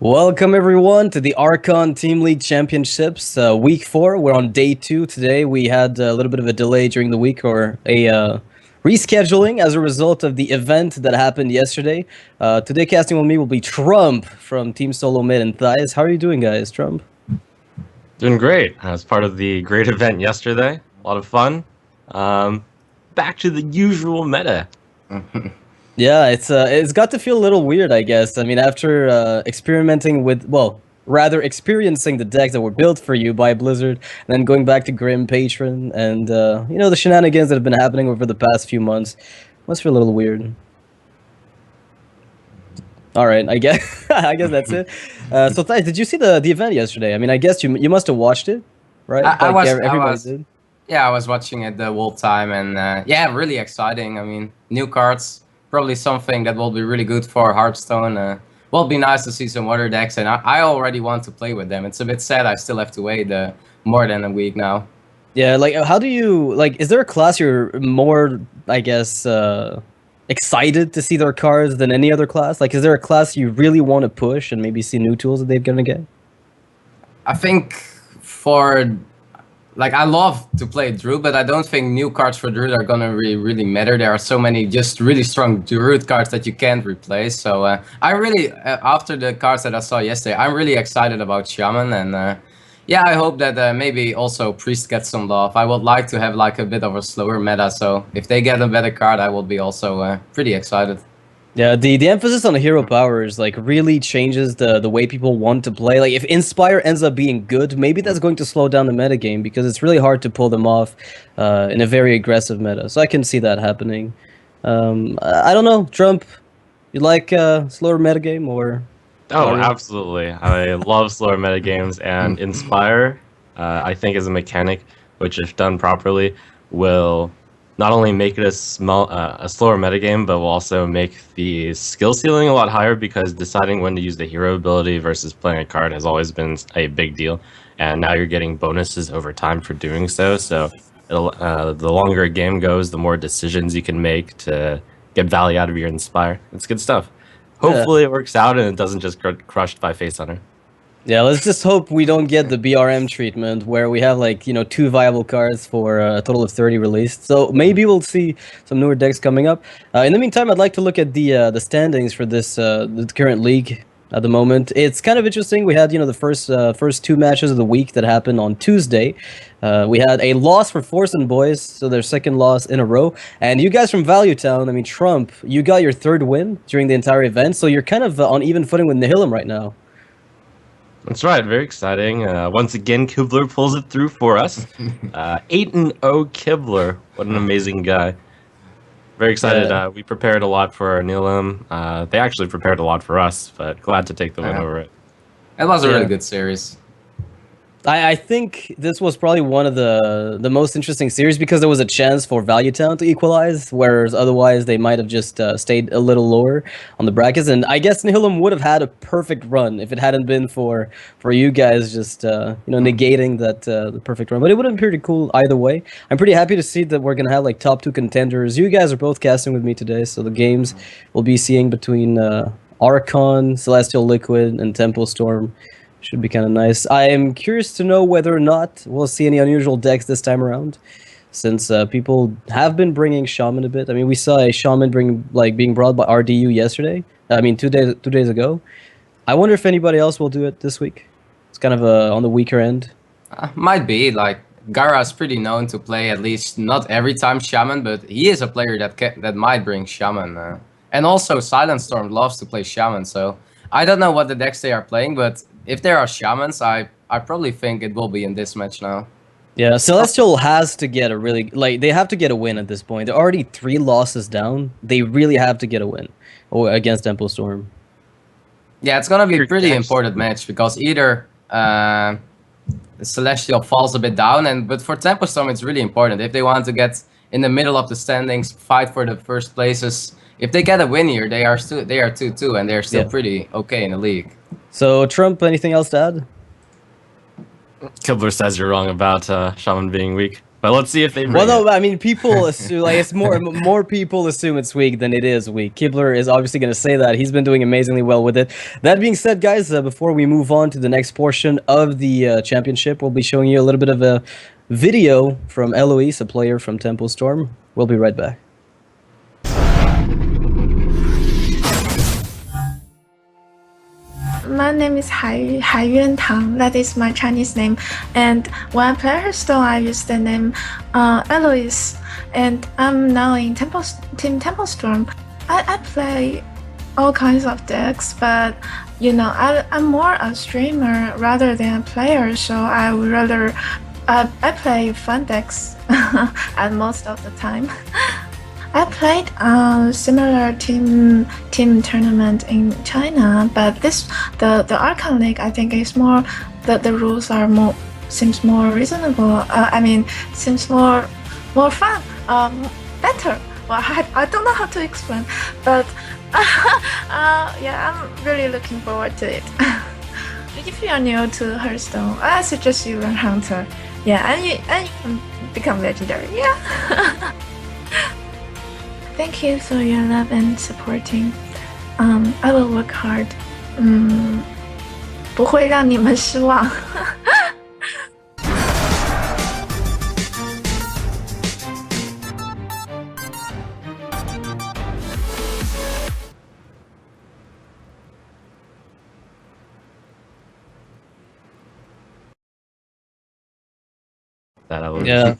Welcome everyone to the Archon Team League Championships, week 4. We're on day 2 today. We had a little bit of a delay during the week, or a rescheduling as a result of the event that happened yesterday. Today casting with me will be Trump from Team Solo Mid and Thighs. How are you doing, guys? Trump? Doing great. As part of the great event yesterday. A lot of fun. Back to the usual meta. Yeah, it's got to feel a little weird, I guess. I mean, after experimenting with, well, rather experiencing the decks that were built for you by Blizzard, and then going back to Grim Patron, and the shenanigans that have been happening over the past few months, must feel a little weird. All right, I guess I guess that's it. So, Thais, did you see the event yesterday? I mean, I guess you must have watched it, right? Everybody did. Yeah, I was watching it the whole time, and yeah, really exciting. I mean, new cards, probably something that will be really good for Hearthstone. Will be nice to see some other decks, and I already want to play with them. It's a bit sad I still have to wait more than a week now. Yeah, like, how do you, like, is there a class you're more, I guess, excited to see their cards than any other class? Like, is there a class you really want to push and maybe see new tools that they're gonna get? I think I love to play Druid, but I don't think new cards for Druid are gonna really matter. There are so many just really strong Druid cards that you can't replace. So I really, after the cards that I saw yesterday, I'm really excited about Shaman, and yeah, I hope that maybe also Priest gets some love. I would like to have like a bit of a slower meta, so if they get a better card, I will be also pretty excited. Yeah, the emphasis on the hero powers like really changes the way people want to play. Like, if Inspire ends up being good, maybe that's going to slow down the metagame because it's really hard to pull them off in a very aggressive meta. So I can see that happening. I don't know, Trump, you like slower metagame or? Oh, absolutely. I love slower metagames, and Inspire, I think, is a mechanic which, if done properly, will not only make it a slower metagame, but will also make the skill ceiling a lot higher, because deciding when to use the hero ability versus playing a card has always been a big deal, and now you're getting bonuses over time for doing so. So the longer a game goes, the more decisions you can make to get value out of your Inspire. It's good stuff. Hopefully it works out and it doesn't just get crushed by Face Hunter. Yeah, let's just hope we don't get the BRM treatment where we have, like, 2 viable cards for a total of 30 released. So maybe we'll see some newer decks coming up. In the meantime, I'd like to look at the standings for this the current league at the moment. It's kind of interesting. We had, the first 2 matches of the week that happened on Tuesday. We had a loss for Force and Boys, so their second loss in a row. And you guys from Value Town, I mean, Trump, you got your 3rd win during the entire event, so you're kind of on even footing with Nihilum right now. That's right, very exciting. Once again, Kibler pulls it through for us. 8-0 Kibler, what an amazing guy. Very excited. Yeah. We prepared a lot for Nihilum. They actually prepared a lot for us, but glad to take the win over it. It was a really good series. I think this was probably one of the most interesting series because there was a chance for Value Town to equalize, whereas otherwise they might have just stayed a little lower on the brackets. And I guess Nihilum would have had a perfect run if it hadn't been for you guys just negating that the perfect run. But it would have been pretty cool either way. I'm pretty happy to see that we're gonna have like top 2 contenders. You guys are both casting with me today, so the games we'll be seeing between Archon, Celestial Liquid, and Tempo Storm should be kind of nice. I am curious to know whether or not we'll see any unusual decks this time around, since people have been bringing Shaman a bit. I mean, we saw a Shaman being brought by RDU yesterday. I mean, 2 days ago. I wonder if anybody else will do it this week. It's kind of on the weaker end. Might be. Like, Gara is pretty known to play at least not every time Shaman, but he is a player that might bring Shaman. And also Silent Storm loves to play Shaman, so I don't know what the decks they are playing, but if there are Shamans, I probably think it will be in this match now. Yeah, Celestial has to get they have to get a win at this point. They're already 3 losses down. They really have to get a win against Tempo Storm. Yeah, it's gonna be a pretty important match because either Celestial falls a bit down, but for Tempo Storm it's really important. If they want to get in the middle of the standings, fight for the first places, if they get a win here, they are 2-2 and they're still pretty okay in the league. So, Trump, anything else to add? Kibler says you're wrong about Shaman being weak. But let's see if they bring Well, no, it. I mean, people assume like it's more people assume it's weak than it is weak. Kibler is obviously going to say that he's been doing amazingly well with it. That being said, guys, before we move on to the next portion of the championship, we'll be showing you a little bit of a video from Eloise, a player from Temple Storm. We'll be right back. My name is Haiyuan Tang. That is my Chinese name. And when I play Hearthstone, I use the name Eloise. And I'm now in Team Temple Storm. I play all kinds of decks, but I'm more a streamer rather than a player. So I would rather I play fun decks at most of the time. I played a similar team tournament in China, but the Archon League I think is more the rules are seems more reasonable. Seems more fun, better. Well, I don't know how to explain, but yeah, I'm really looking forward to it. If you are new to Hearthstone, I suggest you learn Hunter. Yeah, and you can become legendary. Yeah. Thank you for your love and supporting. I will work hard. 不会让你们失望。Yeah,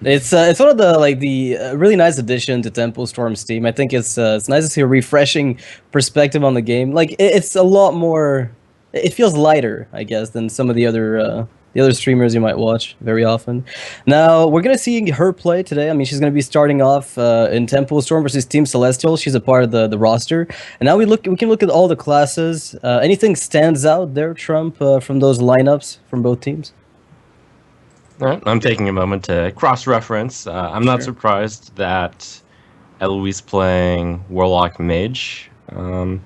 it's one of the really nice addition to Temple Storm's team. I think it's nice to see a refreshing perspective on the game. Like it's a lot more, it feels lighter, I guess, than some of the other streamers you might watch very often. Now we're gonna see her play today. I mean, she's gonna be starting off in Temple Storm versus Team Celestial. She's a part of the roster, and now we can look at all the classes. Anything stands out there, Trump, from those lineups from both teams? All right, I'm taking a moment to cross-reference. I'm not surprised that Eloise playing Warlock Mage. Yeah,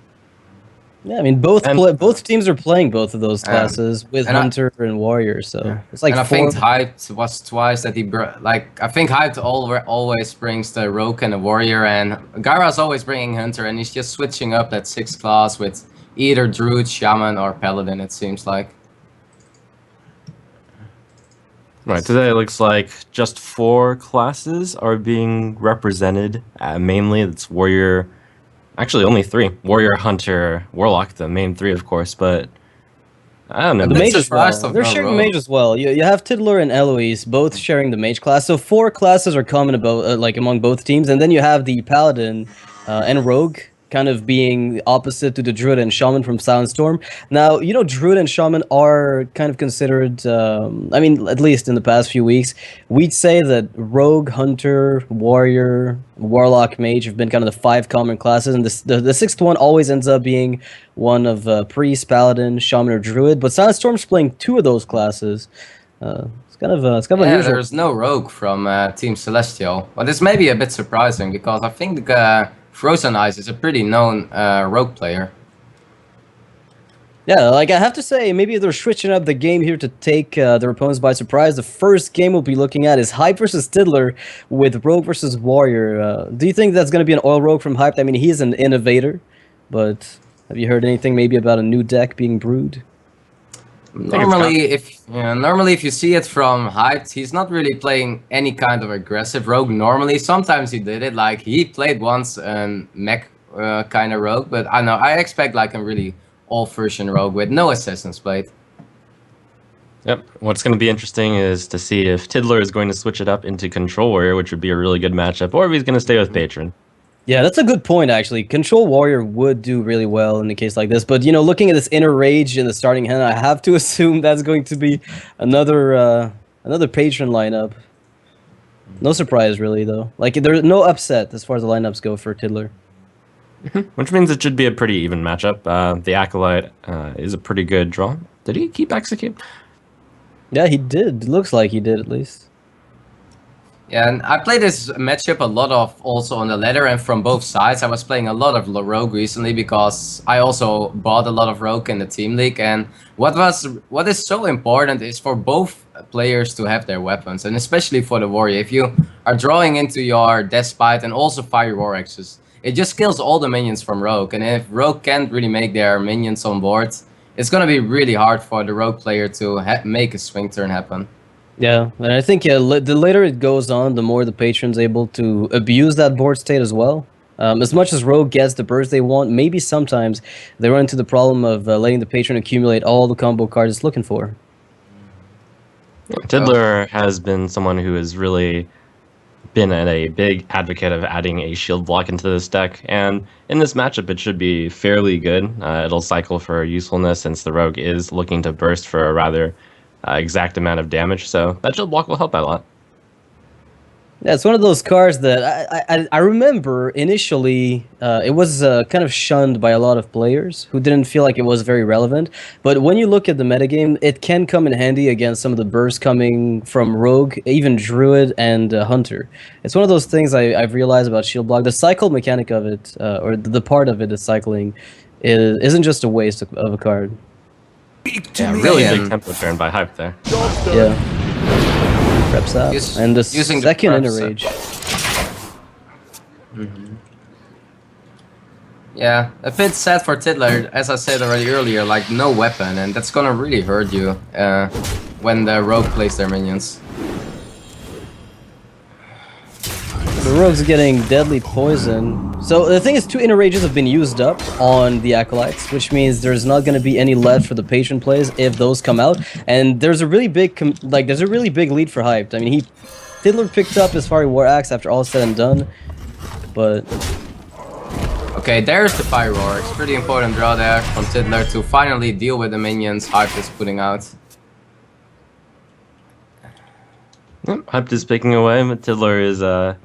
I mean both teams are playing both of those classes with Hunter and Warrior, so it's like. And I think Hyped was twice that he I think Hyped always brings the Rogue and the Warrior, and Gyra's always bringing Hunter, and he's just switching up that 6th class with either Druid, Shaman, or Paladin. It seems like. Right, today it looks like just 4 classes are being represented. Mainly, it's Warrior. Actually, only 3. Warrior, Hunter, Warlock, the main 3, of course, but I don't know. The Mage as well. They're sharing Mage as well. You have Tiddler and Eloise both sharing the Mage class, so 4 classes are common among both teams, and then you have the Paladin and Rogue kind of being opposite to the Druid and Shaman from Silent Storm. Now, Druid and Shaman are kind of considered, I mean, at least in the past few weeks, we'd say that Rogue, Hunter, Warrior, Warlock, Mage have been kind of the 5 common classes, and the 6th one always ends up being one of Priest, Paladin, Shaman, or Druid, but Silent Storm's playing 2 of those classes. It's kind of unusual. There's no Rogue from Team Celestial, but this may be a bit surprising because I think Frozen Eyes is a pretty known Rogue player. Yeah, like I have to say, maybe they're switching up the game here to take their opponents by surprise. The first game we'll be looking at is Hype versus Tiddler with Rogue versus Warrior. Do you think that's going to be an Oil Rogue from Hype? I mean, he's an innovator, but have you heard anything maybe about a new deck being brewed? Normally, if you see it from Hyped, he's not really playing any kind of aggressive Rogue. Normally, sometimes he did it. Like he played once mech kind of Rogue, but I know I expect like a really all-version Rogue with no Assassin's Blade. Yep. What's going to be interesting is to see if Tiddler is going to switch it up into Control Warrior, which would be a really good matchup, or if he's going to stay with Patron. Yeah, that's a good point, actually. Control Warrior would do really well in a case like this. But, looking at this Inner Rage in the starting hand, I have to assume that's going to be another Patron lineup. No surprise, really, though. Like, there's no upset as far as the lineups go for Tiddler. Which means it should be a pretty even matchup. The Acolyte is a pretty good draw. Did he keep Execute? Yeah, he did. Looks like he did, at least. Yeah, and I played this matchup a lot of also on the ladder and from both sides. I was playing a lot of Rogue recently because I also bought a lot of Rogue in the Team League. And what is so important is for both players to have their weapons, and especially for the warrior. If you are drawing into your Despite and also Fiery War Axes, it just kills all the minions from Rogue. And if Rogue can't really make their minions on board, it's gonna be really hard for the Rogue player to make a swing turn happen. Yeah, and I think the later it goes on, the more the patron's able to abuse that board state as well. As much as Rogue gets the burst they want, maybe sometimes they run into the problem of letting the patron accumulate all the combo cards it's looking for. Tiddler has been someone who has really been a big advocate of adding a shield block into this deck, and in this matchup it should be fairly good. It'll cycle for usefulness since the Rogue is looking to burst for a rather exact amount of damage, so that shield block will help out a lot. Yeah, it's one of those cards that I remember initially it was kind of shunned by a lot of players who didn't feel like it was very relevant. But when you look at the metagame, it can come in handy against some of the bursts coming from Rogue, even Druid and Hunter. It's one of those things I've realized about Shield Block. The cycle mechanic of it, or the part of it is cycling, isn't just a waste of a card. Yeah, really big tempo turn by Hype there. Yeah. Preps up. And the using second the Inner Rage. Yeah, a bit sad for Tiddler, as I said already earlier, like no weapon, and that's gonna really hurt you when the Rogue plays their minions. The Rogue's getting deadly poison. So the thing is, 2 Inner Rages have been used up on the Acolytes, which means there's not going to be any left for the patron plays if those come out. And there's a really big lead for Hyped. I mean, Tiddler picked up his Fiery War Axe after all said and done, but Okay, there's the Fire Roar. It's pretty important draw there from Tiddler to finally deal with the minions Hyped is putting out. Hyped is picking away, but Tiddler is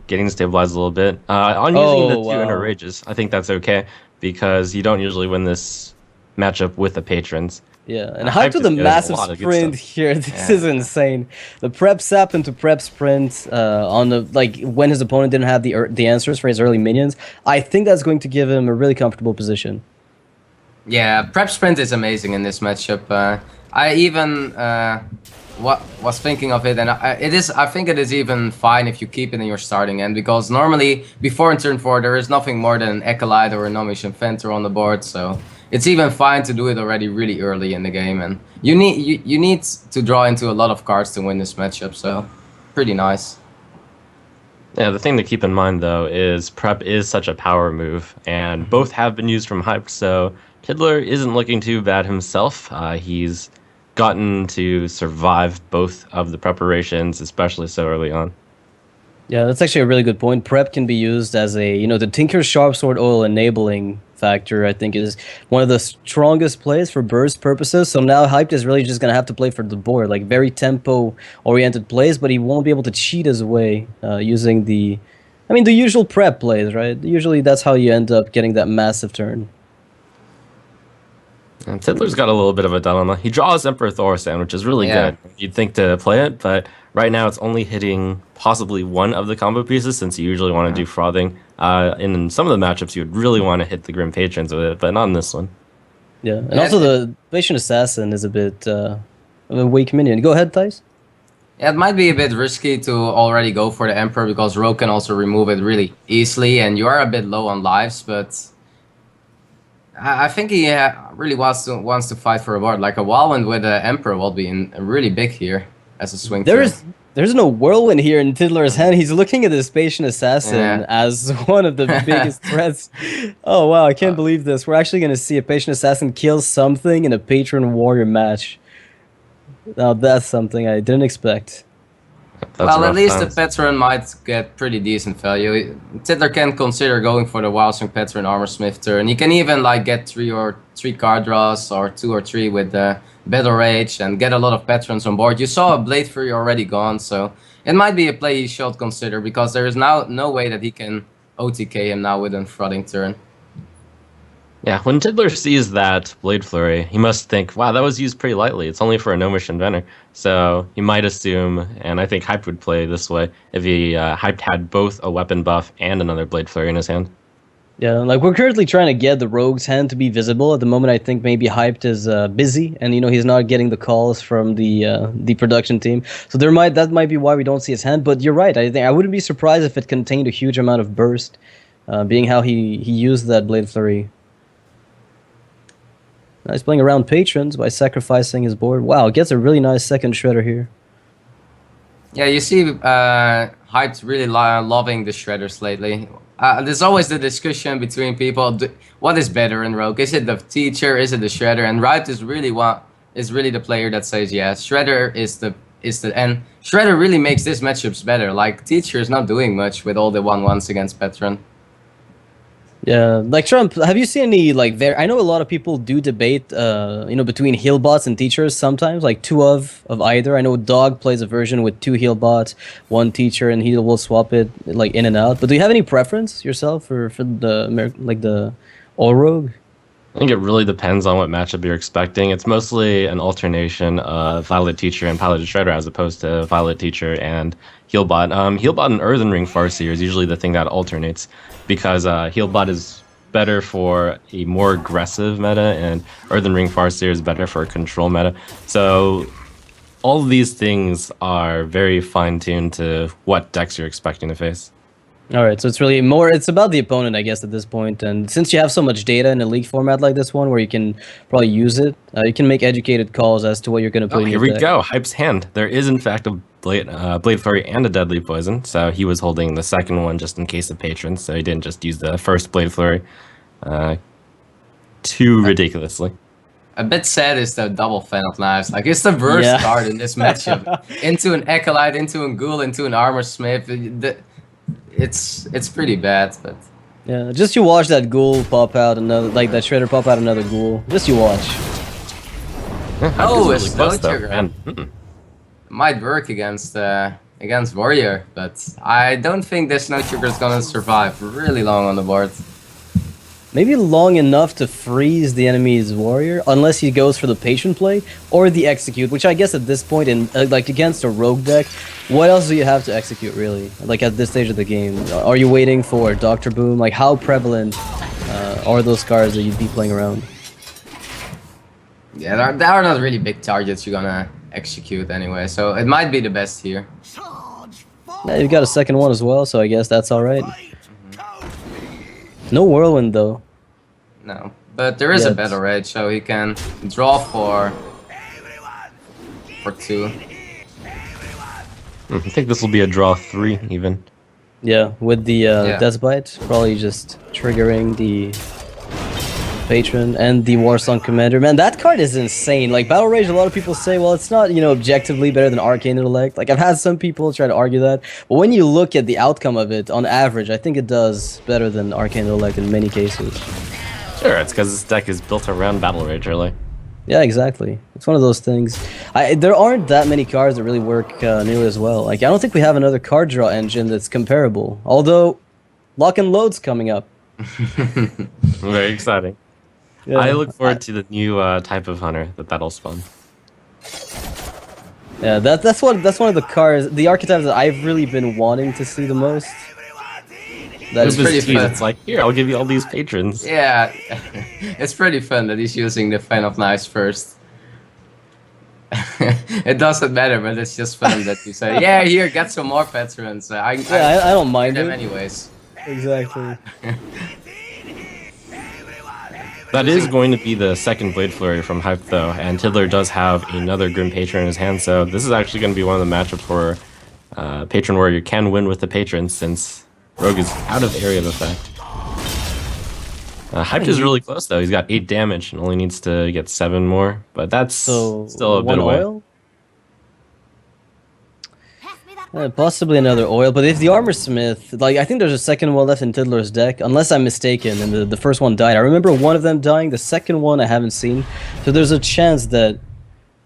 getting stabilized a little bit. On using the 2 Inner Rages, I think that's okay, because you don't usually win this matchup with the patrons. yeah, and Hyped with a massive sprint here. This is insane. The prep sap into prep sprint on the when his opponent didn't have the answers for his early minions. I think that's going to give him a really comfortable position. Yeah, prep sprint is amazing in this matchup. I even was thinking of it, and I think it is even fine if you keep it in your starting end, because normally before in turn 4 there is nothing more than an Acolyte or a No-Mission Fenter on the board, so it's even fine to do it already really early in the game, and you need to draw into a lot of cards to win this matchup, so pretty nice. Yeah, the thing to keep in mind though is prep is such a power move, and both have been used from Hyped, so Tiddler isn't looking too bad himself. He's gotten to survive both of the preparations, especially so early on. Yeah, that's actually a really good point. Prep can be used as a, the Tinker's Sharpsword Oil enabling factor, I think, is one of the strongest plays for burst purposes. So now Hyped is really just going to have to play for the board, like very tempo-oriented plays, but he won't be able to cheat his way using the usual prep plays, right? Usually that's how you end up getting that massive turn. And Tiddler's got a little bit of a dilemma. He draws Emperor Thorsan, which is really good. You'd think to play it, but right now it's only hitting possibly one of the combo pieces, since you usually want to do frothing. In some of the matchups, you would really want to hit the Grim Patrons with it, but not in this one. Yeah, and also the Patient Assassin is a bit of a weak minion. Go ahead, Thijs. Yeah, it might be a bit risky to already go for the Emperor, because Rogue can also remove it really easily, and you are a bit low on lives, but I think he really wants to fight for a board. Like a Whirlwind with the Emperor will be really big here as a swing. There's no Whirlwind here in Tiddler's hand. He's looking at this Patient Assassin as one of the biggest threats. Oh wow, I can't believe this. We're actually going to see a Patient Assassin kill something in a Patron Warrior match. Now that's something I didn't expect. Well, at least the Patron might get pretty decent value. Tiddler can consider going for the Wildswing Patron Armorsmith turn. He can even get 3 card draws, or 2 or 3 with the Battle Rage, and get a lot of Patrons on board. You saw a Blade Fury already gone, so it might be a play he should consider, because there is now no way that he can OTK him now with a Frothing turn. Yeah, when Tiddler sees that Blade Flurry, he must think, wow, that was used pretty lightly. It's only for a Gnomish Inventor. So he might assume, and I think Hyped would play this way, if he Hyped had both a weapon buff and another Blade Flurry in his hand. Yeah, like we're currently trying to get the Rogue's hand to be visible. At the moment, I think maybe Hyped is busy, and he's not getting the calls from the production team. So that might be why we don't see his hand. But you're right. I think I wouldn't be surprised if it contained a huge amount of burst, being how he used that Blade Flurry. Now he's playing around patrons by sacrificing his board. Wow, gets a really nice second shredder here. Yeah, you see, Hype's really loving the shredders lately. There's always the discussion between people: what is better in Rogue? Is it the teacher? Is it the shredder? And Riot is really the player that says yes. Shredder is the and Shredder really makes this matchups better. Like teacher is not doing much with all the 1-1s against Patron. Yeah, like Trump, have you seen any I know a lot of people do debate between heal bots and teachers sometimes, like two of either. I know Dog plays a version with 2 heal bots, 1 teacher, and he will swap it like in and out. But do you have any preference yourself for the all rogue? I think it really depends on what matchup you're expecting. It's mostly an alternation of Violet Teacher and Piloted Shredder as opposed to Violet Teacher and Healbot. Healbot and Earthen Ring Farseer is usually the thing that alternates because Healbot is better for a more aggressive meta and Earthen Ring Farseer is better for a control meta. So all of these things are very fine-tuned to what decks you're expecting to face. All right, so it's about the opponent, I guess, at this point. And since you have so much data in a league format like this one, where you can probably use it, you can make educated calls as to what you're going to put in your deck. Here we go, Hype's hand. There is, in fact, a Blade Flurry and a Deadly Poison, so he was holding the second one just in case of patrons, so he didn't just use the first Blade Flurry too ridiculously. A bit sad is the double Fan of Knives. Like, it's the worst card in this matchup. Into an Acolyte, into a Ghoul, into an Armor Smith. It's pretty bad, but yeah, just you watch that Ghoul pop out another, like that Shredder pop out another Ghoul. Just you watch. Oh, it's no trigger. Might work against Warrior, but I don't think this no trigger is gonna survive really long on the board. Maybe long enough to freeze the enemy's warrior, unless he goes for the patient play or the execute, which I guess at this point in against a rogue deck, what else do you have to execute really? Like at this stage of the game, are you waiting for Dr. Boom? Like how prevalent are those cards that you'd be playing around? Yeah, there are not really big targets you're gonna execute anyway, so it might be the best here. Yeah, you've got a second one as well, so I guess that's all right. No whirlwind though. No, but there is a Battle Rage, so he can draw for 2. I think this will be a draw 3 even. Yeah, with the Death Bite, probably just triggering the Patron and the Warsong Commander. Man, that card is insane. Like Battle Rage, a lot of people say, well, it's not, objectively better than Arcane Intellect. Like I've had some people try to argue that, but when you look at the outcome of it, on average, I think it does better than Arcane Intellect in many cases. Sure, it's because this deck is built around Battle Rage, really. Yeah, exactly. It's one of those things. There aren't that many cards that really work nearly as well. Like I don't think we have another card draw engine that's comparable. Although, Lock and Load's coming up. Very exciting. Yeah. I look forward to the new type of hunter that'll spawn. Yeah, that's one of the cards, the archetypes that I've really been wanting to see the most. That's pretty fun. It's like, here, I'll give you all these patrons. Yeah, it's pretty fun that he's using the Fan of Knives first. It doesn't matter, but it's just fun that you say, yeah, here, get some more patrons. I don't mind them it. anyways. Exactly. That is going to be the second Blade Flurry from Hype, though, and Tiddler does have another Grim Patron in his hand, so this is actually going to be one of the matchups where Patron Warrior can win with the Patron, since Rogue is out of area of effect. Hyped is really close, though. He's got 8 damage and only needs to get 7 more, but that's still a bit away. Oil? Possibly another oil, but if the Armor Smith, I think there's a second one left in Tiddler's deck, unless I'm mistaken, and the first one died. I remember one of them dying, the second one I haven't seen, so there's a chance that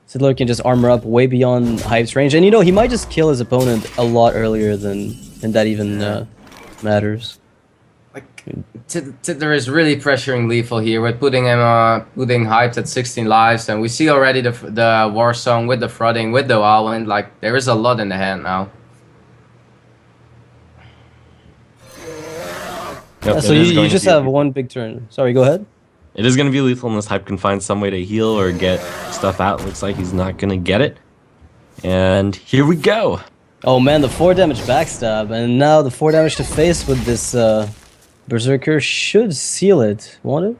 Tiddler can just armor up way beyond Hype's range, and he might just kill his opponent a lot earlier than that even matters. Tiddler is really pressuring Lethal here with putting Hyped at 16 lives, and we see already the War Song with the Flooding, with the Whirlwind. Like there is a lot in the hand now. Yep, So it is you going to just be have lethal. one big turn. Sorry, go ahead. It is going to be lethal unless Hype can find some way to heal or get stuff out. Looks like he's not going to get it. And here we go. Oh man, the 4 damage backstab, and now the 4 damage to face with this Berserker should seal it, won't it?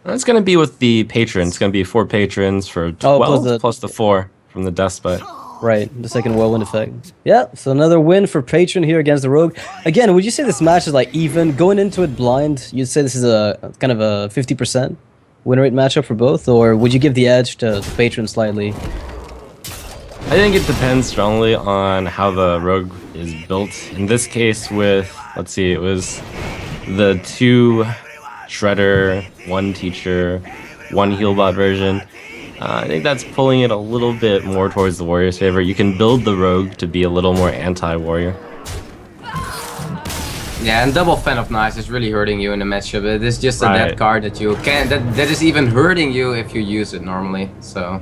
That's going to be with the patron. It's going to be 4 patrons for 12 plus the 4 from the Despot. Right, the second whirlwind effect. Yeah, so another win for Patron here against the Rogue. Again, would you say this match is like even? Going into it blind, you'd say this is a kind of a 50% win rate matchup for both? Or would you give the edge to Patron slightly? I think it depends strongly on how the Rogue is built. In this case with, let's see, it was the 2 Shredder, 1 Teacher, 1 Healbot version. I think that's pulling it a little bit more towards the Warrior's favor. You can build the Rogue to be a little more anti-Warrior. Yeah, and double Fan of Knives is really hurting you in the matchup. It is just a dead card that you can't. That is even hurting you if you use it normally. So.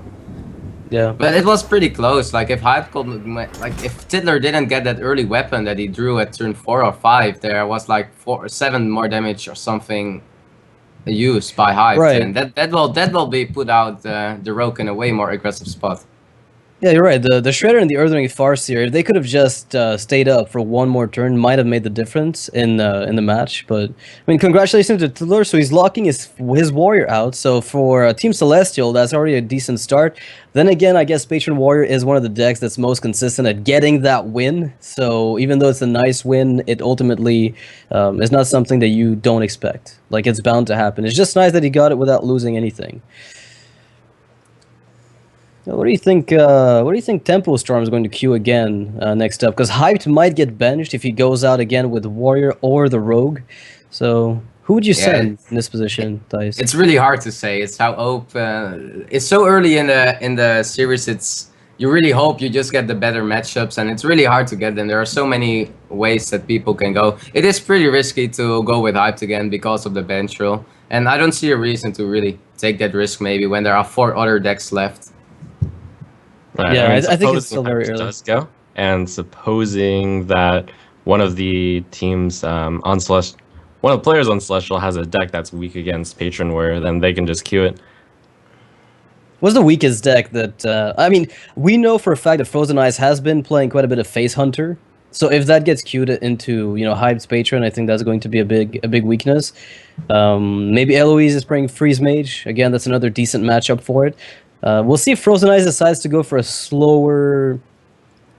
Yeah. But it was pretty close. Like if Hype could, like if Tiddler didn't get that early weapon that he drew at turn 4 or 5, there was like 4 or 7 more damage or something used by Hype, right. and that will be put out the Rogue in a way more aggressive spot. Yeah, you're right. The Shredder and the Earthring Farseer, if they could have just stayed up for one more turn, might have made the difference in the match. But I mean, congratulations to Tiddler. So he's locking his Warrior out. So for Team Celestial, that's already a decent start. Then again, I guess Patron Warrior is one of the decks that's most consistent at getting that win. So even though it's a nice win, it ultimately is not something that you don't expect. Like, it's bound to happen. It's just nice that he got it without losing anything. What do you think? What do you think Tempo Storm is going to queue again next up? Because Hyped might get benched if he goes out again with Warrior or the Rogue. So who would you send in this position, Thijs? It's really hard to say. It's how it's so early in the series. You really hope you just get the better matchups, and it's really hard to get them. There are so many ways that people can go. It is pretty risky to go with Hyped again because of the bench rule, and I don't see a reason to really take that risk. Maybe when there are 4 other decks left. Right. Yeah, I mean, I think it's still very early. Does go, and supposing that one of the teams on Celestial, one of the players on Celestial has a deck that's weak against Patron Warrior, then they can just queue it. What's the weakest deck that? I mean, we know for a fact that Frozen Eyes has been playing quite a bit of Face Hunter. So if that gets queued into Hyped's Patron, I think that's going to be a big weakness. Maybe Eloise is playing Freeze Mage again. That's another decent matchup for it. We'll see if Frozen Eyes decides to go for a slower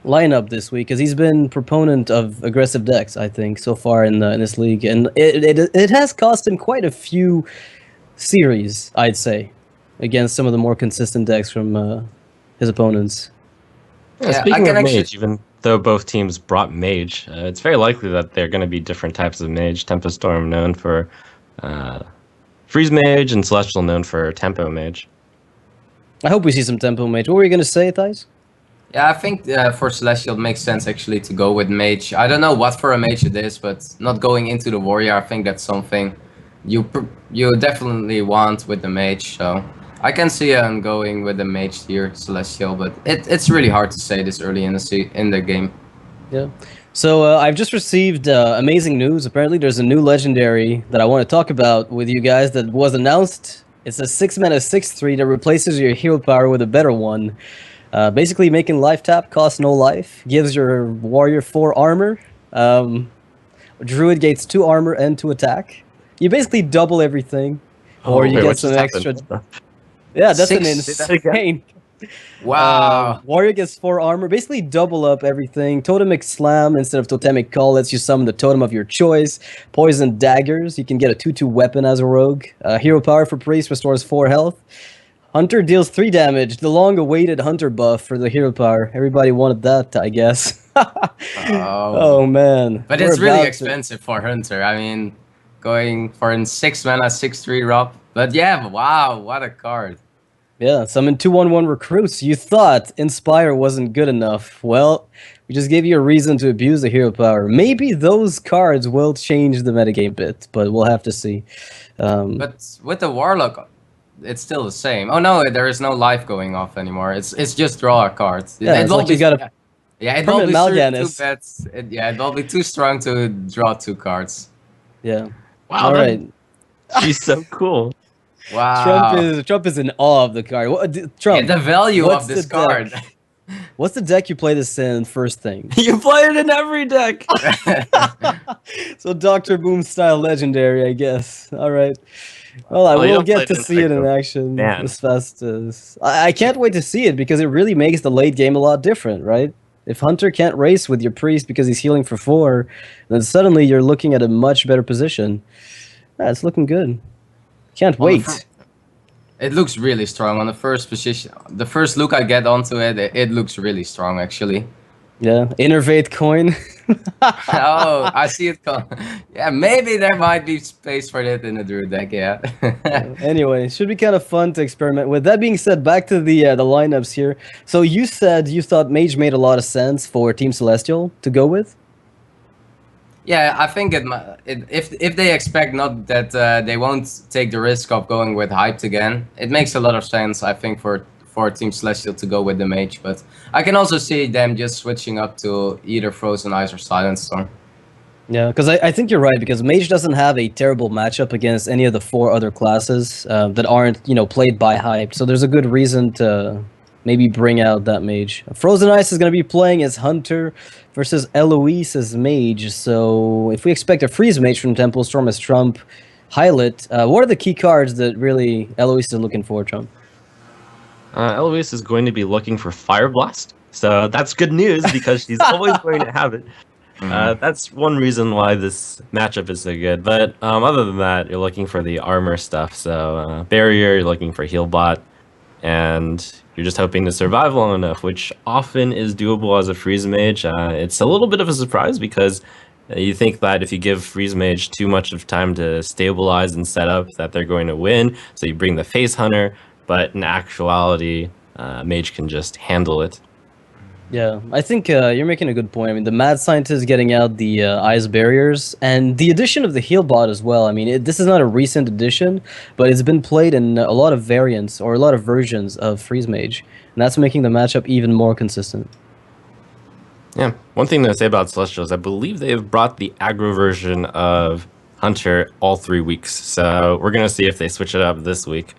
lineup this week, because he's been proponent of aggressive decks, I think, so far in this league, and it has cost him quite a few series, I'd say, against some of the more consistent decks from his opponents. Yeah, speaking of Mage, even though both teams brought Mage, it's very likely that they're going to be different types of Mage. Tempo Storm known for Freeze Mage, and Celestial known for Tempo Mage. I hope we see some Tempo Mage. What were you going to say, Thijs? Yeah, I think for Celestial it makes sense actually to go with Mage. I don't know what for a Mage it is, but not going into the Warrior, I think that's something you definitely want with the Mage. So I can see him going with the Mage here, Celestial, but it's really hard to say this early in the game. Yeah. So I've just received amazing news. Apparently there's a new legendary that I want to talk about with you guys that was announced. It's a 6-mana 6/3 that replaces your hero power with a better one. Basically making life tap costs no life. Gives your warrior 4 armor. Druid gains 2 armor and 2 attack. You basically double everything. Or you get some extra... Yeah, that's an insane... Wow. Warrior gets 4 armor. Basically double up everything. Totemic Slam instead of Totemic Call lets you summon the totem of your choice. Poison Daggers. You can get a 2/2 weapon as a rogue. Hero Power for Priest restores 4 health. Hunter deals 3 damage. The long-awaited Hunter buff for the Hero Power. Everybody wanted that, I guess. Oh, man. But it's really expensive for Hunter. I mean, going for a 6-mana 6/3 drop. But yeah, wow, what a card. Yeah, summon 2/1/1 recruits. You thought Inspire wasn't good enough. Well, we just gave you a reason to abuse the hero power. Maybe those cards will change the metagame bit, but we'll have to see. But with the Warlock, it's still the same. Oh no, there is no life going off anymore. It's just draw a card. Yeah, it's like you gotta... Yeah, it will be too bad. It will be too strong to draw 2 cards. Yeah. Wow, All right. she's so cool. Wow. Trump is in awe of the card. Trump. Yeah, the value what's of this the card. deck? What's the deck you play this in first thing? You play it in every deck. So Doctor Boom style legendary, I guess. All right. Well, I Well, you will don't play get it to in see it in Echo. action Man. as fast as I can't wait to see it because it really makes the late game a lot different, right? If Hunter can't race with your priest because he's healing for 4, then suddenly you're looking at a much better position. Yeah, it's looking good. Can't On the wait. It looks really strong on the first position. The first look I get onto it, it looks really strong actually. Yeah, innervate coin. Oh, I see it come. Yeah, maybe there might be space for that in the Druid deck, yeah. Anyway, it should be kind of fun to experiment with. That being said, back to the lineups here. So you said you thought Mage made a lot of sense for Team Celestial to go with. Yeah, I think if they expect not that they won't take the risk of going with hyped again, it makes a lot of sense. I think for Team Celestial to go with the mage, but I can also see them just switching up to either Frozen Ice or Silent Storm. Yeah, because I think you're right, because Mage doesn't have a terrible matchup against any of the 4 other classes that aren't, played by hyped. So there's a good reason to maybe bring out that Mage. Frozen Ice is going to be playing as Hunter versus Eloise as Mage. So if we expect a Freeze Mage from Temple Storm as Trump, Hylet, what are the key cards that really Eloise is looking for, Trump? Eloise is going to be looking for Fire Blast. So that's good news because she's always going to have it. That's one reason why this matchup is so good. But other than that, you're looking for the armor stuff. So barrier, you're looking for heal bot, and you're just hoping to survive long enough, which often is doable as a freeze mage. It's a little bit of a surprise because you think that if you give freeze mage too much of time to stabilize and set up, that they're going to win. So you bring the face hunter, but in actuality, mage can just handle it. Yeah, I think you're making a good point. I mean, the mad scientist getting out the ice barriers and the addition of the heal bot as well. I mean, this is not a recent addition, but it's been played in a lot of variants or a lot of versions of Freeze Mage, and that's making the matchup even more consistent. Yeah, one thing to say about Celestial is I believe they have brought the aggro version of Hunter all 3 weeks, so we're going to see if they switch it up this week.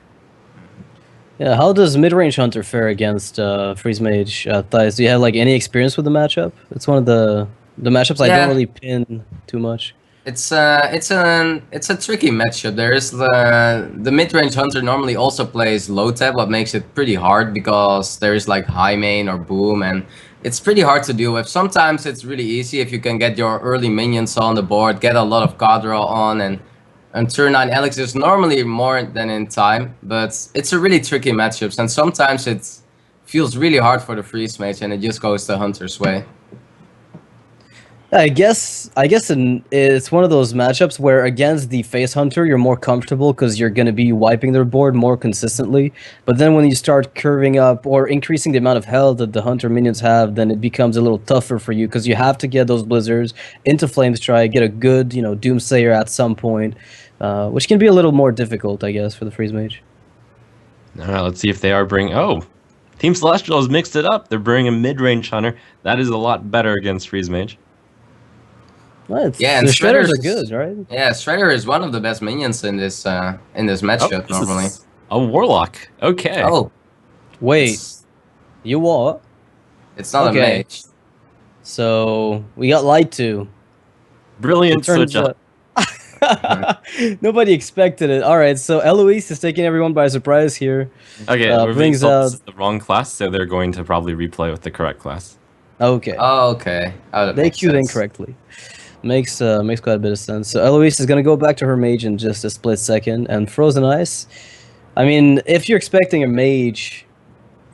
Yeah, how does mid-range Hunter fare against Freeze Mage, Thais? Do you have like any experience with the matchup? It's one of the matchups I don't really pin too much. It's a tricky matchup. There is the mid-range hunter normally also plays low tap, what makes it pretty hard because there is like high main or boom, and it's pretty hard to deal with. Sometimes it's really easy if you can get your early minions on the board, get a lot of card draw on, and turn 9 Alex is normally more than in time, but it's a really tricky matchup, and sometimes it feels really hard for the freeze mage, and it just goes the hunter's way. I guess it's one of those matchups where against the face hunter you're more comfortable because you're going to be wiping their board more consistently. But then when you start curving up or increasing the amount of health that the hunter minions have, then it becomes a little tougher for you because you have to get those blizzards into flame strike, get a good doomsayer at some point, which can be a little more difficult, I guess, for the freeze mage. All right, let's see if they are bringing. Oh, Team Celestial has mixed it up. They're bringing a mid-range hunter. That is a lot better against freeze mage. Well, yeah, and the shredders are good, right? Yeah, Shredder is one of the best minions in this matchup normally. A warlock. Okay. Oh, wait, you what? It's not a mage. So we got lied to. Brilliant switch up. Nobody expected it. All right, so Eloise is taking everyone by surprise here. Okay, brings out the wrong class, so they're going to probably replay with the correct class. Okay. Oh, okay. Oh, they queued incorrectly. Makes quite a bit of sense. So Eloise is gonna go back to her mage in just a split second, and Frozen Ice. I mean, if you're expecting a mage,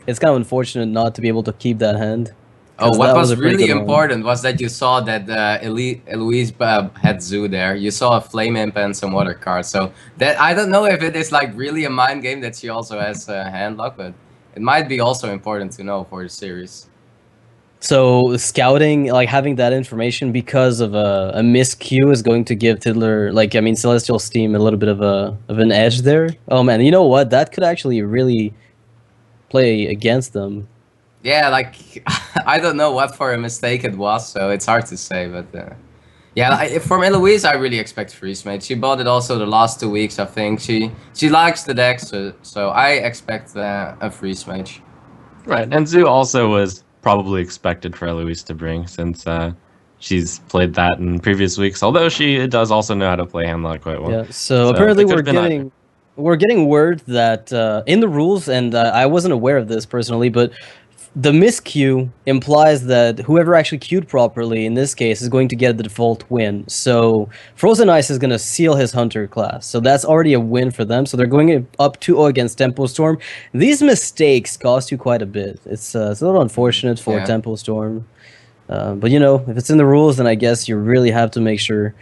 it's kind of unfortunate not to be able to keep that hand. Oh, what was really important was that you saw that Eloise had Zoo there. You saw a Flame Imp and some other cards. So that I don't know if it is like really a mind game that she also has a hand lock, but it might be also important to know for the series. So scouting, like having that information because of a miscue is going to give Tiddler, Celestial Steam a little bit of an edge there. Oh man, you know what? That could actually really play against them. Yeah, like I don't know what for a mistake it was, so it's hard to say, but Yeah, from Eloise, I really expect freeze mate. She bought it also the last 2 weeks, I think. She likes the deck, so I expect a freeze mage. Right, and Zoo also was probably expected for Eloise to bring since she's played that in previous weeks. Although she does also know how to play Handlock quite well. Yeah. So apparently it could have been either. we're getting word that in the rules, and I wasn't aware of this personally, but the miscue implies that whoever actually queued properly in this case is going to get the default win. So Frozen Ice is going to seal his Hunter class. So that's already a win for them. So they're going up 2-0 against Tempo Storm. These mistakes cost you quite a bit. It's a little unfortunate for Tempo Storm. But, you know, if it's in the rules, then I guess you really have to make sure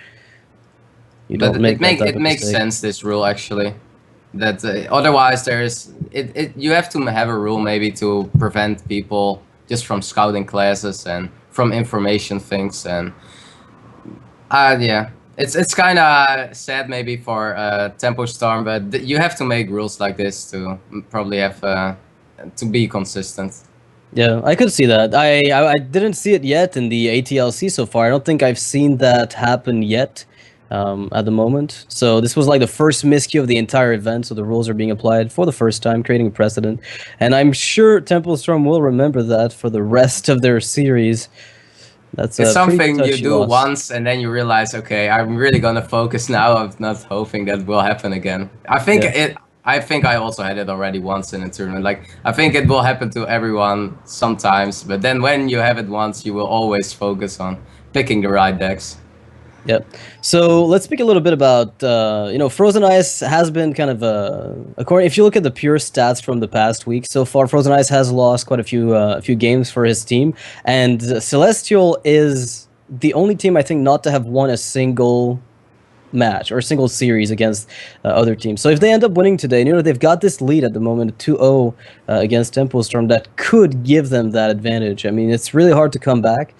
you don't make that type of makes mistake. sense, this rule, actually. That otherwise you have to have a rule maybe to prevent people just from scouting classes and from information things, and yeah, it's kind of sad maybe for Tempo Storm, but you have to make rules like this to probably have to be consistent. Yeah, I could see that. I didn't see it yet in the ATLC so far. I don't think I've seen that happen yet at the moment. So this was like the first miscue of the entire event, so the rules are being applied for the first time, creating a precedent. And I'm sure Temple Storm will remember that for the rest of their series. That's It's something you do loss. once and then you realize, okay, I'm really gonna focus now. I'm not hoping that will happen again. I think I think I also had it already once in a tournament. Like, I think it will happen to everyone sometimes, but then when you have it once, you will always focus on picking the right decks. Yep. So let's speak a little bit about you know, Frozen Ice has been kind of according, if you look at the pure stats from the past week so far, Frozen Ice has lost quite a few games for his team, and Celestial is the only team I think not to have won a single match or a single series against other teams. So if they end up winning today, you know, they've got this lead at the moment, 2-0 against Tempo Storm, that could give them that advantage. I mean, it's really hard to come back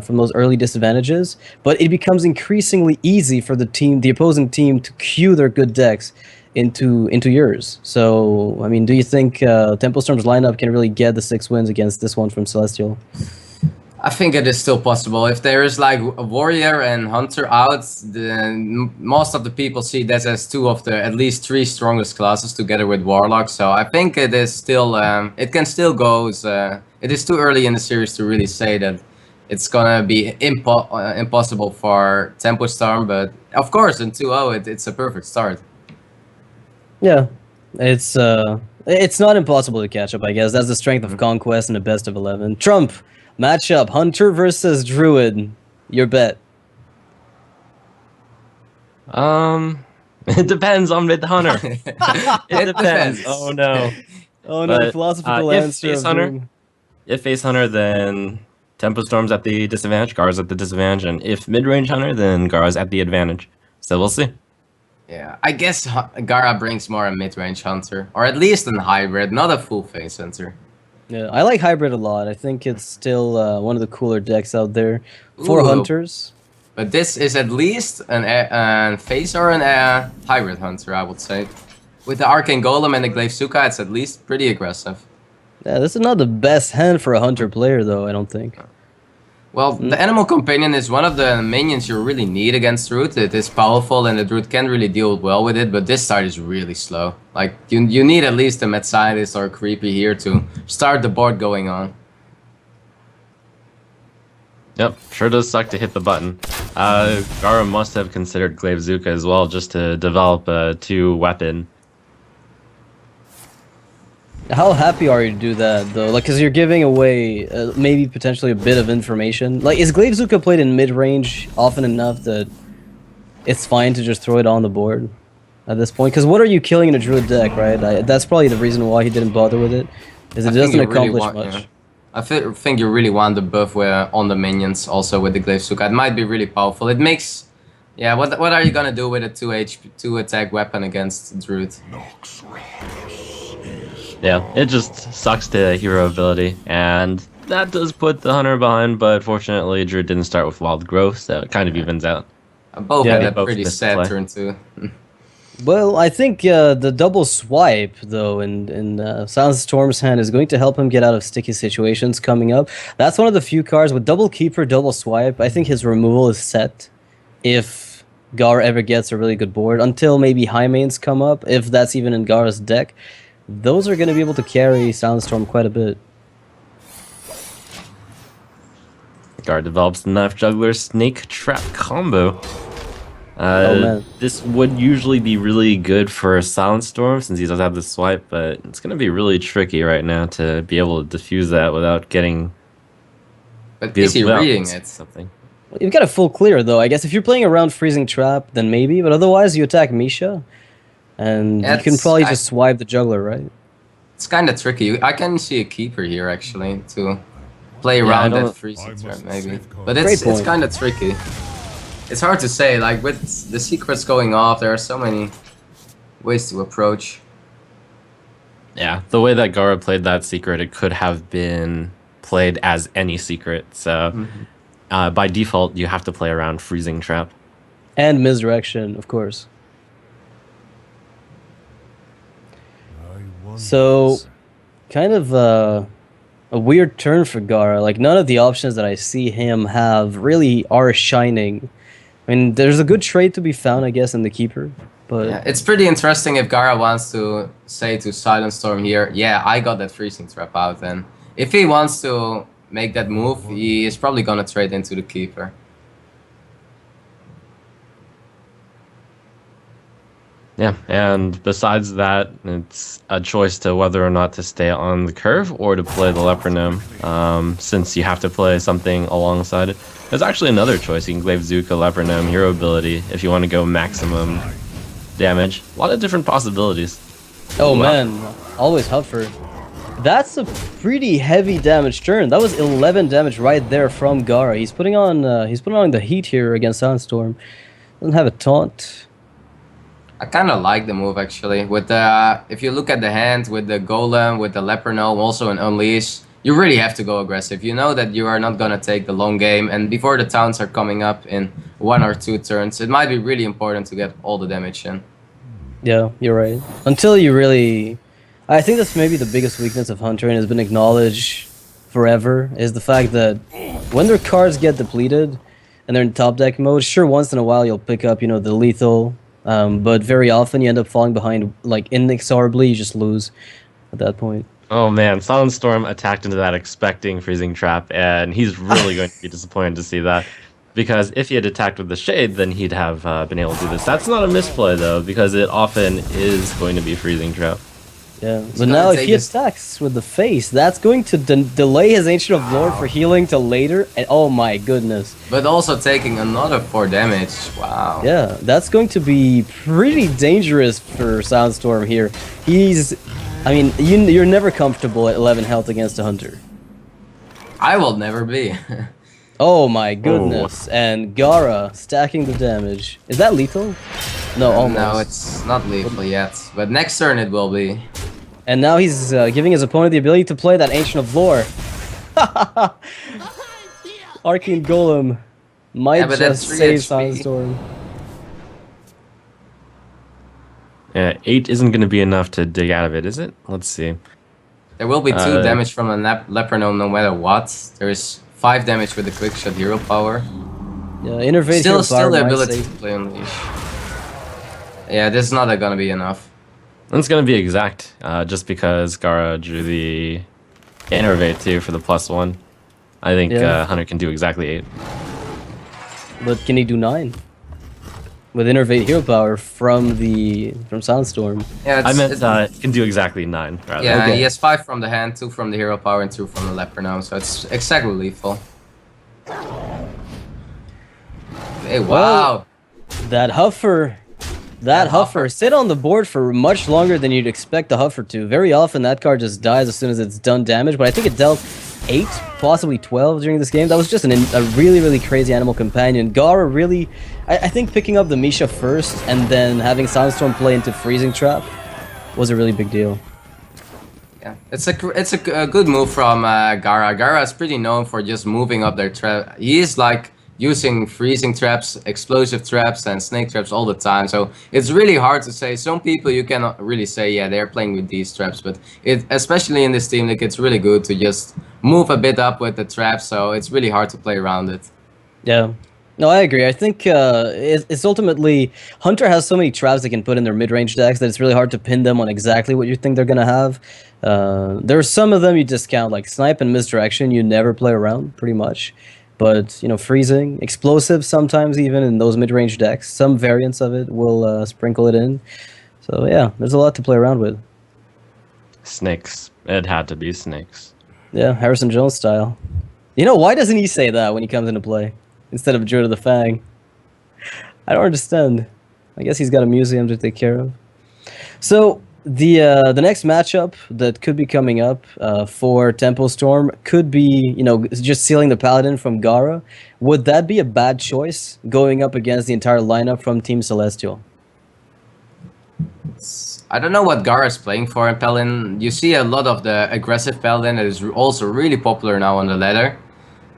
from those early disadvantages, but it becomes increasingly easy for the opposing team, to queue their good decks into yours. So, I mean, do you think Tempo Storm's lineup can really get the 6 wins against this one from Celestial? I think it is still possible. If there is like a warrior and hunter out, then most of the people see that as two of the at least 3 strongest classes together with warlock. So I think it is still it can still go. It is too early in the series to really say that it's gonna be impossible for Tempo Storm. But of course, in 2-0, it's a perfect start. Yeah, it's not impossible to catch up, I guess. That's the strength of Conquest and a best of 11. Trump. Matchup, Hunter versus Druid. Your bet. It depends on mid Hunter. It depends. Oh no. Oh no, But, philosophical if answer. Face of Hunter, Doom. If Face Hunter, then Tempo Storm's at the disadvantage, Gar's at the disadvantage, and if mid-range Hunter, then Gar's at the advantage. So we'll see. Yeah, I guess Gara brings more a mid-range hunter, or at least a hybrid, not a full face hunter. Yeah, I like hybrid a lot. I think it's still one of the cooler decks out there for Ooh. hunters. But this is at least an face or an hybrid hunter, I would say. With the Arcane Golem and the Glaive Suka, it's at least pretty aggressive. Yeah, this is not the best hand for a hunter player, though, I don't think. Well, the Animal Companion is one of the minions you really need against Druid. It is powerful and the Druid can really deal well with it, but this start is really slow. Like, you need at least a Mad Scientist or a Creepy here to start the board going on. Yep, sure does suck to hit the button. Gara must have considered Glaive Zuka as well, just to develop a 2-weapon. How happy are you to do that, though? Like, because you're giving away maybe potentially a bit of information. Like, is Glaive Zuka played in mid-range often enough that it's fine to just throw it on the board at this point? Because what are you killing in a Druid deck, right? That's probably the reason why he didn't bother with it, is it doesn't accomplish much. Yeah. I think you really want the buff on the minions, also with the Glaive Suka. It might be really powerful. It makes... Yeah, what are you gonna do with a 2 attack weapon against Druid? Yeah, it just sucks to hero ability, and that does put the Hunter behind, but fortunately Druid didn't start with Wild Growth, so it kind of evens out. Both Yeah, had a both pretty missed sad play. turn too. Well, I think the double swipe, though, in Silence Storm's hand is going to help him get out of sticky situations coming up. That's one of the few cards with double keeper, double swipe. I think his removal is set. if Gara ever gets a really good board, until maybe high mains come up, if that's even in Gara's deck, those are going to be able to carry Soundstorm quite a bit. Gara develops the Knife Juggler Snake Trap combo. Oh, man. This would usually be really good for Silent Storm since he does have the swipe, but it's going to be really tricky right now to be able to defuse that without getting... But is he without reading it? Something. You've got a full clear, though. I guess if you're playing around Freezing Trap, then maybe, but otherwise you attack Misha, and you can probably just swipe the Juggler, right? It's kind of tricky. I can see a keeper here, actually, to play around that freezing trap, maybe. But it's kind of tricky. It's hard to say, like, with the secrets going off, there are so many ways to approach. Yeah, the way that Gara played that secret, it could have been played as any secret, so by default, you have to play around Freezing Trap. And Misdirection, of course. So, kind of a weird turn for Gara. Like, none of the options that I see him have really are shining. I mean, there's a good trade to be found, I guess, in the Keeper, but... Yeah, it's pretty interesting if Gara wants to say to Silent Storm here, yeah, I got that Freezing Trap out, and if he wants to make that move, he is probably gonna trade into the Keeper. Yeah, and besides that, it's a choice to whether or not to stay on the curve or to play the Leopardome, since you have to play something alongside it. There's actually another choice. You can play Zuka, Leopardome, Hero Ability if you want to go maximum damage. A lot of different possibilities. Oh man, always Huffer. That's a pretty heavy damage turn. That was 11 damage right there from Gara. He's putting on the heat here against Sandstorm. Doesn't have a taunt. I kind of like the move, actually. With the if you look at the hand with the Golem, with the Leopardome, also an Unleash, you really have to go aggressive. You know that you are not gonna take the long game, and before the towns are coming up in 1 or 2 turns, it might be really important to get all the damage in. Yeah, you're right. Until you really... I think that's maybe the biggest weakness of Hunter, and has been acknowledged forever, is the fact that when their cards get depleted and they're in top deck mode, sure, once in a while you'll pick up, you know, the lethal, but very often you end up falling behind, like, inexorably. You just lose at that point. Oh man, Silent Storm attacked into that expecting Freezing Trap, and he's really going to be disappointed to see that. Because if he had attacked with the Shade, then he'd have been able to do this. That's not a misplay, though, because it often is going to be Freezing Trap. Yeah, but now if he attacks with the face, that's going to delay his Ancient of Lord for healing till later, and oh my goodness. But also taking another 4 damage, wow. Yeah, that's going to be pretty dangerous for Soundstorm here. I mean, you're never comfortable at 11 health against a Hunter. I will never be. Oh my goodness, and Gara stacking the damage. Is that lethal? No, almost. No, it's not lethal yet, but next turn it will be. And now he's giving his opponent the ability to play that Ancient of Lore. Arcane Golem might just save Soundstorm. Yeah, 8 isn't going to be enough to dig out of it, is it? Let's see. There will be 2 damage from a Leopardome no matter what. There is 5 damage with the quick shot hero power. Yeah, Innervate still hero power the might ability save. to play Unleash. Yeah, this is not gonna be enough. It's going to be exact, just because Gara drew the Innervate too for the +1. I think Hunter can do exactly 8. But can he do 9? With Innervate hero power from Soundstorm. Yeah, I meant can do exactly 9. Rather. Yeah, Okay. he has 5 from the hand, 2 from the hero power, and 2 from the Leopardome, so it's exactly lethal. Hey, wow! Well, that Huffer sit on the board for much longer than you'd expect the Huffer to. Very often that card just dies as soon as it's done damage, but I think it dealt 8, possibly 12 during this game. That was just a really, really crazy animal companion. Gara really... I think picking up the Misha first and then having Soundstorm play into Freezing Trap was a really big deal. Yeah, it's a good move from Gara. Gara is pretty known for just moving up their trap. He is like using freezing traps, explosive traps, and snake traps all the time. So it's really hard to say. Some people you cannot really say, yeah, they're playing with these traps, but especially in this team, like, it's really good to just move a bit up with the traps. So it's really hard to play around it. Yeah. No, I agree. I think it's ultimately Hunter has so many traps they can put in their mid-range decks that it's really hard to pin them on exactly what you think they're gonna have. There are some of them you discount, like Snipe and Misdirection. You never play around, pretty much. But freezing, explosive sometimes even in those mid-range decks. Some variants of it will sprinkle it in. So yeah, there's a lot to play around with. Snakes. It had to be snakes. Yeah, Harrison Jones style. Why doesn't he say that when he comes into play instead of Druid of the Fang? I don't understand. I guess he's got a museum to take care of. So the next matchup that could be coming up for Tempo Storm could be just sealing the Paladin from Gara. Would that be a bad choice going up against the entire lineup from Team Celestial? I don't know what Gara is playing for in Paladin. You see a lot of the aggressive Paladin that is also really popular now on the ladder.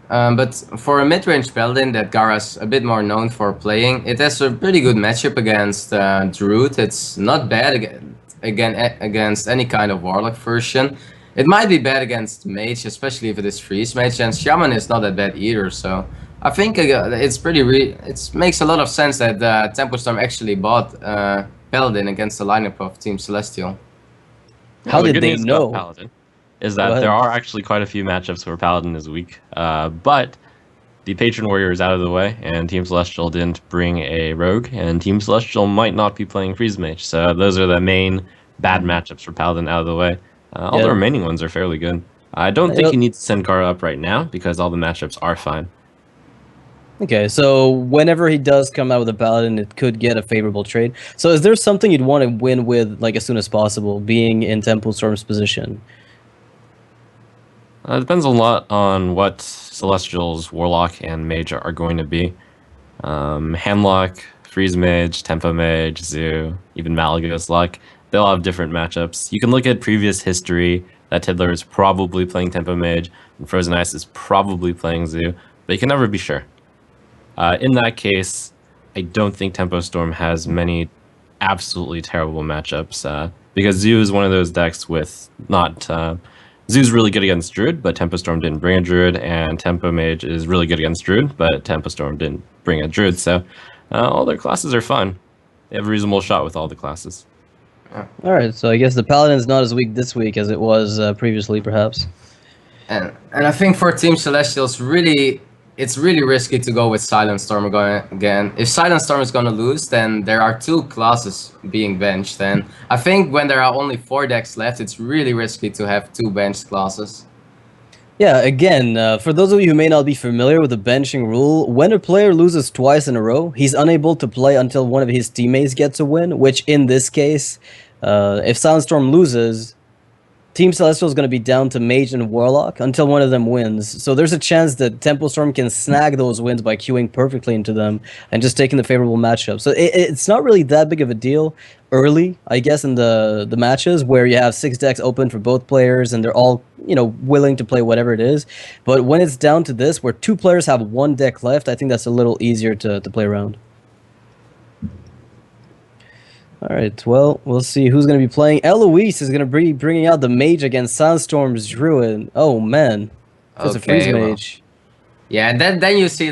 But for a mid-range Paladin that Gara's a bit more known for playing, it has a pretty good matchup against Druid. It's not bad against any kind of Warlock version. It might be bad against Mage, especially if it is Freeze Mage, and Shaman is not that bad either, so I think it's it makes a lot of sense that Tempo Storm actually bought Paladin against the lineup of Team Celestial. How the did good they news about know? Paladin is that there are actually quite a few matchups where Paladin is weak, but the Patron Warrior is out of the way, and Team Celestial didn't bring a Rogue, and Team Celestial might not be playing Freeze Mage, so those are the main bad matchups for Paladin out of the way. All the remaining ones are fairly good. I don't think you need to send Gara up right now, because all the matchups are fine. Okay, so whenever he does come out with a Paladin, it could get a favorable trade. So is there something you'd want to win with as soon as possible, being in Tempo Storm's position? It depends a lot on what Celestial's Warlock and Mage are going to be. Handlock, Freeze Mage, Tempo Mage, Zoo, even Malagos Luck, they'll have different matchups. You can look at previous history that Tiddler is probably playing Tempo Mage, and Frozen Ice is probably playing Zoo, but you can never be sure. In that case, I don't think Tempo Storm has many absolutely terrible matchups, because Zoo is one of those decks with not... Zoo's really good against Druid, but Tempo Storm didn't bring a Druid, and Tempo Mage is really good against Druid, but Tempo Storm didn't bring a Druid, so all their classes are fun. They have a reasonable shot with all the classes. Alright, so I guess the Paladin's not as weak this week as it was previously, perhaps. And I think for Team Celestials, it's really risky to go with Silent Storm again. If Silent Storm is gonna lose, then there are 2 classes being benched. And I think when there are only 4 decks left, it's really risky to have 2 benched classes. Yeah, again, for those of you who may not be familiar with the benching rule, when a player loses twice in a row, he's unable to play until one of his teammates gets a win, which in this case, if Silent Storm loses, Team Celestial is going to be down to Mage and Warlock until one of them wins. So there's a chance that Tempo Storm can snag those wins by queuing perfectly into them and just taking the favorable matchup. So it's not really that big of a deal early, I guess, in the matches where you have 6 decks open for both players and they're all, willing to play whatever it is. But when it's down to this, where 2 players have 1 deck left, I think that's a little easier to play around. All right, well, we'll see who's going to be playing. Eloise is going to be bringing out the Mage against Sandstorm's Druid. Oh, man. That's a Freeze Mage. Yeah, and then you see,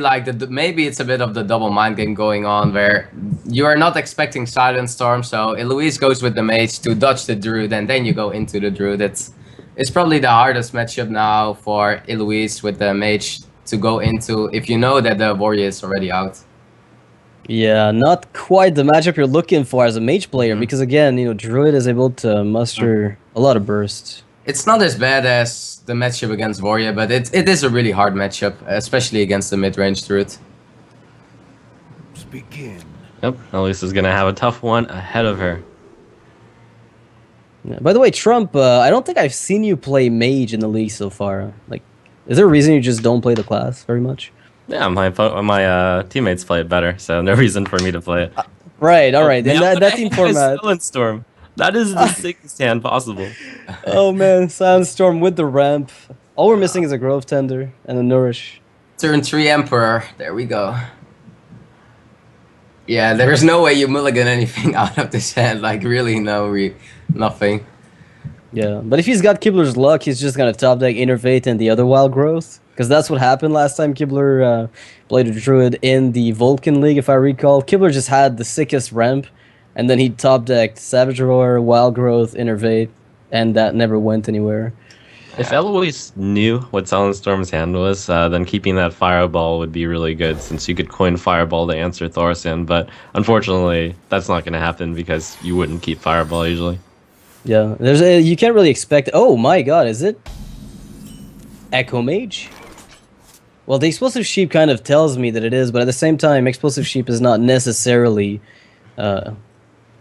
maybe it's a bit of the double mind game going on, where you are not expecting Silent Storm, so Eloise goes with the Mage to dodge the Druid, and then you go into the Druid. It's probably the hardest matchup now for Eloise with the Mage to go into, if you know that the Warrior is already out. Yeah, not quite the matchup you're looking for as a Mage player, because again, Druid is able to muster a lot of burst. It's not as bad as the matchup against Warrior, but it is a really hard matchup, especially against the mid-range Druid. Let's begin. Yep, Elise is going to have a tough one ahead of her. Yeah. By the way, Trump, I don't think I've seen you play Mage in the league so far. Is there a reason you just don't play the class very much? Yeah, my teammates play it better, so no reason for me to play it. Right, all right. In that team format. Silent Storm. That is the sickest hand possible. Oh man, Silent Storm with the ramp. All we're missing is a Grove Tender and a Nourish. Turn 3 Emperor. There we go. Yeah, there's no way you mulligan anything out of this hand. Really, nothing. Yeah, but if he's got Kibler's Luck, he's just gonna top deck Innervate and the other Wild Growth. Because that's what happened last time Kibler played a Druid in the Vulcan League, if I recall. Kibler just had the sickest ramp, and then he top-decked Savage Roar, Wild Growth, Innervate, and that never went anywhere. If Eloise knew what Silent Storm's hand was, then keeping that Fireball would be really good, since you could coin Fireball to answer Thorson, but unfortunately, that's not going to happen because you wouldn't keep Fireball usually. Yeah, you can't really expect... Oh my god, is it Echo Mage? Well, the Explosive Sheep kind of tells me that it is, but at the same time, Explosive Sheep is not necessarily...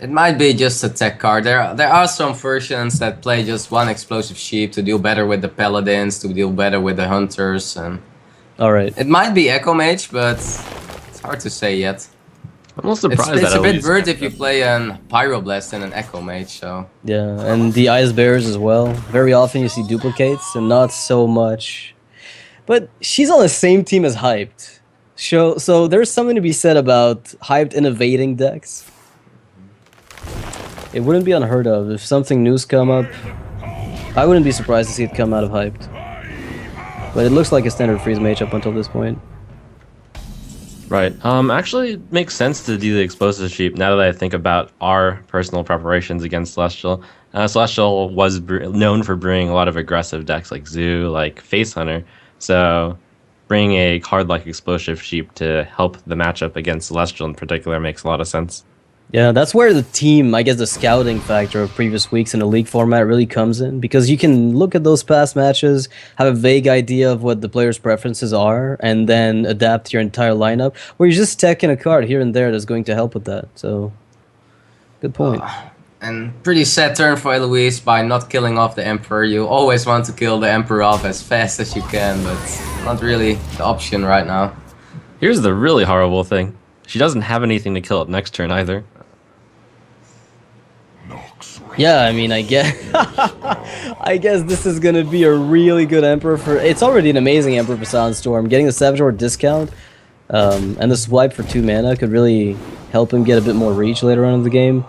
It might be just a tech card. There are some versions that play just one Explosive Sheep to deal better with the Paladins, to deal better with the Hunters, and... Alright. It might be Echo Mage, but it's hard to say yet. I'm not surprised It's that a bit Eloise- weird if you play an Pyroblast and an Echo Mage, so... Yeah, and the Ice Bears as well. Very often you see duplicates, and not so much... But she's on the same team as Hyped. So there's something to be said about Hyped innovating decks. It wouldn't be unheard of if something new's come up. I wouldn't be surprised to see it come out of Hyped. But it looks like a standard freeze mage up until this point. Right. Actually, it makes sense to do the Explosive Sheep now that I think about our personal preparations against Celestial. Celestial was known for brewing a lot of aggressive decks like Zoo, like Face Hunter. So bringing a card like Explosive Sheep to help the matchup against Celestial in particular makes a lot of sense. Yeah, that's where the team, I guess the scouting factor of previous weeks in a league format really comes in, because you can look at those past matches, have a vague idea of what the players' preferences are, and then adapt your entire lineup, where you're just teching a card here and there that's going to help with that. So, good point. And pretty sad turn for Eloise by not killing off the Emperor. You always want to kill the Emperor off as fast as you can, but not really the option right now. Here's the really horrible thing. She doesn't have anything to kill it next turn either. Yeah, I mean, I guess I guess this is gonna be a really good Emperor for... It's already an amazing Emperor for Silent Storm. Getting the Savage Roar discount and the swipe for 2 mana could really help him get a bit more reach later on in the game.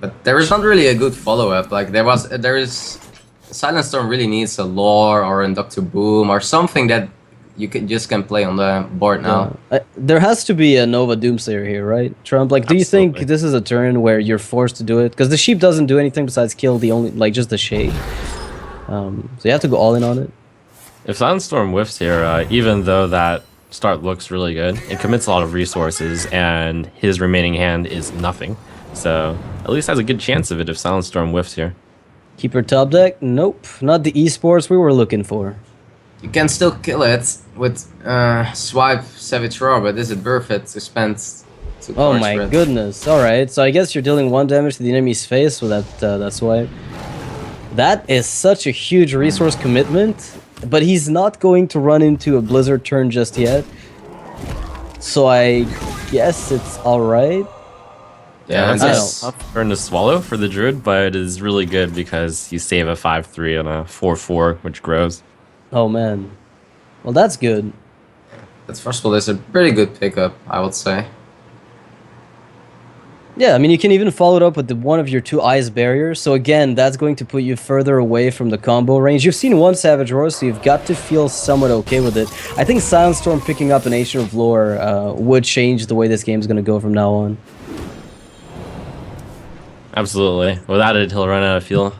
But there is not really a good follow-up. Like there is Silent Storm really needs a lore or a Dr. Boom or something that you can play on the board now. There has to be a Nova Doomsayer here, right, Trump? Like, do you think Absolutely. this is a turn where you're forced to do it? Because the sheep doesn't do anything besides kill the only, like, just the shade. So you have to go all in on it. If Silent Storm whiffs here, even though that start looks really good, it commits a lot of resources, and his remaining hand is nothing. So at least has a good chance of it if Silent Storm whiffs here. Keeper top deck? Nope. Not the esports we were looking for. You can still kill it with swipe Savage Roar, but is it worth it to spend 2 Oh cards my for it? goodness. Alright, so I guess you're dealing 1 damage to the enemy's face with that swipe. That is such a huge resource commitment, but he's not going to run into a Blizzard turn just yet. So I guess it's alright. Yeah, it's that's a tough turn to swallow for the Druid, but it is really good because you save a 5/3 and a 4/4, which grows. Oh man. Well, that's good. first of all, it's a pretty good pickup, I would say. Yeah, I mean, you can even follow it up with one of your 2 Ice Barriers. So again, that's going to put you further away from the combo range. You've seen 1 Savage Roar, so you've got to feel somewhat okay with it. I think Silent Storm picking up an Ancient of Lore would change the way this game's going to go from now on. Absolutely. Without it, he'll run out of fuel.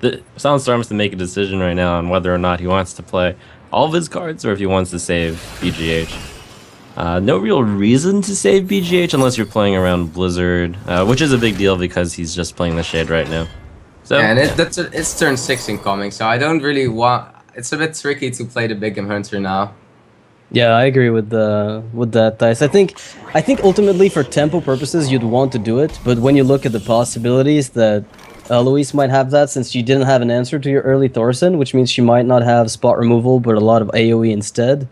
The Silent Storm has to make a decision right now on whether or not he wants to play all of his cards or if he wants to save BGH. No real reason to save BGH unless you're playing around Blizzard, which is a big deal because he's just playing the Shade right now. So, Yeah, and it's turn 6 incoming, so I don't really want... It's a bit tricky to play the Big Game Hunter now. Yeah, I agree with that, Dice. I think ultimately for tempo purposes you'd want to do it, but when you look at the possibilities that Eloise might have that, since you didn't have an answer to your early Thorson, which means she might not have spot removal but a lot of AoE instead,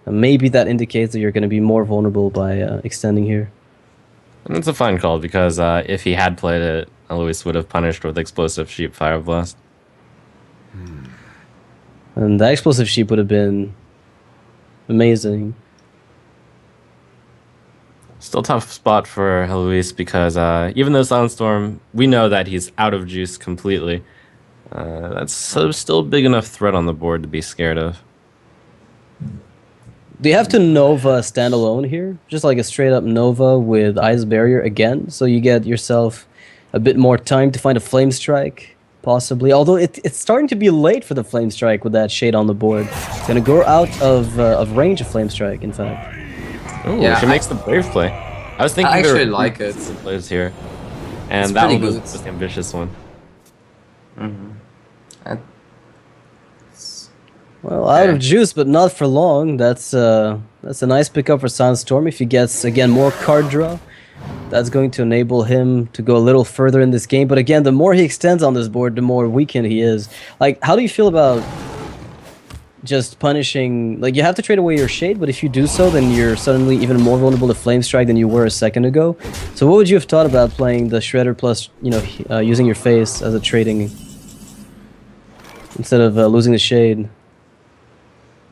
maybe that indicates that you're going to be more vulnerable by extending here. and it's a fine call because if he had played it, Eloise would have punished with Explosive Sheep Fire Blast. And that Explosive Sheep would have been amazing. Still tough spot for Eloise because even though Silent Storm, we know that he's out of juice completely. That's still a big enough threat on the board to be scared of. Do you have to Nova standalone here? Just like a straight up Nova with Ice Barrier again, so you get yourself a bit more time to find a Flame Strike, possibly. Although it's starting to be late for the Flame Strike with that shade on the board. It's gonna go out of range of Flame Strike, in fact. Ooh, Yeah, she makes the brave play. I was thinking I there were actually like it. plays here, and It's that pretty one was good. the most ambitious one. Well, out of Okay. juice, but not for long. That's a nice pickup for Silent Storm. If he gets again more card draw, that's going to enable him to go a little further in this game. But again, the more he extends on this board, the more weakened he is. Like, how do you feel about just punishing? Like, you have to trade away your shade, but if you do so, then you're suddenly even more vulnerable to Flame Strike than you were a second ago. So, what would you have thought about playing the Shredder plus, using your face as a trading instead of losing the shade?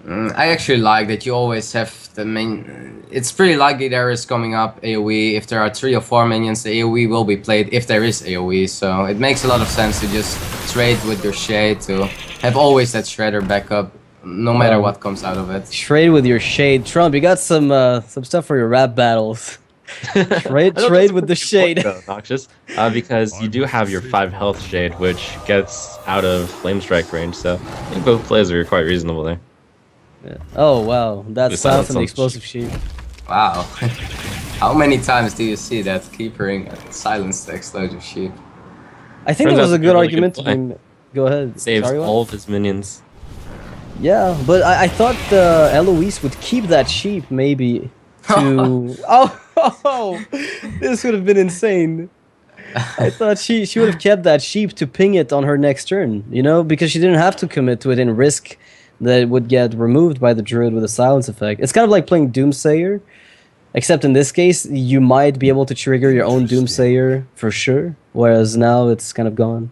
I actually like that you always have the main. It's pretty likely there is coming up AoE. If there are 3 or 4 minions, the AoE will be played if there is AoE. So it makes a lot of sense to just trade with your shade to have always that shredder backup, no matter what comes out of it. Trade with your shade, Trump. You got some stuff for your rap battles. Trade with the shade. Though, Noxious, because you do have your 5 health shade, which gets out of Flame Strike range. So I think both plays are quite reasonable there. Oh wow, that's The Silence silence and the on Explosive Sheep. Wow. How many times do you see that keepering silence the explosive sheep? I think Turns that was out a to be good a really argument good to be. Go ahead. Saves Sorry, what? all of his minions. Yeah, but I thought Eloise would keep that sheep maybe to. Oh, this would have been insane. I thought she would have kept that sheep to ping it on her next turn, because she didn't have to commit to it and risk that it would get removed by the druid with a silence effect. It's kind of like playing Doomsayer, except in this case, you might be able to trigger your own Doomsayer for sure, whereas now it's kind of gone.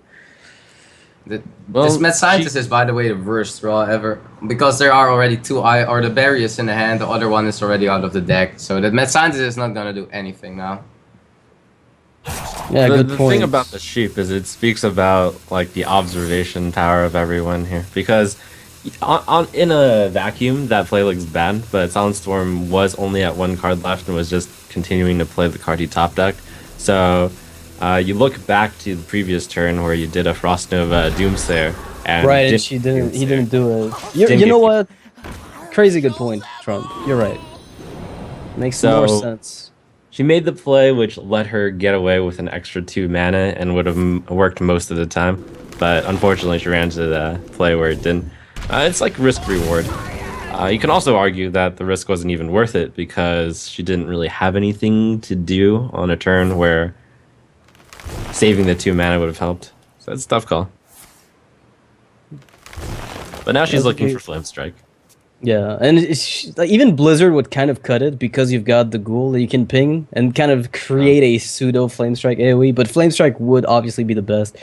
This Mad Scientist is, by the way, the worst draw ever. Because there are already 2 or the barriers in the hand, the other one is already out of the deck. So that Mad Scientist is not gonna do anything now. Yeah, good The point. thing about the sheep is it speaks about like the observation power of everyone here, because in a vacuum that play looks bad, but Silent Storm was only at 1 card left and was just continuing to play the card he top decked. So you look back to the previous turn where you did a Frost Nova Doomsayer, and Right, and he didn't do it. You know what? Crazy good point, Trump. You're right. Makes more So- sense. She made the play which let her get away with an extra 2 mana and would have worked most of the time, but unfortunately she ran into the play where it didn't. It's like risk reward. You can also argue that the risk wasn't even worth it because she didn't really have anything to do on a turn where saving the 2 mana would have helped. So it's a tough call. But now she's looking for Flame Strike. Yeah, and like, even Blizzard would kind of cut it because you've got the ghoul that you can ping and kind of create a pseudo Flame Strike AoE, but Flame Strike would obviously be the best.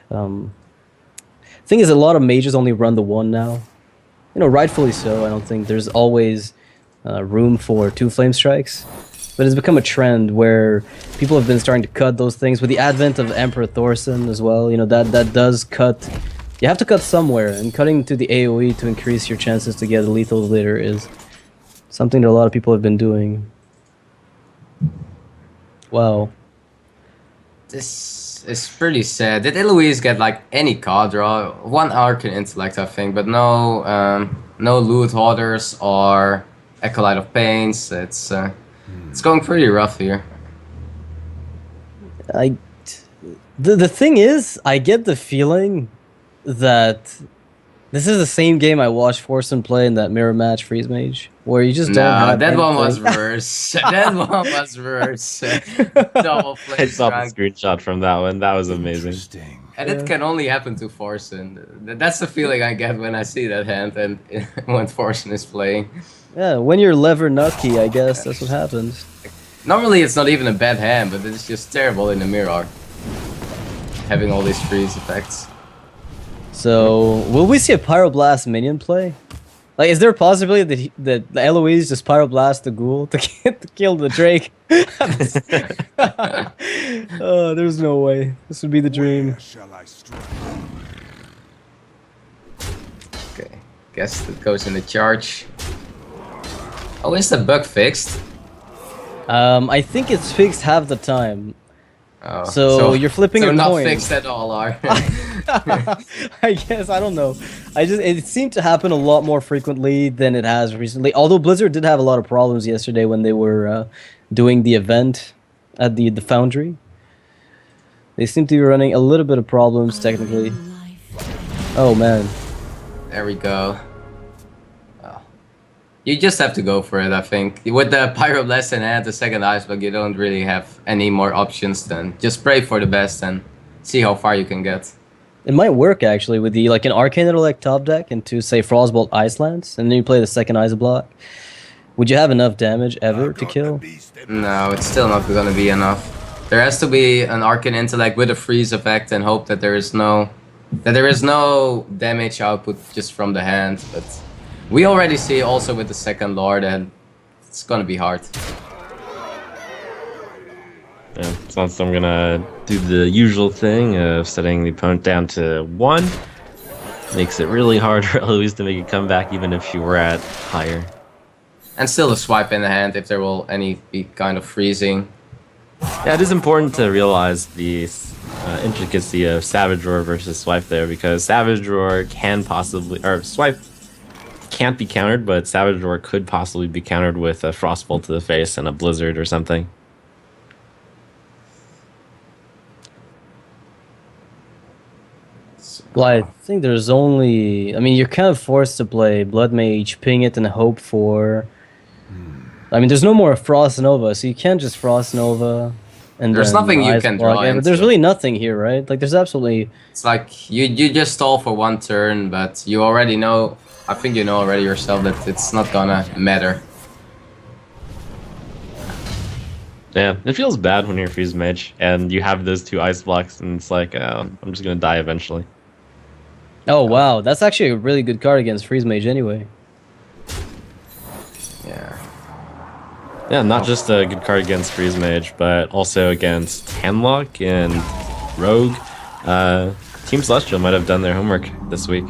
Thing is, a lot of mages only run the 1 now. Rightfully so. I don't think there's always room for 2 Flame Strikes. But it's become a trend where people have been starting to cut those things with the advent of Emperor Thorson as well. That does cut. You have to cut somewhere, and cutting to the AoE to increase your chances to get a lethal later is something that a lot of people have been doing. Wow. This is pretty sad. Did Eloise get like any card draw? 1 Archon Intellect, I think, but no Loot Hoarders or Acolyte of Pains. It's going pretty rough here. The thing is, I get the feeling that this is the same game I watched Forsen play in that mirror match Freeze Mage, where you just don't have that one was anything. worse. That one was worse. Double I Flame saw the Strike. screenshot from that one. That was amazing. Interesting. And it can only happen to Forsen. That's the feeling I get when I see that hand and when Forsen is playing. Yeah, when you're lever nutty, I guess that's what happens. Normally it's not even a bad hand, but it's just terrible in the mirror. Having all these freeze effects. So, will we see a Pyroblast minion play? Like, is there a possibility that Eloise just Pyroblast the ghoul to kill the Drake? Oh, there's no way. This would be the dream. Where shall I strike? Okay, guess that goes in the charge. Oh, is the bug fixed? I think it's fixed half the time. Oh, So you're flipping so a not coin. fixed at all, are I guess, I don't know. It seemed to happen a lot more frequently than it has recently. Although Blizzard did have a lot of problems yesterday when they were doing the event at the Foundry. They seem to be running a little bit of problems technically. Oh man. There we go. Oh. You just have to go for it, I think. With the Pyroblast and the second Ice Bug, you don't really have any more options than just pray for the best and see how far you can get. It might work actually with the like an Arcane Intellect top deck into say Frostbolt Icelands, and then you play the second Ice Block. Would you have enough damage ever to kill? No, it's still not gonna be enough. There has to be an Arcane Intellect with a freeze effect and hope that there is no damage output just from the hand. But we already see also with the second Lord, and it's gonna be hard. Yeah, so I'm gonna do the usual thing of setting the opponent down to 1. Makes it really hard for Eloise to make a comeback even if she were at higher. And still a swipe in the hand if there will be kind of freezing. Yeah, it is important to realize the intricacy of Savage Roar versus Swipe there, because Savage Roar can possibly, or Swipe can't be countered, but Savage Roar could possibly be countered with a Frostbolt to the face and a Blizzard or something. Well, I think there's only... I mean, you're kind of forced to play Blood Mage, ping it, and hope for... I mean, there's no more Frost Nova, so you can't just Frost Nova and there's then nothing you Ice can Block. draw Yeah, but there's into. really nothing here, right? Like, there's absolutely... It's like you just stall for 1 turn, but you already know. I think you know already yourself that it's not gonna matter. Yeah, it feels bad when you're Freeze Mage and you have those 2 Ice Blocks and it's like, oh, I'm just gonna die eventually. Oh, wow. That's actually a really good card against Freeze Mage anyway. Yeah. Yeah, not just a good card against Freeze Mage, but also against Handlock and Rogue. Team Celestial might have done their homework this week.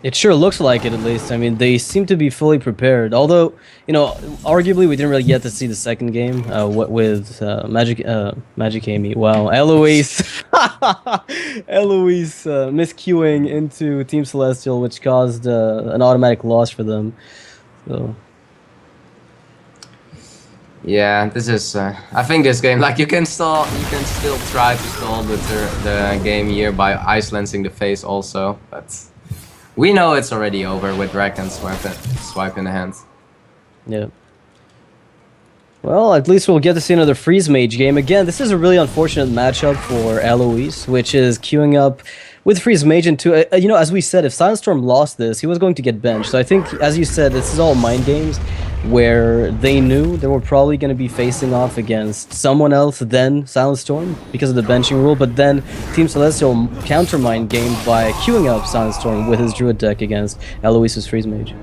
It sure looks like it, at least. I mean, they seem to be fully prepared. Although, you know, arguably we didn't really get to see the second game with Magic Amy. Wow, Eloise, Eloise miscuing into Team Celestial, which caused an automatic loss for them. So. Yeah, this is. I think this game, like you can still try to stall the game here by ice lancing the face also, but we know it's already over with Dragon swipe in the hand. Yeah. Well, at least we'll get to see another Freeze Mage game. Again, this is a really unfortunate matchup for Eloise, which is queuing up with Freeze Mage into... you know, as we said, if Silent lost this, he was going to get benched. So I think, as you said, this is all mind games where they knew they were probably going to be facing off against someone else than Silent Storm because of the benching rule, but then Team Celestial counter-mind game by queuing up Silent Storm with his Druid deck against Eloise's Freeze Mage.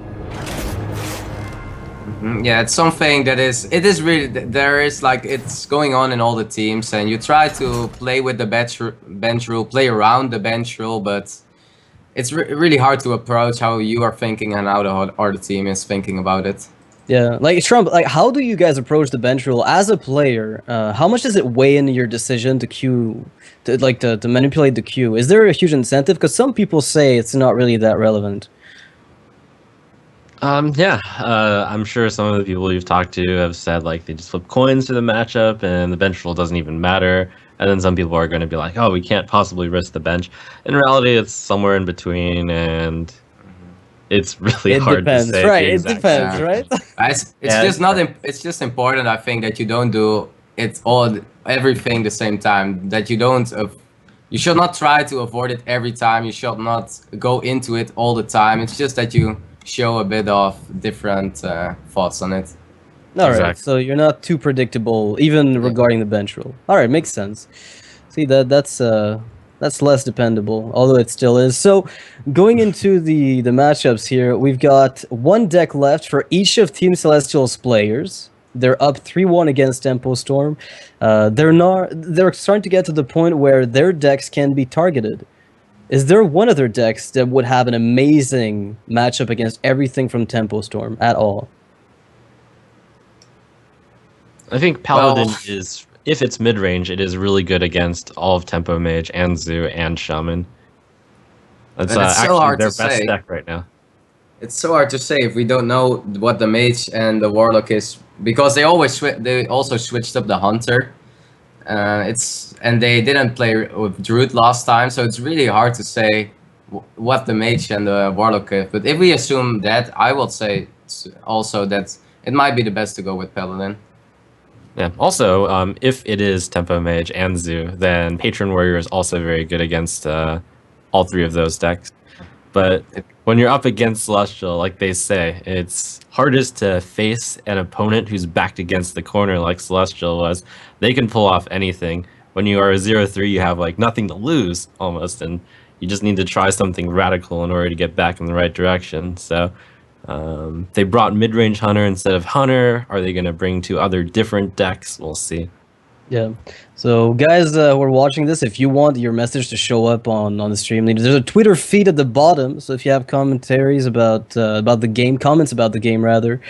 Yeah, it's something that it is really, there is like, it's going on in all the teams, and you try to play with the bench rule, play around the bench rule, but it's really hard to approach how you are thinking and how the other team is thinking about it. Yeah, like Trump, like how do you guys approach the bench rule as a player? How much does it weigh in your decision to queue, to manipulate the queue? Is there a huge incentive? Because some people say it's not really that relevant. Yeah, I'm sure some of the people you've talked to have said like they just flip coins to the matchup and the bench rule doesn't even matter. And then some people are going to be like, oh, we can't possibly risk the bench. In reality, it's somewhere in between, and it's really hard depends, to say. Right? It depends, right? It's just important, I think, that you don't do everything the same time. That you don't. You should not try to avoid it every time. You should not go into it all the time. It's just that you show a bit of different thoughts on it. All right, Exactly. so you're not too predictable, even regarding the bench rule. All right, makes sense. See, that's less dependable, although it still is. So, going into the matchups here, we've got one deck left for each of Team Celestial's players. They're up 3-1 against Tempo Storm. They're starting to get to the point where their decks can be targeted. Is there one of their decks that would have an amazing matchup against everything from Tempo Storm at all? I think Paladin is, if it's mid-range, it is really good against all of Tempo Mage and Zoo and Shaman. That's And it's so actually hard their to best say. deck right now. It's so hard to say if we don't know what the mage and the warlock is, because they also switched up the hunter. And they didn't play with druid last time, so it's really hard to say what the mage and the warlock is. But if we assume that, I will say also that it might be the best to go with Paladin. Yeah. Also, if it is Tempo Mage and Zoo, then Patron Warrior is also very good against all three of those decks. But when you're up against Celestial, like they say, it's hardest to face an opponent who's backed against the corner like Celestial was. They can pull off anything. When you are a 0-3, you have like nothing to lose almost, and you just need to try something radical in order to get back in the right direction. So they brought mid-range Hunter instead of Hunter. Are they going to bring two other different decks? We'll see. Yeah. So guys who are watching this, if you want your message to show up on the stream, there's a Twitter feed at the bottom. So if you have commentaries about the game, comments about the game rather,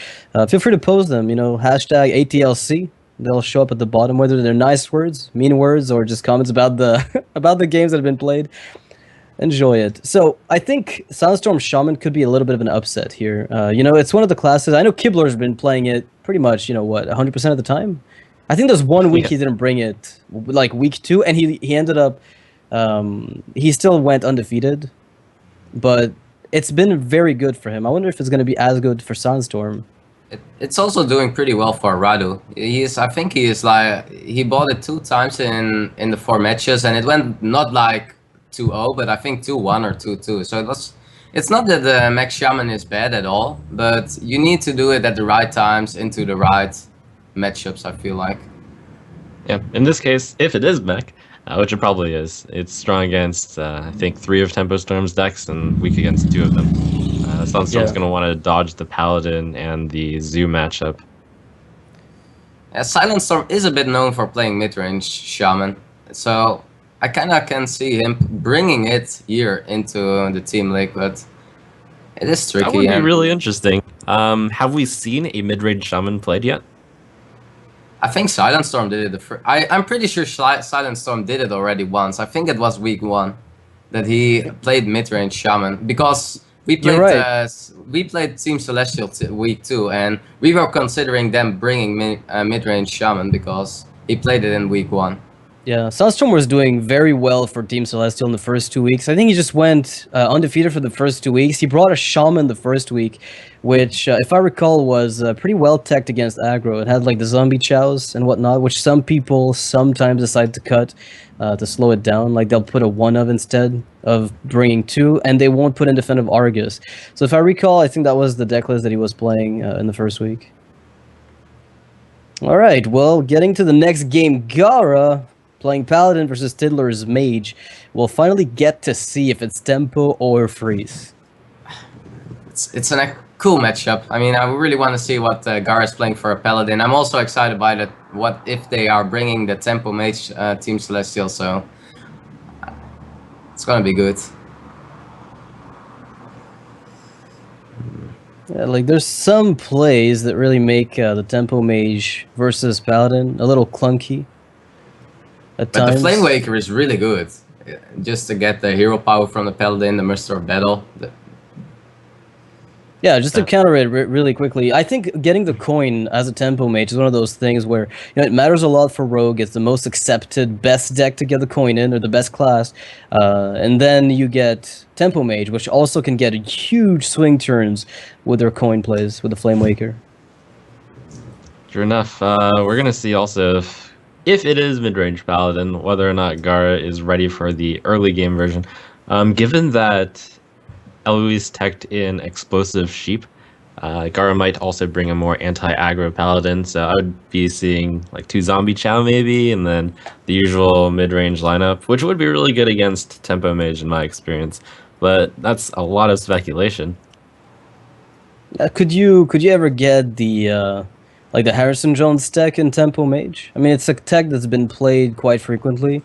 feel free to post them. You know, hashtag ATLC. They'll show up at the bottom, whether they're nice words, mean words, or just comments about the about the games that have been played. Enjoy it. So I think Sandstorm Shaman could be a little bit of an upset here. You know, it's one of the classes. I know Kibler's been playing it pretty much, 100% of the time. I think there's one week he didn't bring it, like week 2, and he ended up, he still went undefeated, but it's been very good for him. I wonder if it's going to be as good for Sandstorm. It's also doing pretty well for Radu. I think he bought it 2 times in the 4 matches, and it went not like 2-0, but I think 2-1 or 2-2. So it's not that the Max Shaman is bad at all, but you need to do it at the right times into the right matchups, I feel like. Yeah, in this case, if it is mech, which it probably is, it's strong against, I think, 3 of Tempo Storm's decks and weak against 2 of them. Sunstorm's going to want to dodge the Paladin and the Zoo matchup. Yeah, Silent Storm is a bit known for playing mid-range Shaman, so I kind of can see him bringing it here into the Team League, but it is tricky. That would be really interesting. Have we seen a mid-range Shaman played yet? I think Silent Storm did it. I'm pretty sure Silent Storm did it already once. I think it was week 1 that he played mid-range Shaman, because we played Team Celestial week 2, and we were considering them bringing mid-range Shaman because he played it in week 1. Yeah, Sunstorm was doing very well for Team Celestial in the first 2 weeks. I think he just went undefeated for the first 2 weeks. He brought a Shaman the first week, which, if I recall, was pretty well teched against aggro. It had like the zombie chows and whatnot, which some people sometimes decide to cut to slow it down. Like they'll put a 1 of instead of bringing 2, and they won't put in Defensive Argus. So if I recall, I think that was the deck list that he was playing in the first week. All right, well, getting to the next game, Gara playing Paladin versus Tiddler's Mage. We'll finally get to see if it's tempo or freeze. It's a cool matchup. I mean, I really want to see what Gara is playing for a Paladin. I'm also excited by that. What if they are bringing the tempo mage Team Celestial? So it's gonna be good. Yeah, like there's some plays that really make the tempo mage versus Paladin a little clunky. But the Flame Waker is really good. Just to get the hero power from the Paladin, the Master of Battle. Yeah, just to counter it really quickly, I think getting the coin as a tempo mage is one of those things where it matters a lot for Rogue. It's the most accepted, best deck to get the coin in, or the best class. And then you get tempo mage, which also can get huge swing turns with their coin plays with the Flame Waker. True enough. We're going to see also if it is mid-range Paladin, whether or not Gara is ready for the early game version. Given that Eloise teched in Explosive Sheep, Gara might also bring a more anti-aggro Paladin, so I would be seeing like 2 Zombie Chow maybe, and then the usual mid-range lineup, which would be really good against Tempo Mage in my experience, but that's a lot of speculation. Could you ever get the like the Harrison Jones tech in Tempo Mage? I mean, it's a tech that's been played quite frequently.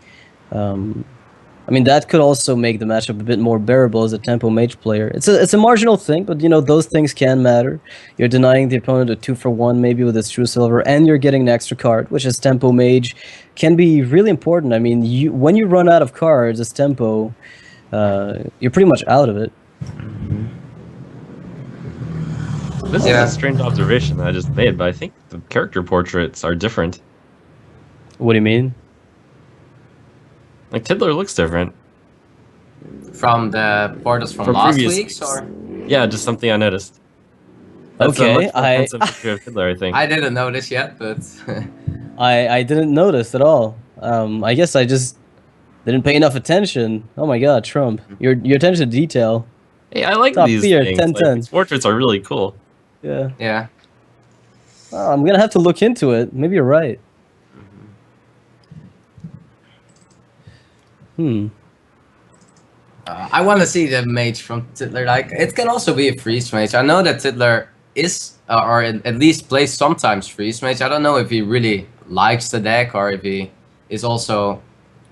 I mean, that could also make the matchup a bit more bearable as a tempo mage player. It's a marginal thing, but you know those things can matter. You're denying the opponent a 2-for-1 maybe with his True Silver, and you're getting an extra card, which is tempo mage, can be really important. I mean, when you run out of cards as tempo, you're pretty much out of it. This is a strange observation that I just made, but I think the character portraits are different. What do you mean? Like Tiddler looks different. From the portals from last week's, or? Yeah, just something I noticed. That's Okay, a much more handsome picture of Tiddler, I think. I didn't notice yet, but I didn't notice at all. I guess I just didn't pay enough attention. Oh my god, Trump. Your attention to detail. Hey, I like Top these tier, things. 10-10. Like, these portraits are really cool. Yeah. yeah. Oh, I'm gonna have to look into it. Maybe you're right. I want to see the mage from Tiddler. Like, it can also be a freeze mage. I know that Tiddler is, or at least plays sometimes freeze mage. I don't know if he really likes the deck or if he is also,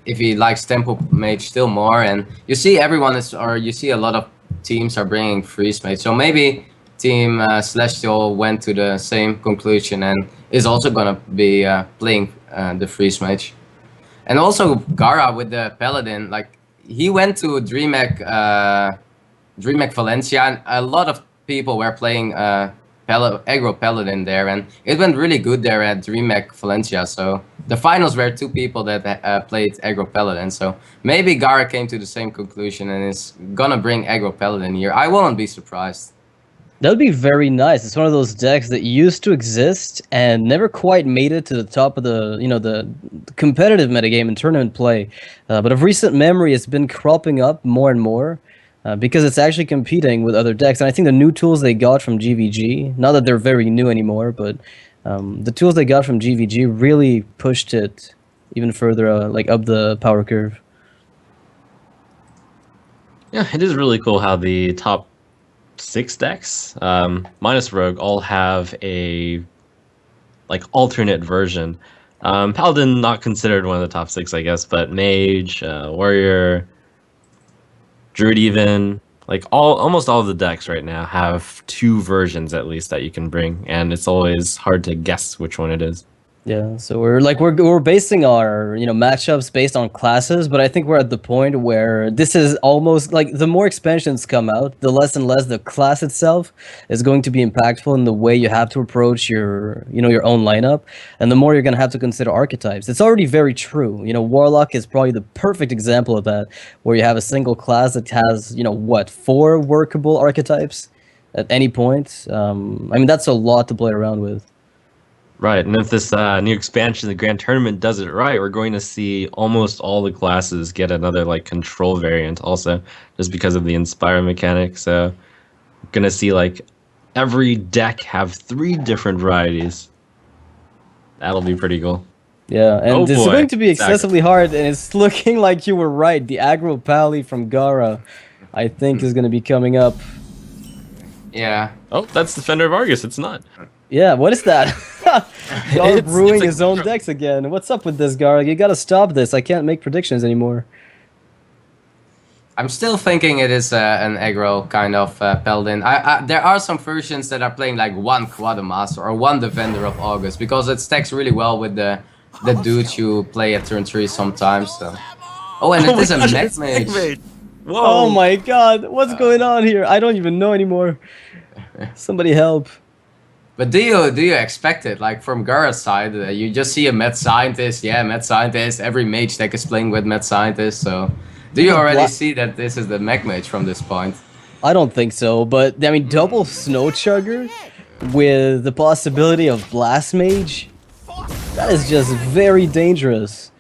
if he likes tempo mage still more. And you see everyone is, or you see a lot of teams are bringing freeze mage. So maybe Team Celestial went to the same conclusion and is also gonna be playing the freeze mage. And also Gara with the Paladin, like he went to DreamHack Valencia, and a lot of people were playing aggro Paladin there, and it went really good there at DreamHack Valencia. So the finals were two people that played aggro Paladin. So maybe Gara came to the same conclusion and is gonna bring aggro Paladin here. I won't be surprised. That would be very nice. It's one of those decks that used to exist and never quite made it to the top of the, the competitive metagame and tournament play. But of recent memory, it's been cropping up more and more because it's actually competing with other decks. And I think the new tools they got from GVG, not that they're very new anymore, but the tools they got from GVG really pushed it even further, like up the power curve. Yeah, it is really cool how the top 6 decks, minus Rogue, all have a alternate version. Paladin not considered one of the top 6, I guess, but Mage, Warrior, Druid even, almost all of the decks right now have 2 versions at least that you can bring, and it's always hard to guess which one it is. Yeah, so we're basing our matchups based on classes, but I think we're at the point where this is almost like the more expansions come out, the less and less the class itself is going to be impactful in the way you have to approach your your own lineup, and the more you're going to have to consider archetypes. It's already very true. Warlock is probably the perfect example of that, where you have a single class that has 4 workable archetypes at any point. I mean, that's a lot to play around with. Right, and if this new expansion, the Grand Tournament, does it right, we're going to see almost all the classes get another control variant also, just because of the Inspire mechanic. So, we're going to see every deck have 3 different varieties. That'll be pretty cool. Yeah, and it's boy. going to be excessively hard, and it's looking like you were right. The aggro Pally from Gara, I think, is going to be coming up. Yeah. Oh, that's Defender of Argus. It's not. Yeah, what is that? It's brewing a his own control. decks again. What's up with this, Gara? You gotta stop this. I can't make predictions anymore. I'm still thinking it is an aggro kind of Paladin. There are some versions that are playing one Quadamaster or 1 Defender of August, because it stacks really well with the dudes you play at turn 3 sometimes. So. Oh, and it is a Mech Mage. Whoa. Oh my god, what's going on here? I don't even know anymore. Somebody help. But do you expect it? From Gara's side, you just see a Mad Scientist. Yeah, Mad Scientist. Every mage deck is playing with Mad Scientist. So, do you already see that this is the Mech Mage from this point? I don't think so, but I mean, double Snow Chugger with the possibility of Blast Mage, that is just very dangerous.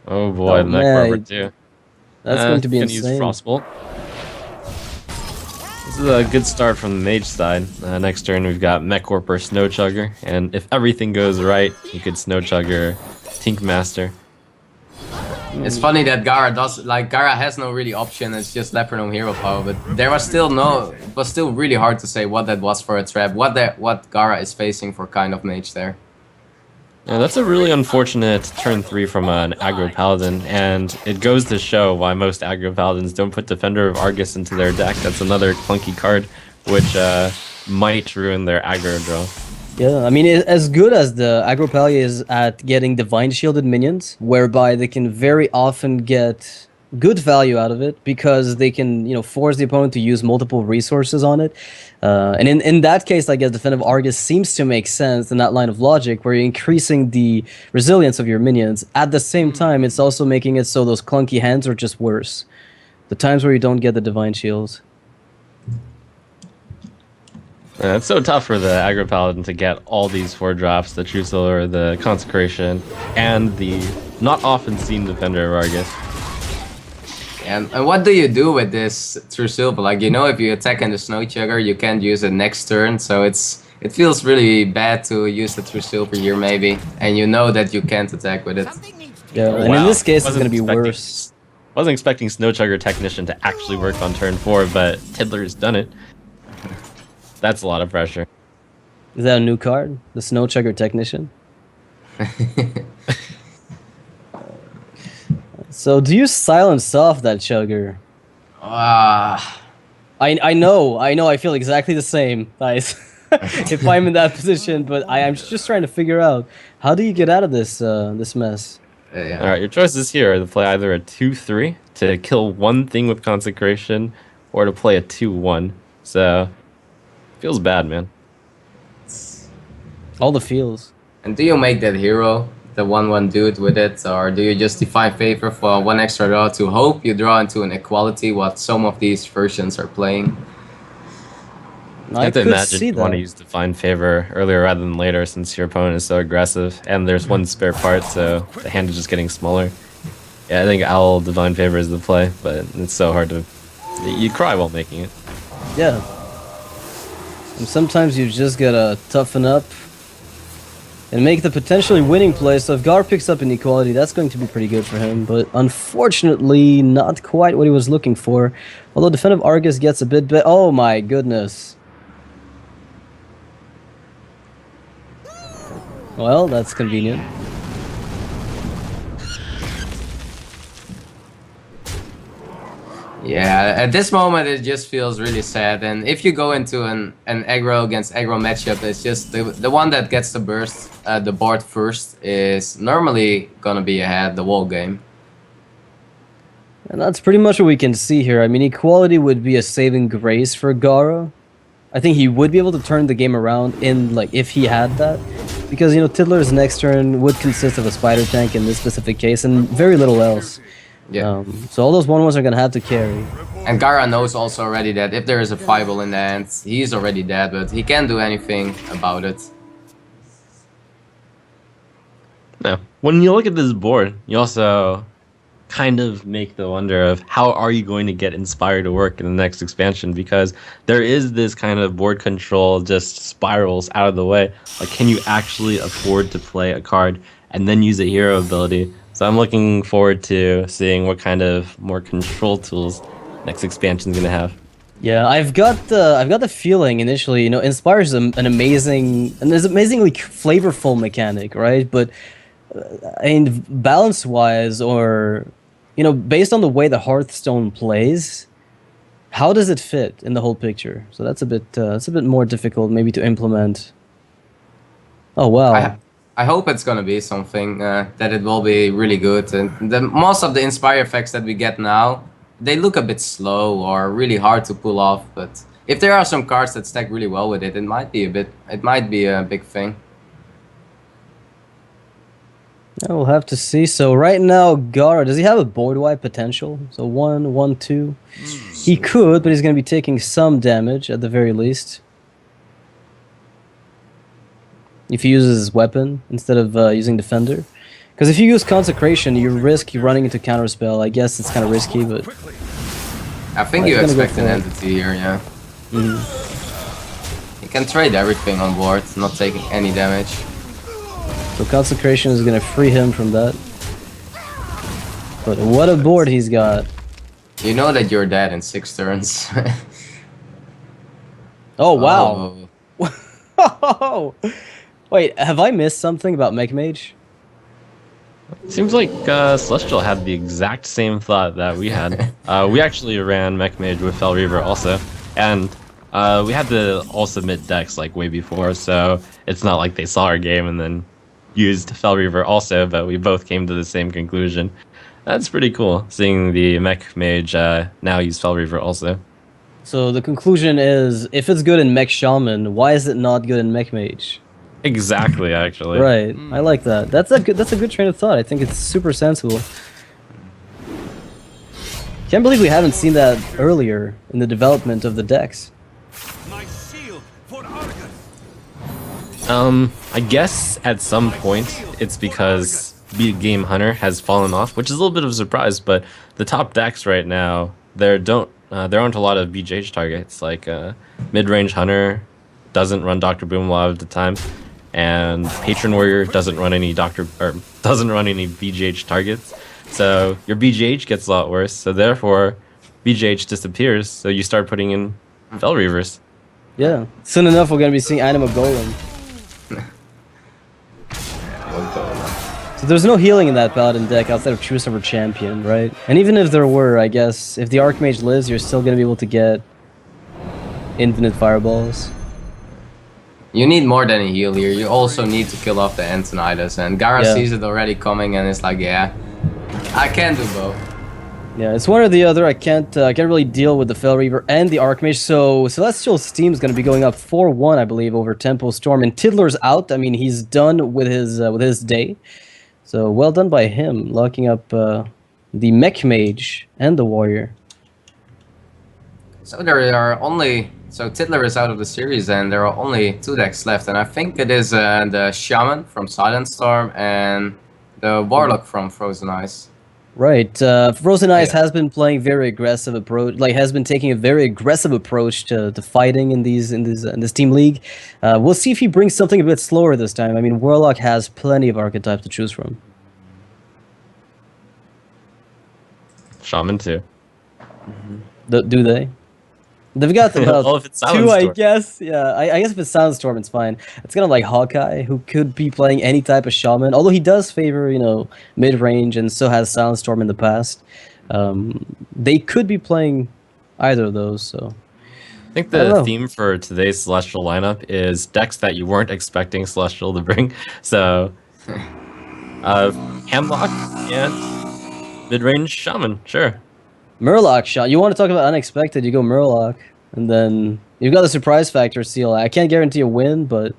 Oh boy, Oh, the Mech man. Barber too. That's going to be Gonna use insane. Frostbolt. This is a good start from the mage side. Next turn we've got Mech Warper, Snow Chugger, and if everything goes right, you could Snow Chugger, Tink Master. It's funny that Gara does Gara has no really option. It's just Leopardome Hero Power, but there was still it was still really hard to say what that was for a trap. What Gara is facing for kind of mage there. Yeah, that's a really unfortunate turn 3 from an aggro paladin, and it goes to show why most aggro paladins don't put Defender of Argus into their deck. That's another clunky card, which might ruin their aggro draw. Yeah, I mean, as good as the aggro pally is at getting divine shielded minions, whereby they can very often get good value out of it because they can, force the opponent to use multiple resources on it. And in that case, I guess Defensive Argus seems to make sense in that line of logic where you're increasing the resilience of your minions. At the same time, it's also making it so those clunky hands are just worse. The times where you don't get the divine shields. Yeah, it's so tough for the aggro paladin to get all these 4 drops, the True Solar, the Consecration, and the not often seen Defender of Argus. And what do you do with this True Silver? Like, if you attack in the Snow Chugger, you can't use it next turn, so it feels really bad to use the True Silver here maybe, and you know that you can't attack with it. Yeah, and in this case, it's going to be worse. Wasn't expecting Snow Chugger Technician to actually work on turn 4, but Tiddler's done it. That's a lot of pressure. Is that a new card? The Snow Chugger Technician? So, do you silence off that Chugger? I know, I feel exactly the same, guys. If I'm in that position, but I'm just trying to figure out, how do you get out of this this mess? Yeah. Alright, your choices here are to play either a 2-3 to kill one thing with Consecration, or to play a 2-1. So, feels bad, man. All the feels. And do you make that hero, the 1/1 dude with it, or do you just Divine Favor for 1 extra draw to hope you draw into an equality what some of these versions are playing? I have to imagine you want to use Divine Favor earlier rather than later since your opponent is so aggressive, and there's 1 spare part, so the hand is just getting smaller. Yeah, I think Owl Divine Favor is the play, but it's so hard to... You cry while making it. Yeah. And sometimes you just gotta toughen up and make the potentially winning play. So if Gar picks up an equality, that's going to be pretty good for him. But unfortunately, not quite what he was looking for. Although Defensive Argus gets a bit... Oh my goodness. Well, that's convenient. Yeah, at this moment it just feels really sad, and if you go into an aggro against aggro matchup, it's just the one that gets the burst, the board first is normally gonna be ahead the whole game. And that's pretty much what we can see here. I mean, equality would be a saving grace for Gara. I think he would be able to turn the game around if he had that. Because, Tiddler's next turn would consist of a spider tank in this specific case and very little else. Yeah. So all those 1/1s are going to have to carry. And Gara knows also already that if there is a Fireball in the hand, he's already dead, but he can't do anything about it. Now, when you look at this board, you also kind of make the wonder of how are you going to get Inspire to work in the next expansion, because there is this kind of board control just spirals out of the way. Like, can you actually afford to play a card and then use a hero ability? So I'm looking forward to seeing what kind of more control tools next expansion is going to have. Yeah, I've got the feeling initially, Inspire is an amazingly flavorful mechanic, right? But I mean, balance-wise, or based on the way the Hearthstone plays, how does it fit in the whole picture? So that's a bit more difficult maybe to implement. Oh wow. I hope it's gonna be something that it will be really good. And most of the Inspire effects that we get now, they look a bit slow or really hard to pull off. But if there are some cards that stack really well with it, it might be a big thing. Yeah, we'll have to see. So right now, Gara, does he have a board wipe potential? So 1, 1, 2. He could, but he's going to be taking some damage at the very least. If he uses his weapon instead of using Defender. Because if you use Consecration, you risk running into Counterspell. I guess it's kind of risky, but... I think you expect an entity here, yeah. You can trade everything on board, not taking any damage. So Consecration is going to free him from that. But what a board he's got. You know that you're dead in 6 turns. Oh, wow. Oh. Wow, Wait, have I missed something about Mech Mage? Seems like Celestial had the exact same thought that we had. We actually ran Mech Mage with Fel Reaver also, and we had to all submit decks like way before, so it's not like they saw our game and then used Fel Reaver also, but we both came to the same conclusion. That's pretty cool, seeing the Mech Mage now use Fel Reaver also. So the conclusion is, if it's good in Mech Shaman, why is it not good in Mech Mage? Exactly, actually. Right, I like that. That's a good train of thought. I think it's super sensible. Can't believe we haven't seen that earlier in the development of the decks. My shield for Argus. I guess at some point it's because Beat Game Hunter has fallen off, which is a little bit of a surprise, but the top decks right now, there aren't a lot of BJH targets, like mid-range Hunter doesn't run Dr. Boom a lot of the time, and Patron Warrior doesn't run any BGH targets. So your BGH gets a lot worse, so therefore BGH disappears, so you start putting in Fel Reavers. Yeah, soon enough we're gonna be seeing Anima Golem. So there's no healing in that Paladin deck outside of True Silver Champion, right? And even if there were, I guess, if the Archmage lives, you're still gonna be able to get infinite fireballs. You need more than a heal here. You also need to kill off the Antonidas, and Gara Yeah. sees it already coming, and it's like, yeah, I can do both. Yeah, it's one or the other. I can't really deal with the Fel Reaver and the Archmage. So Celestial Steam is going to be going up 4-1, I believe, over Tempo Storm. And Tiddler's out. I mean, he's done with his day. So well done by him, locking up the Mech Mage and the Warrior. So there are only... So Tiddler is out of the series, and there are only 2 decks left. And I think it is the Shaman from Silent Storm and the Warlock from Frozen Ice. Right. Frozen Ice Yeah. has been playing very aggressive approach, like has been taking a very aggressive approach to fighting in this team league. We'll see if he brings something a bit slower this time. I mean, Warlock has plenty of archetypes to choose from. Shaman too. Do they? They've got about Well, if it's 2, Silent I Storm. guess. Yeah, I guess if it's Silent Storm, it's fine. It's kind of like Hawkeye, who could be playing any type of shaman, although he does favor, mid-range and still has Silent Storm in the past. They could be playing either of those, so... I think I don't the know. theme for today's Celestial lineup is decks that you weren't expecting Celestial to bring. So, Hamlock and mid-range Shaman, sure. Murloc shot. You want to talk about unexpected, you go Murloc. And then you've got the surprise factor seal. I can't guarantee a win, but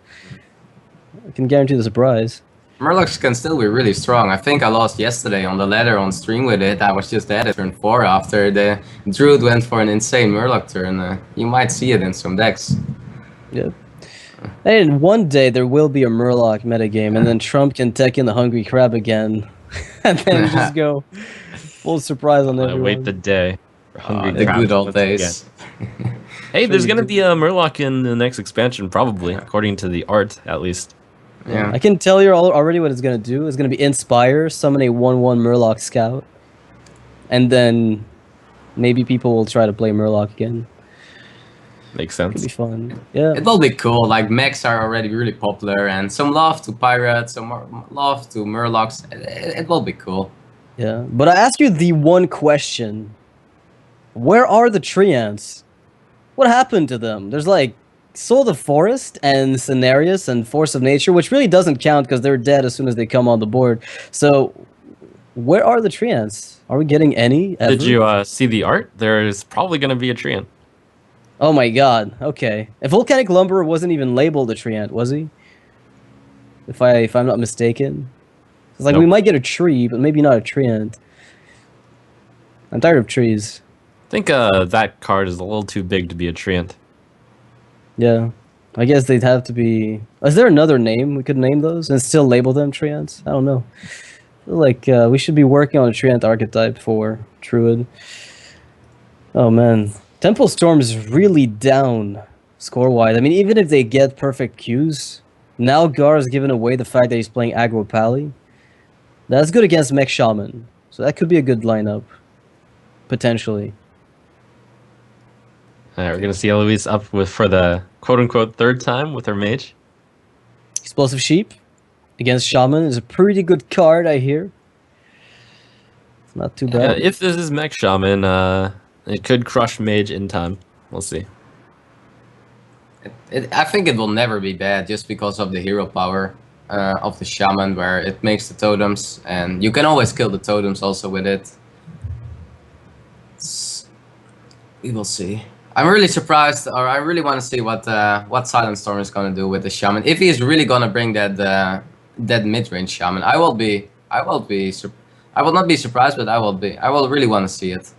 I can guarantee the surprise. Murlocs can still be really strong. I think I lost yesterday on the ladder on stream with it. I was just dead at turn 4 after the Druid went for an insane Murloc turn. You might see it in some decks. Yep. And one day there will be a Murloc metagame, and then Trump can tech in the Hungry Crab again. And then just go full surprise on everyone. Wait the day. for Hungry The Crabs good old once days. again. Hey, there's gonna be a Murloc in the next expansion, probably, according to the art, at least. Yeah. I can tell you already what it's going to do. It's going to be Inspire, summon a 1/1 Murloc Scout. And then maybe people will try to play Murloc again. Makes Could be sense. fun. Yeah. It will be cool. Like mechs are already really popular, and some love to pirates, some love to Murlocs. It will be cool. Yeah. But I ask you the one question. Where are the Treants? What happened to them? There's like Soul of the Forest and Cenarius and Force of Nature, which really doesn't count because they're dead as soon as they come on the board. So where are the Treants? Are we getting any ever? Did you see the art? There's probably gonna be a Treant. Oh my god. Okay. If Volcanic Lumberer wasn't even labeled a Treant, was he? If I'm not mistaken. It's like we Nope. might get a tree, but maybe not a Treant. I'm tired of trees. I think that card is a little too big to be a Treant. Yeah. I guess they'd have to be... Is there another name we could name those and still label them Treants? I don't know. I feel like we should be working on a Treant archetype for Druid. Oh man. Temple Storm is really down score-wise. I mean, even if they get perfect Qs, now Gar has given away the fact that he's playing Aggro Pally. That's good against Mech Shaman. So that could be a good lineup. Potentially. We're gonna see Eloise up for the quote-unquote third time with her mage. Explosive Sheep against Shaman is a pretty good card, I hear. It's not too bad. If this is Mech Shaman, it could crush Mage in time. We'll see. I think it will never be bad just because of the hero power of the Shaman, where it makes the totems, and you can always kill the totems also with it. We will see. I'm really surprised, or I really want to see what Silent Storm is gonna do with the Shaman. If he is really gonna bring that mid-range Shaman, I will not be surprised, but I will really want to see it.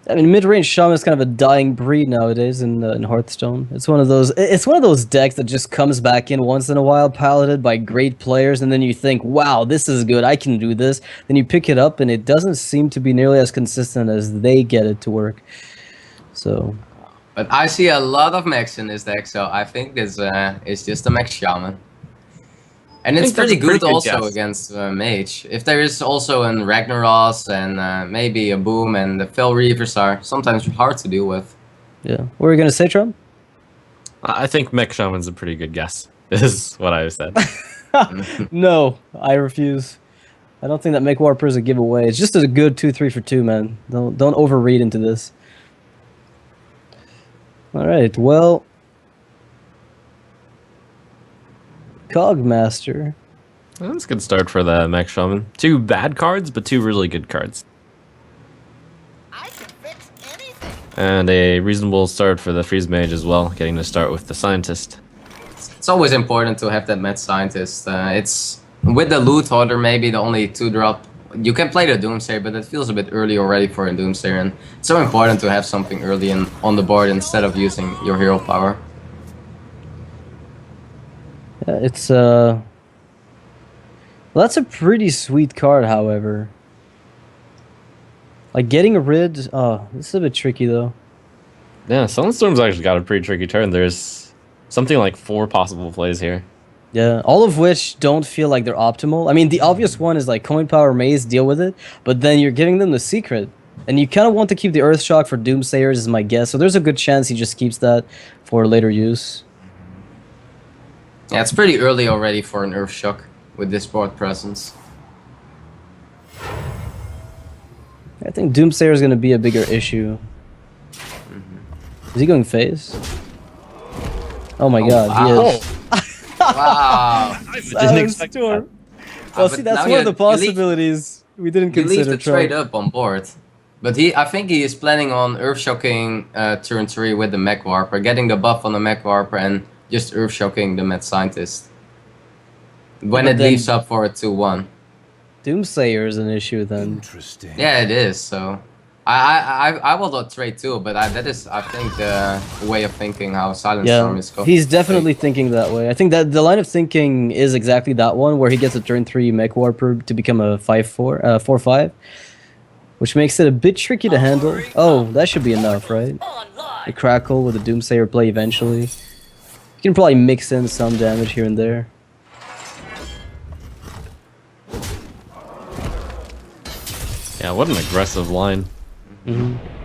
I mean, mid-range Shaman is kind of a dying breed nowadays in Hearthstone. It's one of those decks that just comes back in once in a while, piloted by great players, and then you think, wow, this is good, I can do this. Then you pick it up, and it doesn't seem to be nearly as consistent as they get it to work. So, but I see a lot of mechs in this deck, so I think this is just a mech Shaman. And it's pretty good also against Mage. If there is also a Ragnaros and maybe a Boom, and the Fel Reavers are sometimes hard to deal with. yeah. What were you going to say, Trump? I think Mech Shaman's a pretty good guess. Is what I said. No, I refuse. I don't think that Mech Warper is a giveaway. It's just a good 2-3 for 2, man. Don't overread into this. All right, well, Cogmaster. Well, that's a good start for the Mech Shaman. 2 bad cards, but 2 really good cards. I can fix anything. And a reasonable start for the Freeze Mage as well, getting to start with the Scientist. It's always important to have that Mad Scientist. It's with the Loot Hoarder, maybe the only 2-drop. You can play the Doomsayer, but it feels a bit early already for a Doomsayer, and it's so important to have something early on the board instead of using your hero power. Yeah, it's well, that's a pretty sweet card, however. Like getting rid. Oh, this is a bit tricky though. Yeah, Silent Storm's actually got a pretty tricky turn. There's something like 4 possible plays here. Yeah, all of which don't feel like they're optimal. I mean, the obvious one is like Coin Power Maze, deal with it, but then you're giving them the secret. And you kind of want to keep the Earth Shock for Doomsayers is my guess, so there's a good chance he just keeps that for later use. Yeah, it's pretty early already for an Earth Shock with this board presence. I think Doomsayer is going to be a bigger issue. Is he going phase? Oh my god, wow. he is. Wow. I didn't expect that. Well, but see, that's now one of the you leave- possibilities we didn't He leaves consider. the trade up on board. But I think he is planning on Earth Shocking turn 3 with the Mech Warper, getting the buff on the Mech Warper and just Earth Shocking the Mad Scientist. When But it then- leaves up for a 2-1. Doomsayer is an issue then. Interesting. Yeah, it is, so... I will not trade too, but that is, I think, the way of thinking how Silent Storm Yeah, is going. he's definitely thinking that way. I think that the line of thinking is exactly that one, where he gets a turn 3 Mech Warper to become a 5-4, 4-5, which makes it a bit tricky to handle. Oh, that should be enough, right? A Crackle with a Doomsayer play eventually. You can probably mix in some damage here and there. Yeah, what an aggressive line.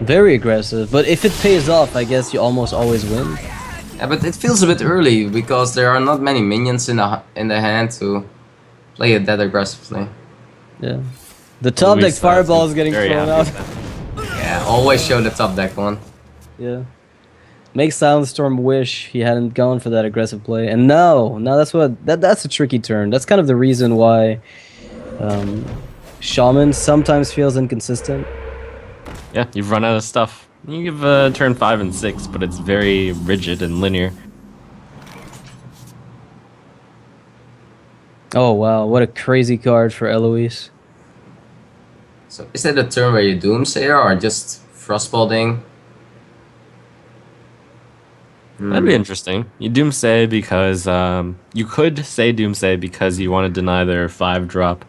Very aggressive, but if it pays off, I guess you almost always win. Yeah, but it feels a bit early because there are not many minions in the hand to play it that aggressively. Yeah. The top deck Luis, Fireball is getting very thrown happy out. with that. Yeah, always show the top deck one. Yeah. Make Silent Storm wish he hadn't gone for that aggressive play. And no, that's a tricky turn. That's kind of the reason why Shaman sometimes feels inconsistent. Yeah, you've run out of stuff. You give turn 5 and 6, but it's very rigid and linear. Oh wow, what a crazy card for Eloise. So is that a turn where you Doomsayer or just Frostbolding? That'd be interesting. You Doomsay because you could say Doomsay because you want to deny their 5-drop.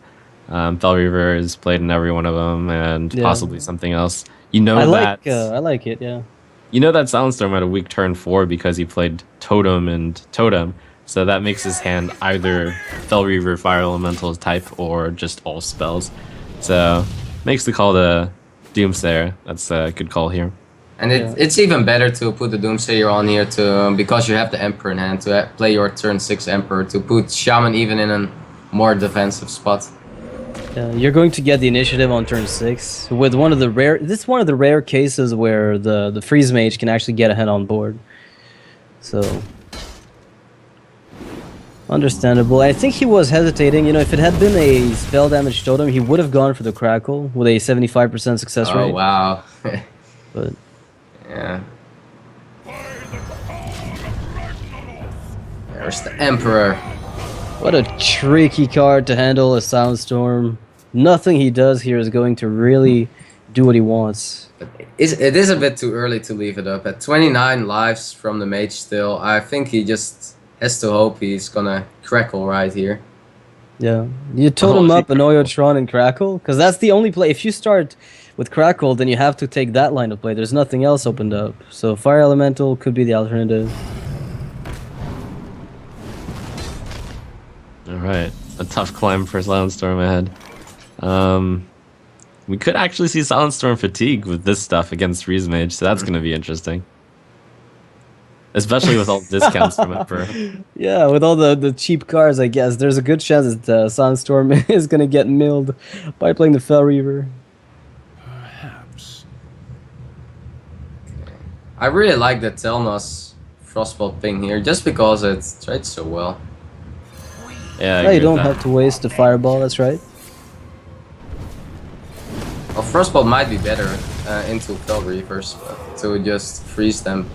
Fel Reaver is played in every one of them, and Yeah. possibly something else. You know I that like it, yeah. you know that Silent Storm had a weak turn 4 because he played Totem and Totem, so that makes his hand either Fel Reaver Fire Elemental type or just all spells. So makes the call to Doomsayer. That's a good call here. And it's even better to put the Doomsayer on here because you have the Emperor in hand to play your turn 6 Emperor to put Shaman even in a more defensive spot. You're going to get the initiative on turn 6 with one of the rare. This is one of the rare cases where the freeze mage can actually get ahead on board. So understandable. I think he was hesitating. You know, if it had been a spell damage totem, he would have gone for the Crackle with a 75% success rate. Oh wow. But yeah. There's the Emperor. what a tricky card to handle, a Soundstorm. Nothing he does here is going to really do what he wants. But it is a bit too early to leave it up. At 29 lives from the mage still, I think he just has to hope he's gonna crackle right here. Yeah, you totem up Annoyotron and Crackle, because that's the only play. If you start with Crackle, then you have to take that line of play. There's nothing else opened up. So Fire Elemental could be the alternative. Alright, a tough climb for Silent Storm ahead. We could actually see Silent Storm fatigue with this stuff against Freeze Mage, so that's going to be interesting. Especially with all the discounts from Emperor. Yeah, with all the cheap cards, I guess, there's a good chance that Sunstorm is going to get milled by playing the Fell Reaver. Perhaps. I really like the Telnos Frostbolt thing here, just because it trades so well. Yeah, I You agree with don't that. have to waste the Fireball, that's right. Well, Frostbolt might be better into Fell Reavers, but to just freeze them.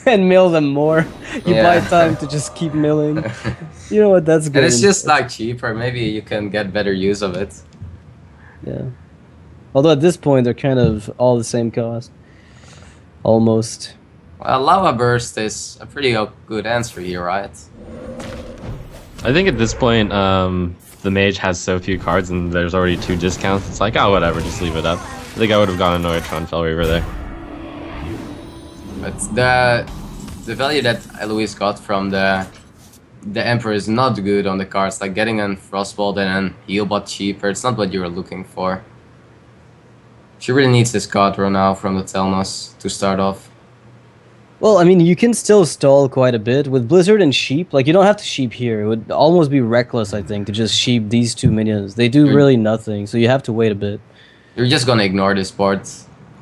And mill them more. You Yeah. buy time to just keep milling. You know what, that's good. And it's just like cheaper, maybe you can get better use of it. Yeah. Although at this point, they're kind of all the same cost. Almost. Well, Lava Burst is a pretty good answer here, right? I think at this point, the mage has so few cards and there's already 2 discounts. It's like, oh, whatever, just leave it up. I think I would have gone Annoyotron Fell Reaver there. But the value that Eloise got from the Emperor is not good on the cards. Like getting a Frostbolt and an Healbot cheaper, it's not what you were looking for. She really needs this card right now from the Telnos to start off. Well, I mean, you can still stall quite a bit. With Blizzard and Sheep, like, you don't have to Sheep here. It would almost be reckless, I think, to just Sheep these 2 minions. They do really nothing, so you have to wait a bit. You're just gonna ignore this board.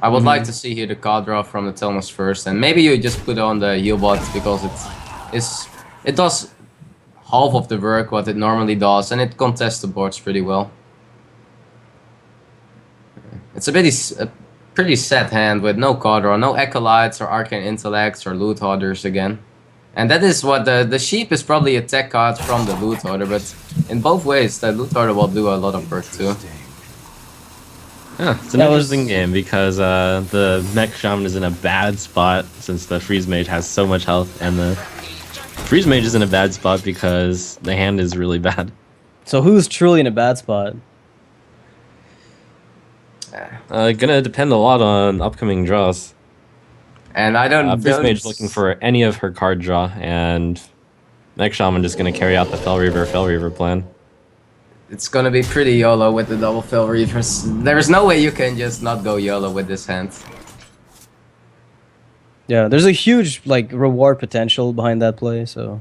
I would like to see here the card draw from the Telnos first, and maybe you just put on the Healbot because it does half of the work what it normally does, and it contests the boards pretty well. It's a pretty sad hand with no card draw, no Acolytes or Arcane Intellects or Loot Hoarders again. And that is what the Sheep is probably a tech card from the Loot Hoarder, but in both ways the Loot Hoarder will do a lot of work too. Yeah, it's an That was- interesting game because the Mech Shaman is in a bad spot since the Freeze Mage has so much health, and the Freeze Mage is in a bad spot because the hand is really bad. So who's truly in a bad spot? Gonna depend a lot on upcoming draws. And I don't... Freeze Mage looking for any of her card draw, and Mech Shaman just gonna carry out the Fell Reaver plan. It's gonna be pretty YOLO with the double Fell Reavers. There's no way you can just not go YOLO with this hand. Yeah, there's a huge, like, reward potential behind that play, so...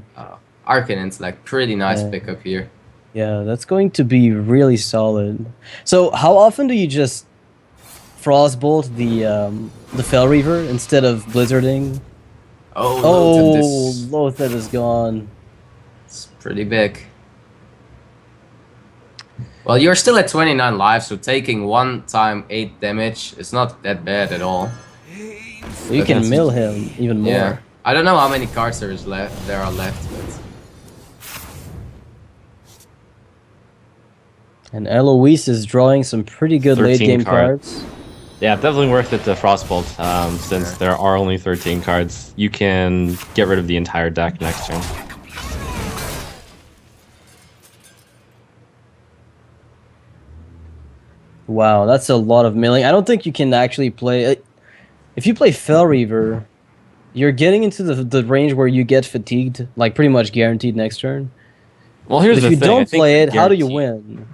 Arcane Intellect, pretty nice Yeah. pickup here. Yeah, that's going to be really solid. So, how often do you just Frostbolt the Fell Reaver instead of Blizzarding? Oh, Oh, this Lothar is gone. is pretty big. Well, you're still at 29 lives, so taking 1 time 8 damage is not that bad at all. So you can mill him even more. Yeah. I don't know how many cards there are left, but... And Eloise is drawing some pretty good 13 late game cards. cards. Yeah, definitely worth it to Frostbolt, since there are only 13 cards. You can get rid of the entire deck next turn. Wow, that's a lot of milling. I don't think you can actually play... If you play Fell Reaver, you're getting into the range where you get fatigued, like pretty much guaranteed next turn. Well, here's If the you thing. I don't think play you're it, how do you guaranteed- win?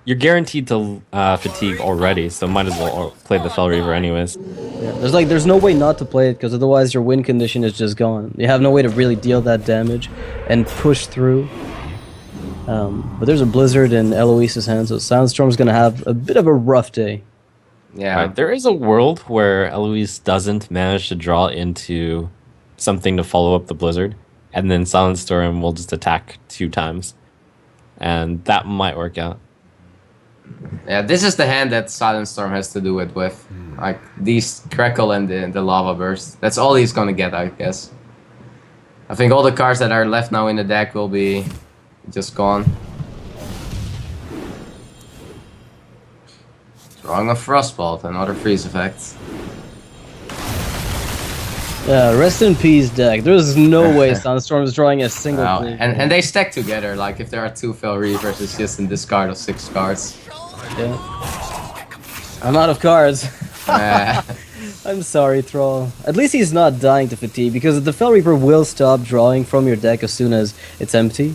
You're guaranteed to fatigue already, so might as well play the Fell Reaver anyways. Yeah, there's no way not to play it because otherwise your win condition is just gone. You have no way to really deal that damage and push through. But there's a Blizzard in Eloise's hand, so Soundstorm's gonna have a bit of a rough day. Yeah. Right, there is a world where Eloise doesn't manage to draw into something to follow up the Blizzard, and then Silent Storm will just attack 2 times. And that might work out. Yeah, this is the hand that Silent Storm has to do it with. Like, these Crackle and the Lava Burst. That's all he's gonna get, I guess. I think all the cards that are left now in the deck will be just gone. Drawing a Frostbolt, another freeze effect. Yeah, rest in peace, deck. There's no way Soundstorm is drawing a single Wow. blue. And they stack together, like if there are 2 Fel Reavers, it's just a discard of 6 cards. Yeah. I'm out of cards. Uh, I'm sorry, Thrall. At least he's not dying to fatigue, because the Fel Reaper will stop drawing from your deck as soon as it's empty.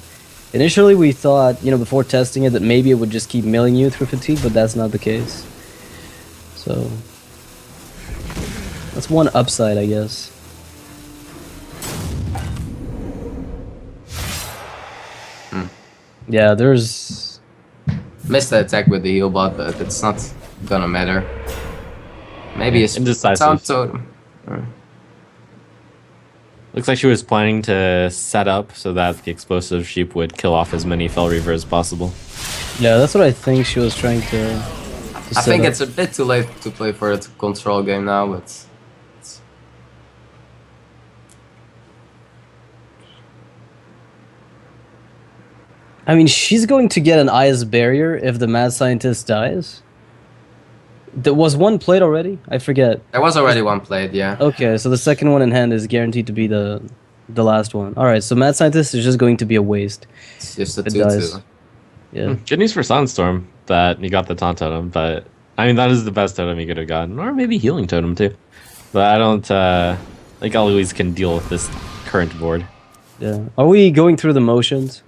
Initially, we thought, before testing it, that maybe it would just keep milling you through fatigue, but that's not the case. So, that's one upside, I guess. Yeah, there's... missed the attack with the heal bot, but it's not gonna matter. Maybe it's Indecisive. Sound Totem. Looks like she was planning to set up so that the Explosive Sheep would kill off as many Fel Reaver as possible. Yeah, that's what I think she was trying to I set think up. it's a bit too late to play for a control game now, but... I mean, she's going to get an Ice Barrier if the Mad Scientist dies. There was one played already? I forget. There was already one played, yeah. Okay, so the second one in hand is guaranteed to be the last one. Alright, so Mad Scientist is just going to be a waste. It's just a It 2-2. dies. Yeah. Good news for Sunstorm that you got the Taunt Totem, but I mean, that is the best totem you could have gotten. Or maybe Healing Totem, too. But I don't think Eloise can deal with this current board. Yeah. Are we going through the motions?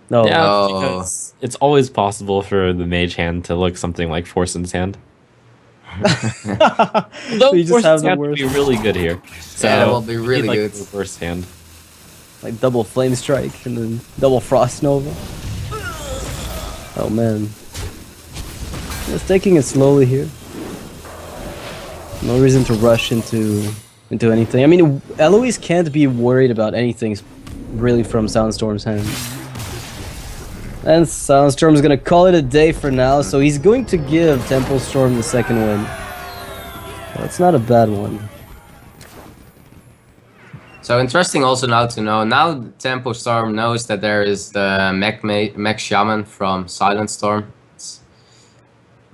No. Yeah, Oh. because it's always possible for the Mage hand to look something like Forsen's hand. So you just have the hand would worst. be really good here. So Yeah, that will be you need, really like, good. the worst hand. Like double Flame Strike and then double Frost Nova. Oh man. Just taking it slowly here. No reason to rush into anything. I mean, Eloise can't be worried about anything really from Soundstorm's hand. And Soundstorm's gonna call it a day for now, so he's going to give Temple Storm the second win. That's not a bad one. So interesting also now to know, now Tempo Storm knows that there is the Mech Shaman from Silent Storm. It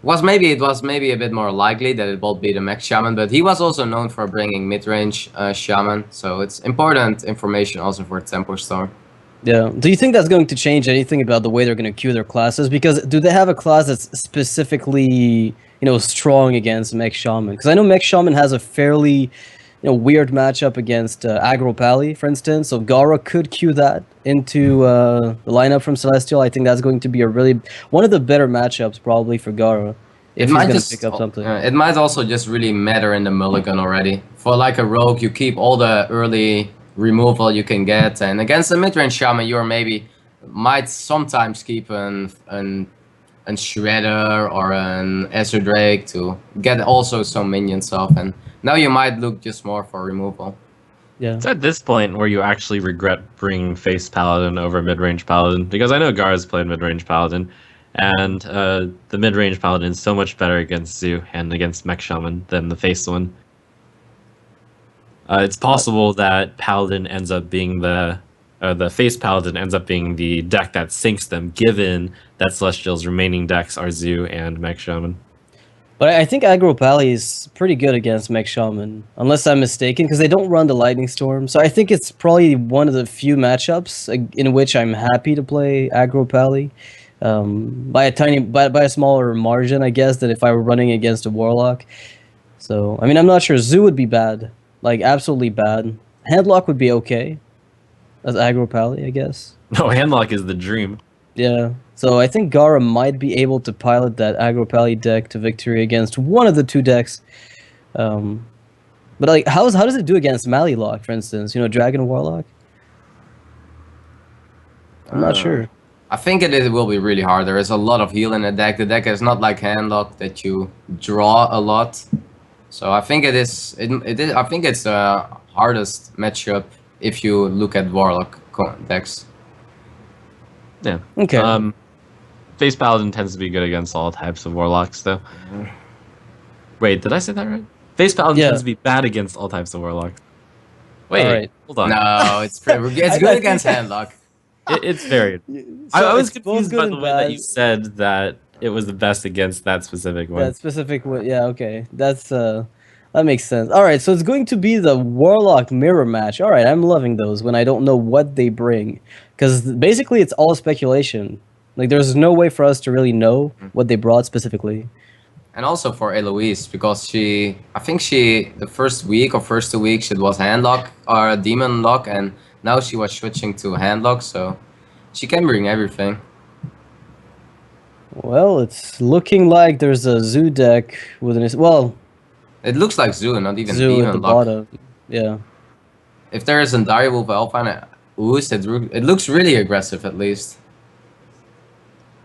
was maybe a bit more likely that it will be the Mech Shaman, but he was also known for bringing mid-range Shaman, so it's important information also for Tempo Storm. Yeah. Do you think that's going to change anything about the way they're going to queue their classes? Because do they have a class that's specifically, strong against Mech Shaman? Because I know Mech Shaman has a fairly, weird matchup against Aggro Pally, for instance. So Gara could queue that into the lineup from Celestial. I think that's going to be one of the better matchups probably for Gara. If he's going to pick up something. It might also just really matter in the mulligan already. For like a rogue, you keep all the early removal you can get, and against a mid-range shaman, you might sometimes keep an Shredder or an Ezra Drake to get also some minions off, and now you might look just more for removal. Yeah. It's at this point where you actually regret bringing Face Paladin over mid-range Paladin, because I know Gar's played mid-range Paladin, and the mid-range Paladin is so much better against Zoo and against Mech Shaman than the Face one. It's possible that Paladin ends up being the Face Paladin ends up being the deck that sinks them, given that Celestial's remaining decks are Zoo and Mech Shaman. But I think Aggro Pally is pretty good against Mech Shaman, unless I'm mistaken, because they don't run the Lightning Storm. So I think it's probably one of the few matchups in which I'm happy to play Aggro Pally. By a smaller margin, I guess, than if I were running against a Warlock. So, I mean, I'm not sure. Zoo would be bad. Like, absolutely bad. Handlock would be okay. As Aggro Pally, I guess. No, Handlock is the dream. Yeah. So I think Gara might be able to pilot that Aggro Pally deck to victory against one of the two decks. But like, how does it do against Lock, for instance? You know, Dragon Warlock. I'm not sure. I think it will be really hard. There is a lot of heal in the deck. The deck is not like Handlock that you draw a lot. So I think it is. It is. I think it's the hardest matchup if you look at Warlock decks. Yeah. Okay. Face Paladin tends to be good against all types of Warlocks, though. Wait, did I say that right? Face Paladin Yeah. tends to be bad against all types of Warlocks. Wait, Alright. hold on. No, it's pretty, it's I good think- against Handlock. It's very. So I was it's both confused good by and the way that you bad. said that it was the best against that specific one. That specific one, yeah, okay. That makes sense. All right, so it's going to be the Warlock mirror match. All right, I'm loving those when I don't know what they bring, because basically it's all speculation. Like there's no way for us to really know what they brought specifically. And also for Eloise, because I think the first week or first 2 weeks, it was Handlock or Demon Lock, and now she was switching to Handlock, so she can bring everything. Well, it's looking like there's a Zoo deck with an It looks like Zoo, not even Zoo Demon at the Lock. bottom. Yeah. If there is a Direwolf Alpha and a Ooze, it looks really aggressive at least.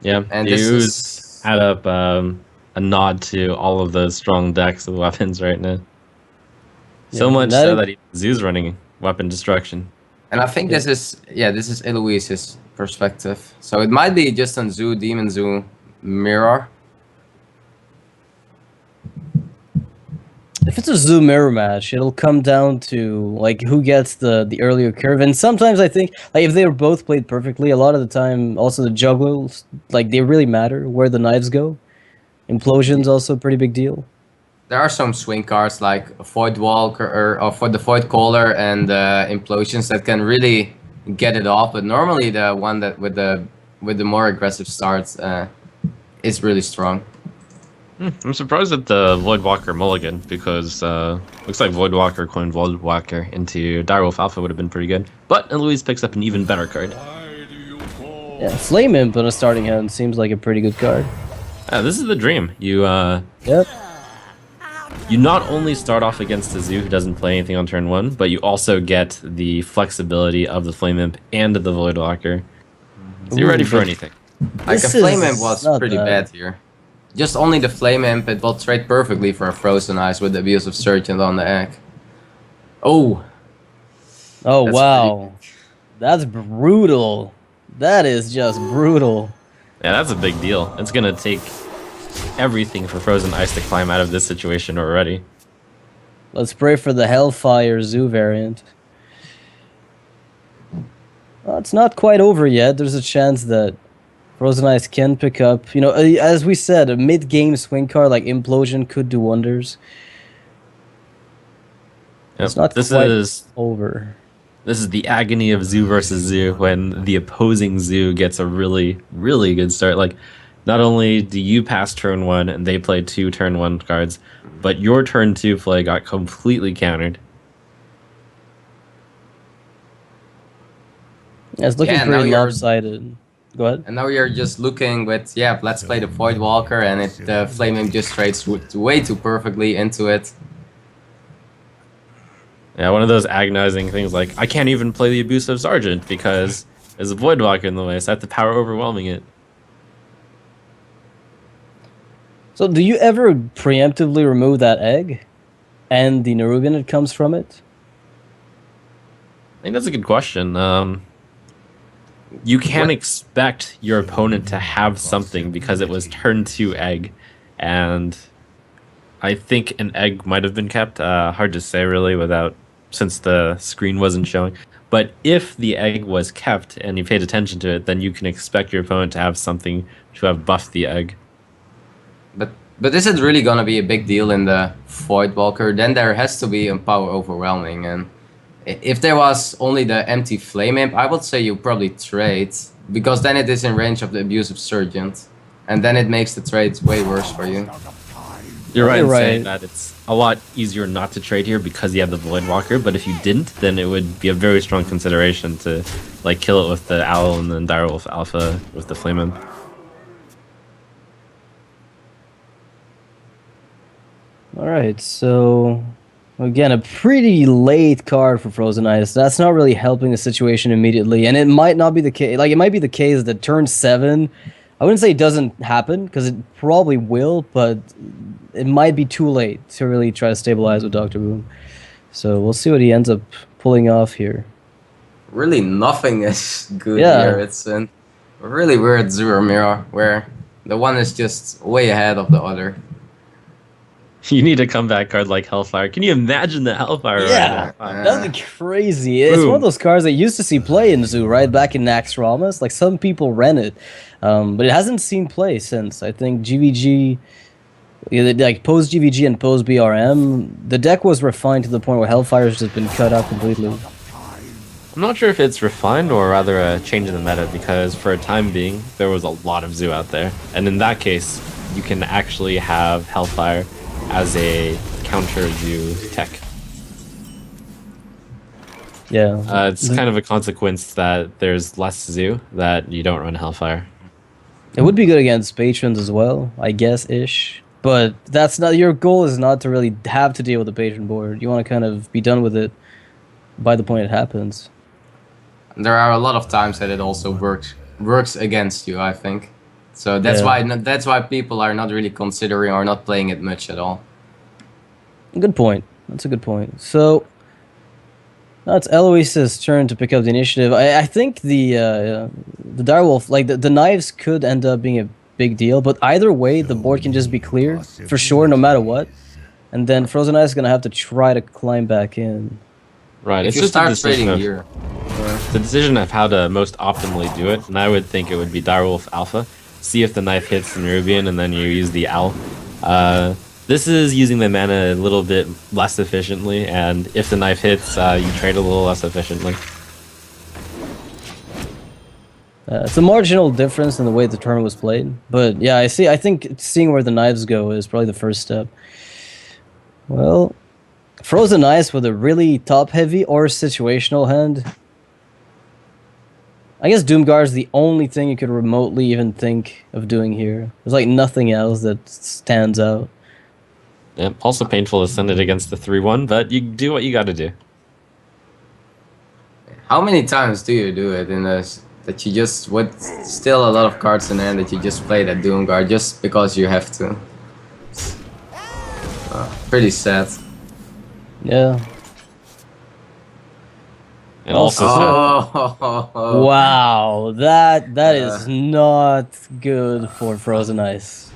Yeah, And the this Ooze is add up a nod to all of those strong decks with weapons right now. So Yeah, much that so is- that even Zoo's running weapon destruction. And I think this is Eloise's perspective. So it might be just on Zoo, Demon Zoo, Mirror. If it's a Zoo mirror match, it'll come down to like who gets the earlier curve. And sometimes I think like if they were both played perfectly, a lot of the time also the juggles like they really matter where the knives go. Implosion's also a pretty big deal. There are some swing cards like Void Walker or for the Void Caller and Implosions that can really get it off. But normally the one that with the more aggressive starts is really strong. I'm surprised at the Voidwalker mulligan because looks like Voidwalker coined Voidwalker into Direwolf Alpha would have been pretty good. But Eloise picks up an even better card. Yeah, Flame Imp on a starting hand seems like a pretty good card. This is the dream. You Yep. you not only start off against a Zoo who doesn't play anything on turn 1, but you also get the flexibility of the Flame Imp and of the Voidwalker. So you're Ooh, ready for but- anything. Like This a Flame is Imp was not pretty bad. bad here. Just only the Flame Imp, it will trade perfectly for a Frozen Eyes with the Abusive Surgeon on the egg. Oh, Oh That's wow. That's brutal. That is just brutal. Yeah, that's a big deal. It's gonna take everything for Frozen Ice to climb out of this situation already. Let's pray for the Hellfire Zoo variant. Well, it's not quite over yet. There's a chance that Frozen Ice can pick up. You know, as we said, a mid-game swing card like Implosion could do wonders. It's not this quite is over. this is the agony of Zoo versus Zoo when the opposing Zoo gets a really, really good start. Like, not only do you pass turn 1 and they play 2 turn 1 cards, but your turn 2 play got completely countered. Yeah, it's looking Yeah, now pretty you're- lopsided. Go ahead. and now you're just looking with, yeah, let's play the Void Walker, and the Flame Imp just trades way too perfectly into it. Yeah, one of those agonizing things like, I can't even play the Abusive Sergeant because there's a Voidwalker in the way, so I have to power overwhelming it. So, do you ever preemptively remove that egg and the Nerubian that comes from it? I think that's a good question. You can expect your opponent to have something because it was turn 2 egg, and I think an egg might have been kept. Hard to say really since the screen wasn't showing. But if the egg was kept and you paid attention to it, then you can expect your opponent to have something to have buffed the egg. But is it really gonna be a big deal in the Void Walker? Then there has to be a power overwhelming, and if there was only the empty Flame Imp, I would say you probably trade, because then it is in range of the Abusive Sergeant, and then it makes the trades way worse for you. You're right in You're saying right. that it's a lot easier not to trade here because you have the Voidwalker, but if you didn't, then it would be a very strong consideration to like kill it with the Owl and then Direwolf Alpha with the Flame Imp. All right, so again, a pretty late card for Frozen Ice. That's not really helping the situation immediately, and it might not be the case. Like, it might be the case that turn 7, I wouldn't say it doesn't happen, because it probably will, but it might be too late to really try to stabilize with Dr. Boom. So we'll see what he ends up pulling off here. Really, nothing is good Yeah. here. It's a really weird Zero Mirror where the one is just way ahead of the other. You need a comeback card like Hellfire. Can you imagine the Hellfire Yeah, right now? that'd be crazy. It's one of Boom. those cards that used to see play in Zoo, right? Back in Nax Ramas. Like, some people rent it, but it hasn't seen play since. I think GVG, like post GVG and post BRM, the deck was refined to the point where Hellfire's just been cut out completely. I'm not sure if it's refined or rather a change in the meta, because for a time being, there was a lot of Zoo out there. And in that case, you can actually have Hellfire as a counter Zoo tech. Yeah, It's kind of a consequence that there's less Zoo that you don't run Hellfire. it would be good against patrons as well, I guess-ish. But that's not, your goal is not to really have to deal with the patron board. You want to kind of be done with it by the point it happens. There are a lot of times that it also works against you, I think. So that's Yeah. why people are not really considering or not playing it much at all. Good point. That's a good point. So now it's Eloise's turn to pick up the initiative. I think the direwolf, like the knives, could end up being a big deal, but either way, the board can just be clear for sure, no matter what. And then Frozen Ice is gonna have to try to climb back in. Right, If it's you just a start decision trading of, here, the decision of how to most optimally do it, and I would think it would be Direwolf Alpha. See if the knife hits the Nerubian, and then you use the Owl. This is using the mana a little bit less efficiently, and if the knife hits, you trade a little less efficiently. It's a marginal difference in the way the tournament was played, but yeah, I see. I think seeing where the knives go is probably the first step. Well, Frozen Ice with a really top-heavy or situational hand. I guess Doomguard is the only thing you could remotely even think of doing here. There's like nothing else that stands out. Yeah, also painful to send it against the 3-1, but you do what you gotta do. how many times do you do it in this? That you just, with still a lot of cards in hand, that you just play that Doomguard just because you have to. Pretty sad. Yeah. And also, Oh, Wow, that is not good for Frozen Ice.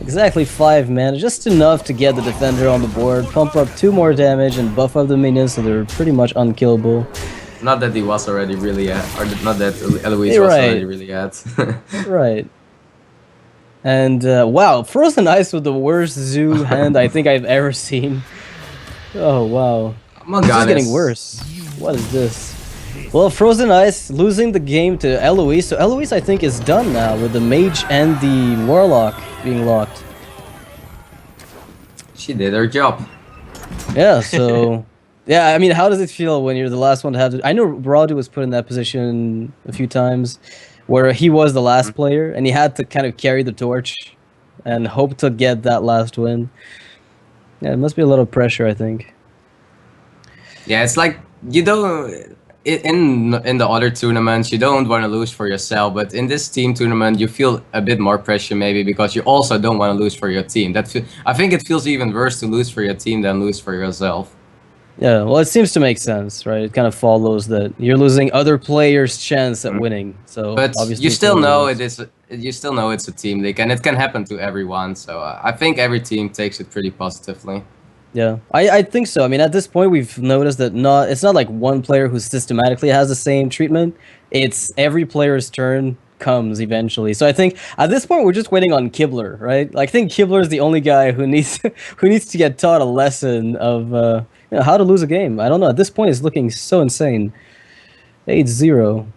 Exactly 5 mana, just enough to get the defender on the board, pump up 2 more damage, and buff up the minions so they're pretty much unkillable. not that he was already really at, or not that Eloise You're was right. already really at. Right. And wow, Frozen Ice with the worst Zoo hand I think I've ever seen. Oh wow. Among This is Us. getting worse. What is this? Well, Frozen Ice losing the game to Eloise. So Eloise, I think, is done now with the Mage and the Warlock being locked. She did her job. Yeah, so... yeah, I mean, how does it feel when you're the last one to have to... I know Radu was put in that position a few times, where he was the last player, and he had to kind of carry the torch and hope to get that last win. Yeah, it must be a lot of pressure, I think. Yeah, it's like you don't in the other tournaments you don't want to lose for yourself, but in this team tournament you feel a bit more pressure maybe because you also don't want to lose for your team. I think it feels even worse to lose for your team than lose for yourself. Yeah, well, it seems to make sense, right? It kind of follows that you're losing other players' chance at winning. So, But obviously, you still it's know lose. you still know it's a team league and it can happen to everyone. So I think every team takes it pretty positively. Yeah, I think so. I mean, at this point, we've noticed that it's not like one player who systematically has the same treatment. It's every player's turn comes eventually. So I think at this point, we're just waiting on Kibler, right? Like, I think Kibler is the only guy who needs to get taught a lesson of how to lose a game. I don't know. At this point, it's looking so insane. 8-0.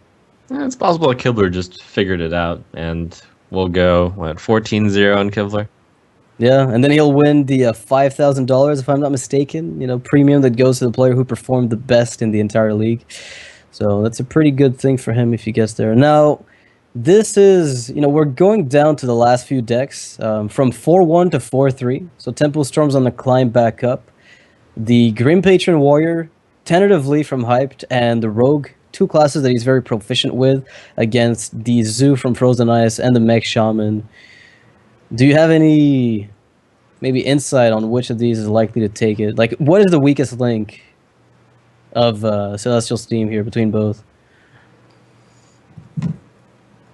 Yeah, it's possible that Kibler just figured it out, and we'll go, 14-0 on Kibler? Yeah, and then he'll win the $5,000, if I'm not mistaken, premium that goes to the player who performed the best in the entire league. So that's a pretty good thing for him if he gets there. Now, This is, we're going down to the last few decks, from 4-1 to 4-3. So Temple Storm's on the climb back up. The Grim Patron Warrior, tentatively from Hyped, and the Rogue, two classes that he's very proficient with, against the Zoo from Frozen Ice and the Mech Shaman. Do you have any maybe insight on which of these is likely to take it? Like, what is the weakest link of Celestial Steam here between both?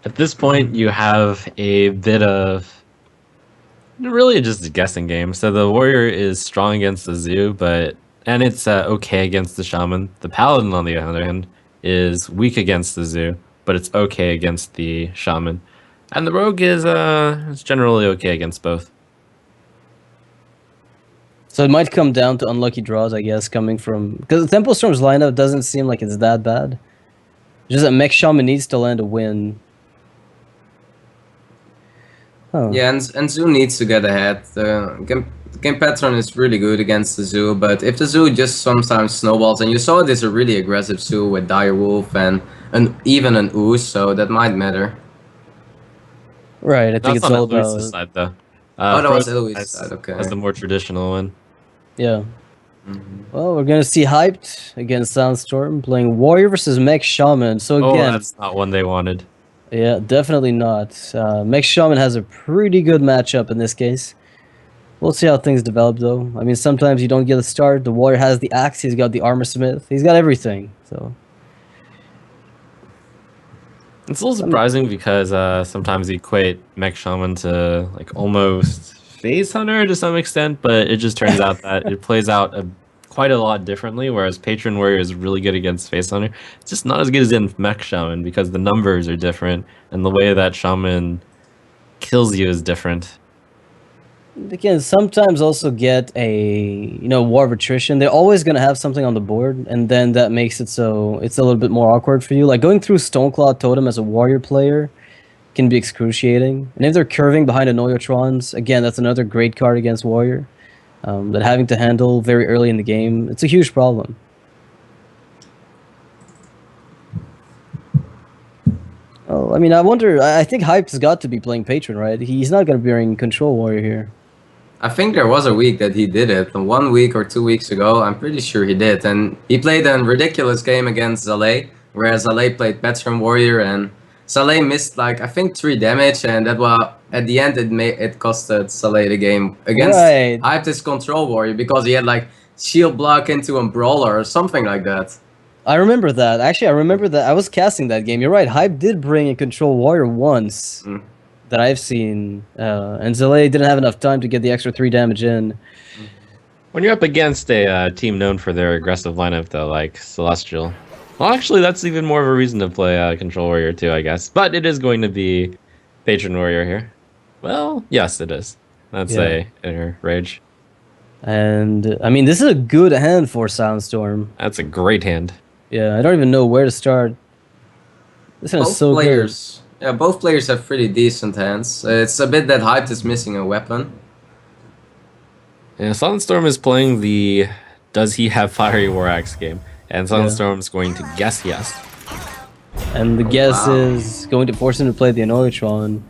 At this point, you have a bit of really just a guessing game. So the warrior is strong against the zoo, and it's okay against the shaman. The paladin, on the other hand, is weak against the zoo, but it's okay against the shaman. And the rogue is generally okay against both. So it might come down to unlucky draws, I guess, coming from... Because the Temple Storm's lineup doesn't seem like it's that bad. Just that Mech Shaman needs to land a win. Oh. Yeah, and Zoo needs to get ahead. The game pattern is really good against the Zoo, but if the Zoo just sometimes snowballs, and you saw this a really aggressive Zoo with Direwolf and even an Ooze, so that might matter. Right, I think That's it's on all Eloise's about... side, though. That was Frozen Eloise's Ice side, okay. As the more traditional one. Yeah. Well, we're gonna see Hyped against Soundstorm playing Warrior versus Mech Shaman. So again, that's not one they wanted. yeah, definitely not. Mech Shaman has a pretty good matchup in this case. We'll see how things develop, though. I mean, sometimes you don't get a start. The Warrior has the Axe. He's got the Armor Smith. He's got everything. So It's a little surprising because sometimes you equate Mech Shaman to like almost Phase Hunter to some extent, but it just turns out that it plays out quite a lot differently, whereas Patron Warrior is really good against Phase Hunter. It's just not as good as in Mech Shaman because the numbers are different and the way that Shaman kills you is different. they can sometimes also get a war of attrition. They're always gonna have something on the board, and then that makes it so it's a little bit more awkward for you. Like going through Stoneclaw Totem as a Warrior player can be excruciating. And if they're curving behind a Noyotrons, again, that's another great card against Warrior. That having to handle very early in the game, it's a huge problem. Oh, I mean, I wonder, I think Hype's got to be playing Patron, right? He's not going to be wearing Control Warrior here. I think there was a week that he did it. 1 week or 2 weeks ago, I'm pretty sure he did. And he played a ridiculous game against Zalay, whereas Zalay played Patron Warrior, and Zalay missed like I think 3 damage, and that was at the end it costed Zalay the game against Hype's Control Warrior because he had like shield block into a brawler or something like that. I remember that. Actually, I remember that. I was casting that game. You're right. Hype did bring a Control Warrior once that I've seen, and Zalay didn't have enough time to get the extra 3 damage in. When you're up against a team known for their aggressive lineup, though, like Celestial, well, actually, that's even more of a reason to play Control Warrior too, I guess. But it is going to be Patron Warrior here. Well, yes, it is. That's a inner rage. And I mean, this is a good hand for Soundstorm. That's a great hand. Yeah, I don't even know where to start. This hand is so players, good. Yeah, both players have pretty decent hands. It's a bit that Hyped is missing a weapon. Yeah, Sunstorm is playing the Does He Have Fiery War Axe game, and Sunstorm's going to guess yes. And the guess is going to force him to play the Anoitron.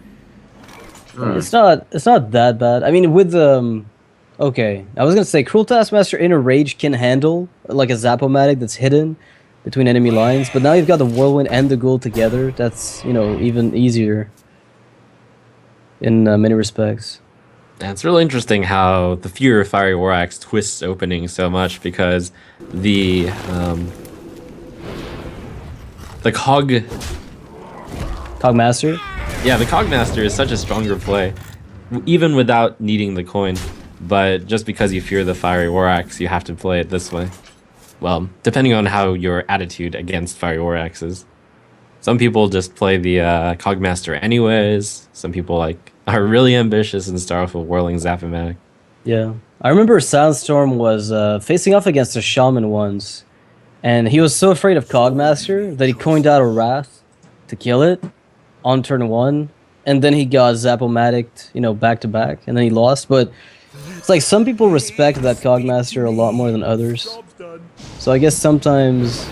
It's not that bad. I mean, with the okay, I was gonna say Cruel Taskmaster Inner Rage can handle like a Zap-O-Matic that's hidden between enemy lines, but now you've got the Whirlwind and the Ghoul together. That's even easier in many respects. And it's really interesting how the Fury of Fiery War Axe twists opening so much because the Cogmaster? Yeah, the Cogmaster is such a stronger play, even without needing the coin. But just because you fear the Fiery War Axe, you have to play it this way. Well, depending on how your attitude against Fiery War Axe is. Some people just play the Cogmaster anyways. Some people are really ambitious and start off with Whirling Zap-O-Matic. Yeah. I remember Soundstorm was facing off against a Shaman once, and he was so afraid of Cogmaster that he coined out a Wrath to kill it on turn 1, and then he got Zap-O-Matic'd, back to back, and then he lost. But it's like some people respect that Cogmaster a lot more than others. So I guess sometimes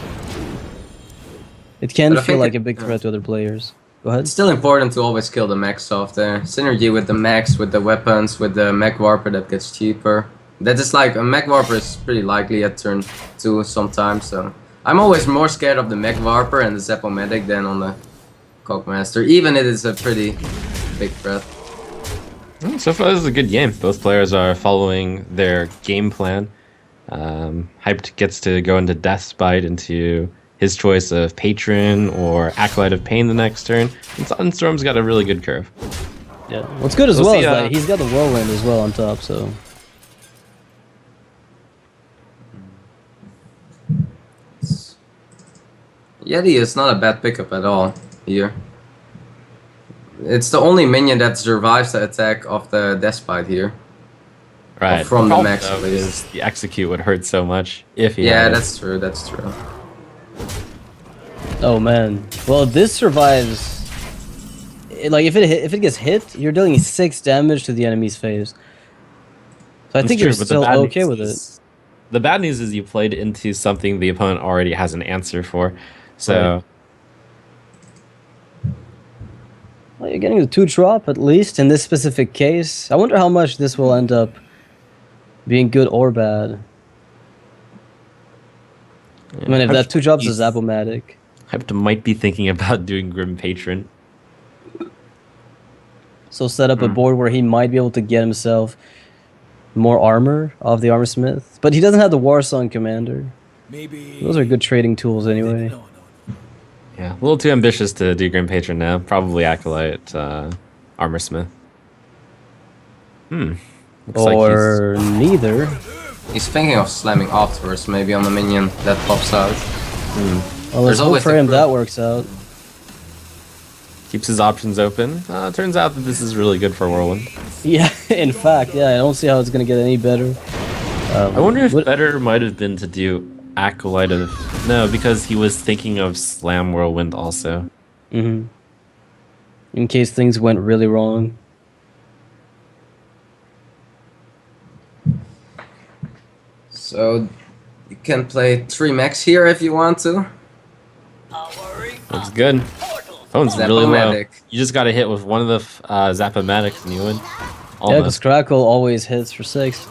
it can feel like a big threat to other players. Go ahead. It's still important to always kill the mech stuff there. Synergy with the mechs, with the weapons, with the mech warper that gets cheaper. That is like, a mech warper is pretty likely at turn 2 sometimes, so... I'm always more scared of the mech warper and the Zap-O-Matic than on the Cogmaster, even it is a pretty big threat. So far, this is a good game. Both players are following their game plan. Hyped gets to go into Deathbite into his choice of Patron or Acolyte of Pain the next turn. And Sunstorm's got a really good curve. Yeah. What's good as We'll well see, is that he's got the Whirlwind as well on top, so... Yeti is not a bad pickup at all here. It's the only minion that survives the attack of the Despite here. Right. From the problem, max, though, please. is the execute would hurt so much if he Yeah, had it. that's true, that's true. Oh man. Well, this survives. Like if it gets hit, you're dealing 6 damage to the enemy's face. So I That's think true, you're but the still bad okay news with it. is- The bad news is you played into something the opponent already has an answer for. So Right. Well, you're getting the 2-drop at least in this specific case. I wonder how much this will end up being good or bad. I mean, if that 2-drops is Zap-O-Matic. Hyped might be thinking about doing Grim Patron. So set up a board where he might be able to get himself more armor off the Armor Smith. But he doesn't have the War Song Commander. Maybe. Those are good trading tools anyway. No. Yeah, a little too ambitious to do Grim Patron now. Probably Acolyte, Armor Smith. Looks like Or neither. He's thinking of slamming afterwards, maybe on the minion that pops out. Well, let's hope always for the him crew. that works out. keeps his options open. Turns out that this is really good for Whirlwind. Yeah, in fact, yeah, I don't see how it's gonna get any better. I wonder if what- better might have been to do Acolyte of... No, because he was thinking of Slam Whirlwind also. In case things went really wrong. So you can play 3 mechs here if you want to. Looks good. Phone's really low. Zap-O-Matic. You just got to hit with one of the Zap-O-Matics and you win. Yeah, because Almost. Crackle always hits for 6.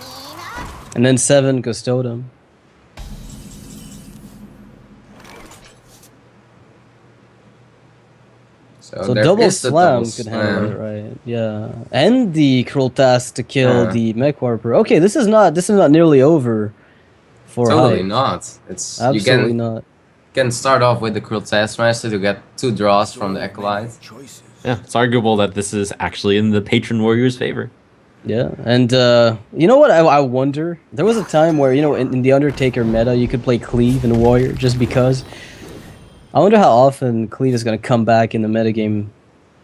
And then 7 goes Totem. So there double is the slam double could handle slam. it, right? Yeah, and the cruel task to kill Yeah. the mech warper. Okay, this is not nearly over. For Totally Hype. not. It's Absolutely you not. can start off with the Cruel Taskmaster to get 2 draws from the Acolyte. Choices. Yeah, it's arguable that this is actually in the Patron Warrior's favor. Yeah, and you know what? I wonder. There was a time where in the Undertaker meta you could play Cleave and Warrior just because. I wonder how often Cleave is gonna come back in the metagame.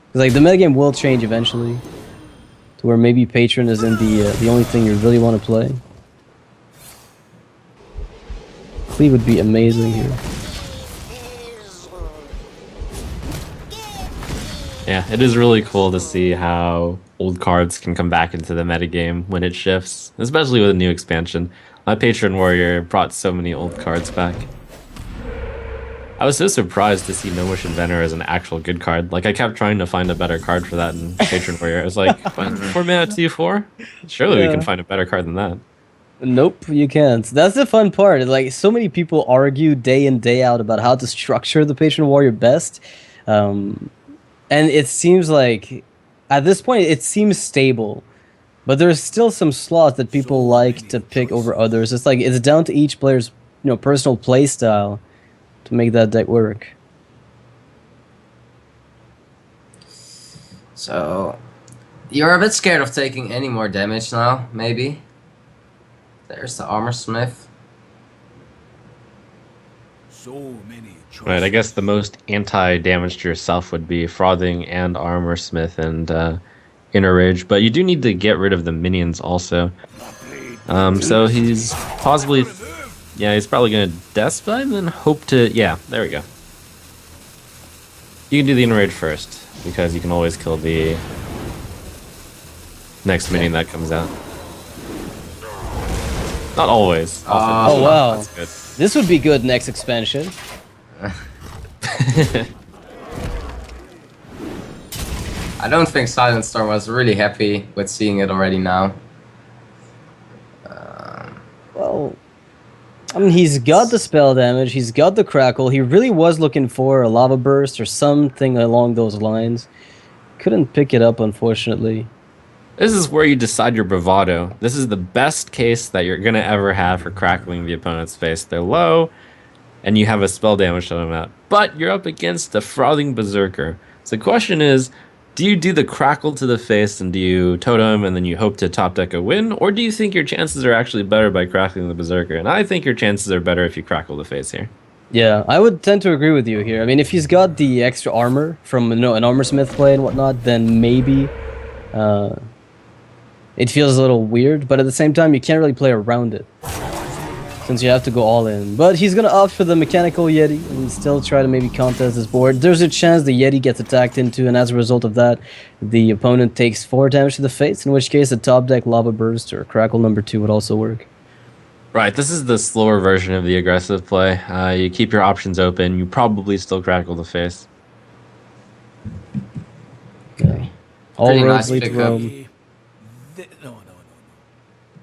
Because like the metagame will change eventually, to where maybe Patron is in the only thing you really want to play. Cleave would be amazing here. Yeah, it is really cool to see how old cards can come back into the metagame when it shifts, especially with a new expansion. My Patron Warrior brought so many old cards back. I was so surprised to see No Wish Inventor as an actual good card. Like, I kept trying to find a better card for that in Patron Warrior. I was like, what? 4 mana 2/4? Surely we Yeah. can find a better card than that. Nope, you can't. That's the fun part. Like, so many people argue day in, day out about how to structure the Patron Warrior best. And it seems like, at this point, it seems stable. But there's still some slots that people like to pick over others. It's like, it's down to each player's personal play style to make that deck work. So you're a bit scared of taking any more damage now, maybe? There's the Armor Smith. So many choices. Right, I guess the most anti-damage to yourself would be Frothing and Armor Smith and Inner Rage, but you do need to get rid of the minions also. So he's possibly... Yeah, he's probably going to Despite and then hope to... Yeah, there we go. You can do the Inner Rage first, because you can always kill the next minion that comes out. Not always. Often. Oh, wow. That's good. This would be good next expansion. I don't think Silent Storm was really happy with seeing it already now. Well, I mean, he's got the spell damage, he's got the crackle. He really was looking for a lava burst or something along those lines. Couldn't pick it up, unfortunately. This is where you decide your bravado. This is the best case that you're gonna ever have for crackling the opponent's face. They're low, and you have a spell damage to them out. But you're up against a frothing berserker. So the question is, do you do the crackle to the face and do you totem and then you hope to top deck a win? Or do you think your chances are actually better by crackling the berserker? And I think your chances are better if you crackle the face here. Yeah, I would tend to agree with you here. I mean, if he's got the extra armor from an armor smith play and whatnot, then maybe it feels a little weird. But at the same time, you can't really play around it, since you have to go all in. But he's gonna opt for the mechanical Yeti and still try to maybe contest his board. There's a chance the Yeti gets attacked into, and as a result of that, the opponent takes 4 damage to the face, in which case a top deck lava burst or crackle number 2 would also work. Right, this is the slower version of the aggressive play. You keep your options open. You probably still crackle the face. Okay. All Pretty roads nice lead to pickup. Rome. No.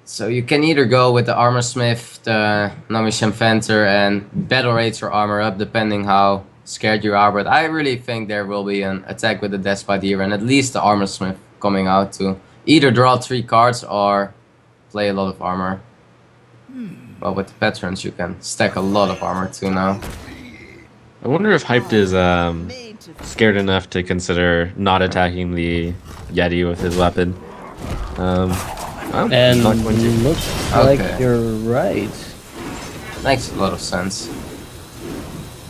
So you can either go with the Armor Smith, the Nomishem Fenter, and battle rates your armor up depending how scared you are. But I really think there will be an attack with the Despite here, and at least the Armor Smith coming out to either draw 3 cards or play a lot of armor. Well, with the Patrons, you can stack a lot of armor too now. I wonder if Hyped is scared enough to consider not attacking the Yeti with his weapon. Well, And not going to. looks like Okay. you're right. Makes a lot of sense.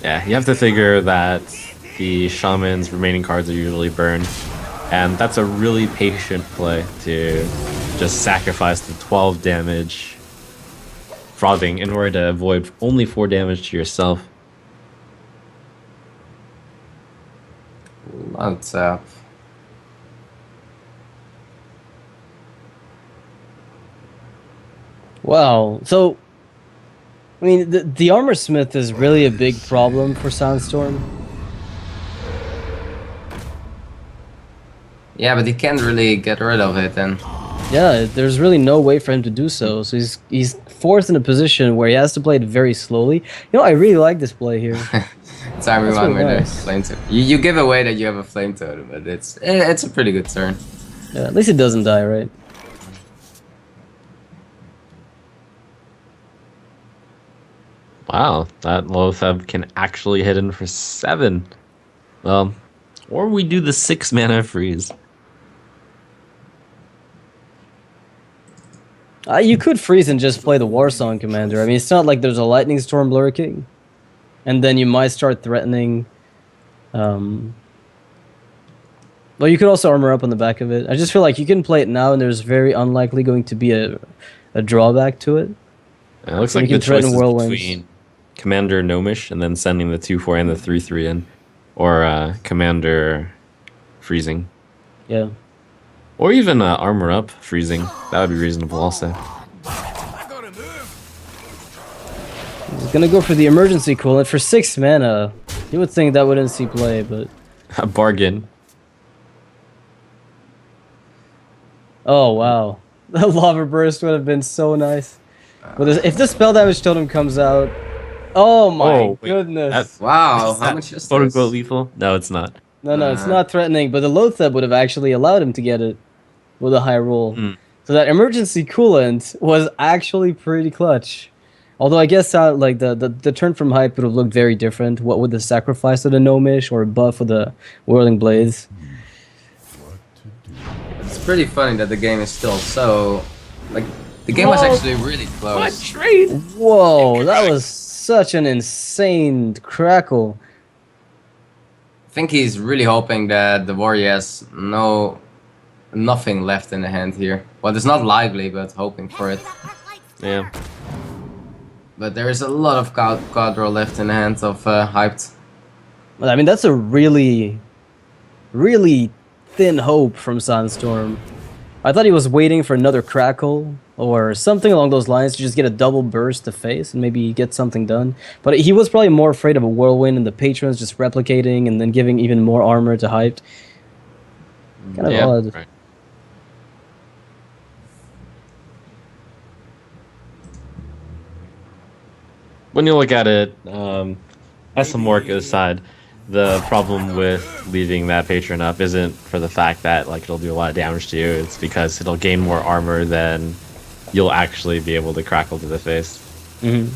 Yeah, you have to figure that the Shaman's remaining cards are usually burned. And that's a really patient play to just sacrifice the 12 damage frothing in order to avoid only 4 damage to yourself. Loud tap. Wow. So, I mean, the armor smith is really a big problem for Sandstorm. Yeah, but he can't really get rid of it, and Yeah, there's really no way for him to do so. So he's forced in a position where he has to play it very slowly. You know, I really like this play here. time That's remind me really the nice. flame totem. You give away that you have a flame totem, but it's a pretty good turn. Yeah, at least it doesn't die, right? Wow, that Lothab can actually hit in for 7. Well, or we do the 6 mana freeze. You could freeze and just play the Warsong Commander. I mean, it's not like there's a Lightning Storm lurking. And then you might start threatening. Well, you could also armor up on the back of it. I just feel like you can play it now, and there's very unlikely going to be a drawback to it. It looks You like can the choice threaten is whirlwinds. between Commander Gnomish and then sending the 2/4 and the 3/3 in, or Commander freezing, Yeah. or even armor up freezing. That would be reasonable also. I gotta move. He's gonna go for the emergency coolant for 6 mana. You would think that wouldn't see play, but A bargain. oh wow, the lava burst would have been so nice. But if the spell damage totem comes out, oh my Oh, wait, goodness! that's- Wow, Is how that much is quote this? unquote lethal? No, it's not. No, it's not threatening. But the Lothab would have actually allowed him to get it with a high roll. Mm. So that emergency coolant was actually pretty clutch. Although I guess like the turn from hype would have looked very different. What with the sacrifice of the Gnomish or buff of the Whirling Blades. It's pretty funny that the game is still so like the game was Whoa. actually really close. trade? Whoa, that was such an insane crackle. I think he's really hoping that the warrior has nothing left in the hand here. Well, it's not likely, but hoping for it. Yeah. But there is a lot of card draw left in the hand of hyped. Well, I mean, that's a really, really thin hope from Sandstorm. I thought he was waiting for another crackle or something along those lines to just get a double burst to face and maybe get something done. But he was probably more afraid of a whirlwind and the patrons just replicating and then giving even more armor to hyped. Kind of Yeah, odd. right. When you look at it, as some work aside, the problem with leaving that patron up isn't for the fact that like it'll do a lot of damage to you. It's because it'll gain more armor than you'll actually be able to crackle to the face. Hmm.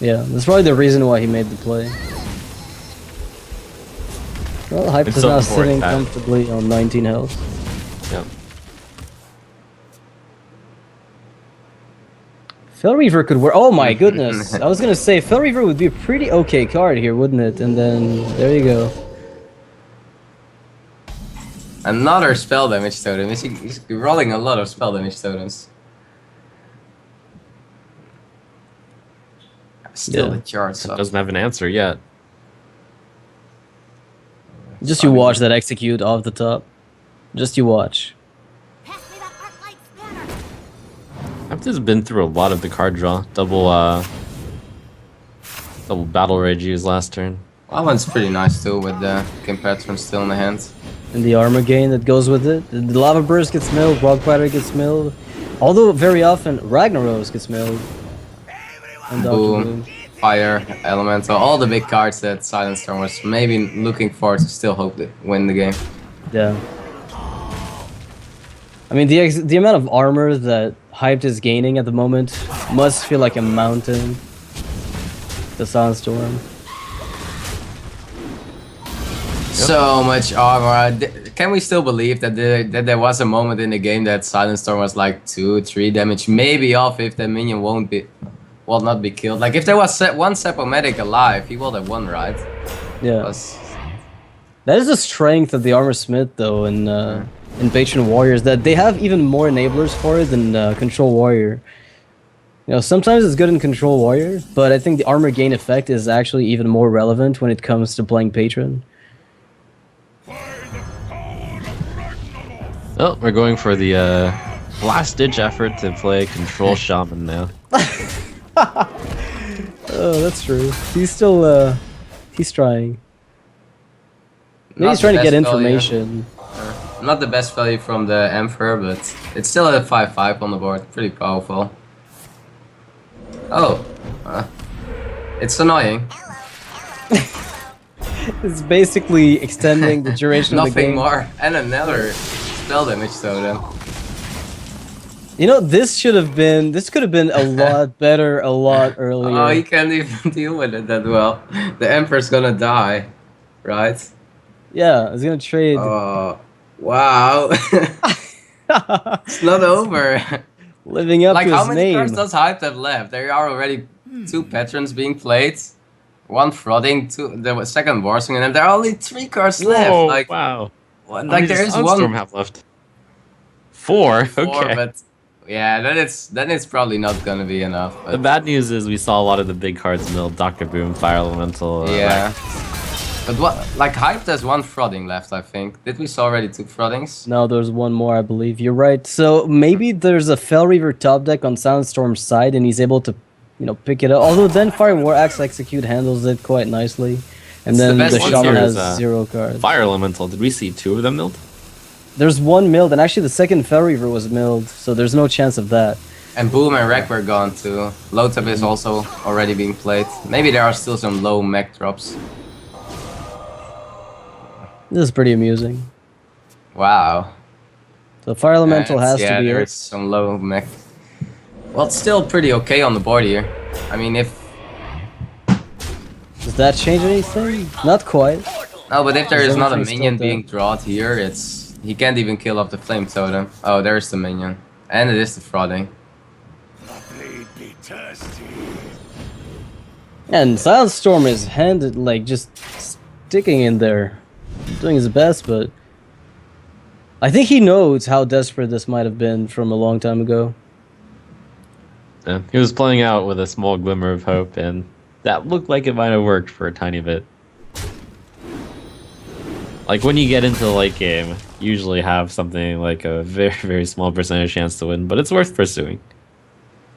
Yeah, that's probably the reason why he made the play. Well, Hype It's is so now important sitting that- comfortably on 19 health. Yep. Fel Reaver could work. Oh my goodness! I was gonna say Fel Reaver would be a pretty okay card here, wouldn't it? And then there you go. Another spell damage totem. He's rolling a lot of spell damage totems. Still Yeah. the charts It up. doesn't have an answer yet. Just you watch that execute off the top. Just you watch. Pass me that arc light spanner. I've just been through a lot of the card draw. Double battle rage used last turn. That one's pretty nice too, with the Kim Patron still in the hand. And the armor gain that goes with it. The Lava Burst gets milled, Rock Platter gets milled. Although very often Ragnaros gets milled. And Dr. Boom. Bloom. Fire, Elemental, all the big cards that Silent Storm was maybe looking for to still hope to win the game. Yeah. I mean, the amount of armor that Hyped is gaining at the moment must feel like a mountain. The Sunstorm. So much armor. Can we still believe that there was a moment in the game that Silent Storm was like 2-3 damage maybe off if the minion will not be killed? Like if there was one Sepomatic alive, he would have won, right? Yeah. Plus- That is the strength of the Armor Smith, though, in Patron Warriors, that they have even more enablers for it than Control Warrior. You know, sometimes it's good in Control Warrior, but I think the armor gain effect is actually even more relevant when it comes to playing Patron. Oh, we're going for the last-ditch effort to play Control Shaman now. Oh, that's true. He's still, he's trying. Maybe Not he's trying the to get best value. information. Not the best value from the Emperor, but it's still a 5/5 on the board. Pretty powerful. Oh. It's annoying. It's basically extending the duration of the Nothing game. more. And another spell damage totem. You know, this could have been a lot better a lot earlier. Oh, he can't even deal with it that well. The Emperor's gonna die. Right? Yeah, I was gonna trade. Oh. Wow. It's not over. Living up Like to how his many name. cards does Hype have left? There are already 2 patrons being played, 1 Frothing, 2 the second Warsong, and then there are only 3 cards left. Whoa, Like, wow. what, How like many there does is Sunstorm one have left? 4. 4, Okay. but yeah, then it's probably not gonna be enough. The But, bad news is we saw a lot of the big cards milled. Dr. Boom, Fire Elemental. yeah. But what, like Hype has 1 Frothing left, I think. Did we saw already 2 Frothings? No, there's one more, I believe. You're right. So maybe there's a Fel Reaver top deck on Soundstorm's side, and he's able to, you know, pick it up. Although then Fire War Axe Execute handles it quite nicely, and It's the then the, best one Shaman here has is, 0 cards. Fire Elemental. Did we see 2 of them milled? There's 1 milled, and actually the second Fel Reaver was milled, so there's no chance of that. And Boom and Wreck were gone too. Lotep is also already being played. Maybe there are still some low mech drops. This is pretty amusing. Wow. So Fire Elemental has Yeah, to be there's it. some low mech. Well, it's still pretty okay on the board here. I mean, if Does that change anything? Not quite. no, but if there is not a Everything's minion still being drawn here, he can't even kill off the flame totem. Oh, there's the minion, and it is the Frothing. Blade be thirsty. And Silent Storm is handed, like, just sticking in there. Doing his best, but I think he knows how desperate this might have been from a long time ago. Yeah. He was playing out with a small glimmer of hope, and that looked like it might have worked for a tiny bit. Like, when you get into the late game, you usually have something like a very, very small percentage chance to win, but it's worth pursuing.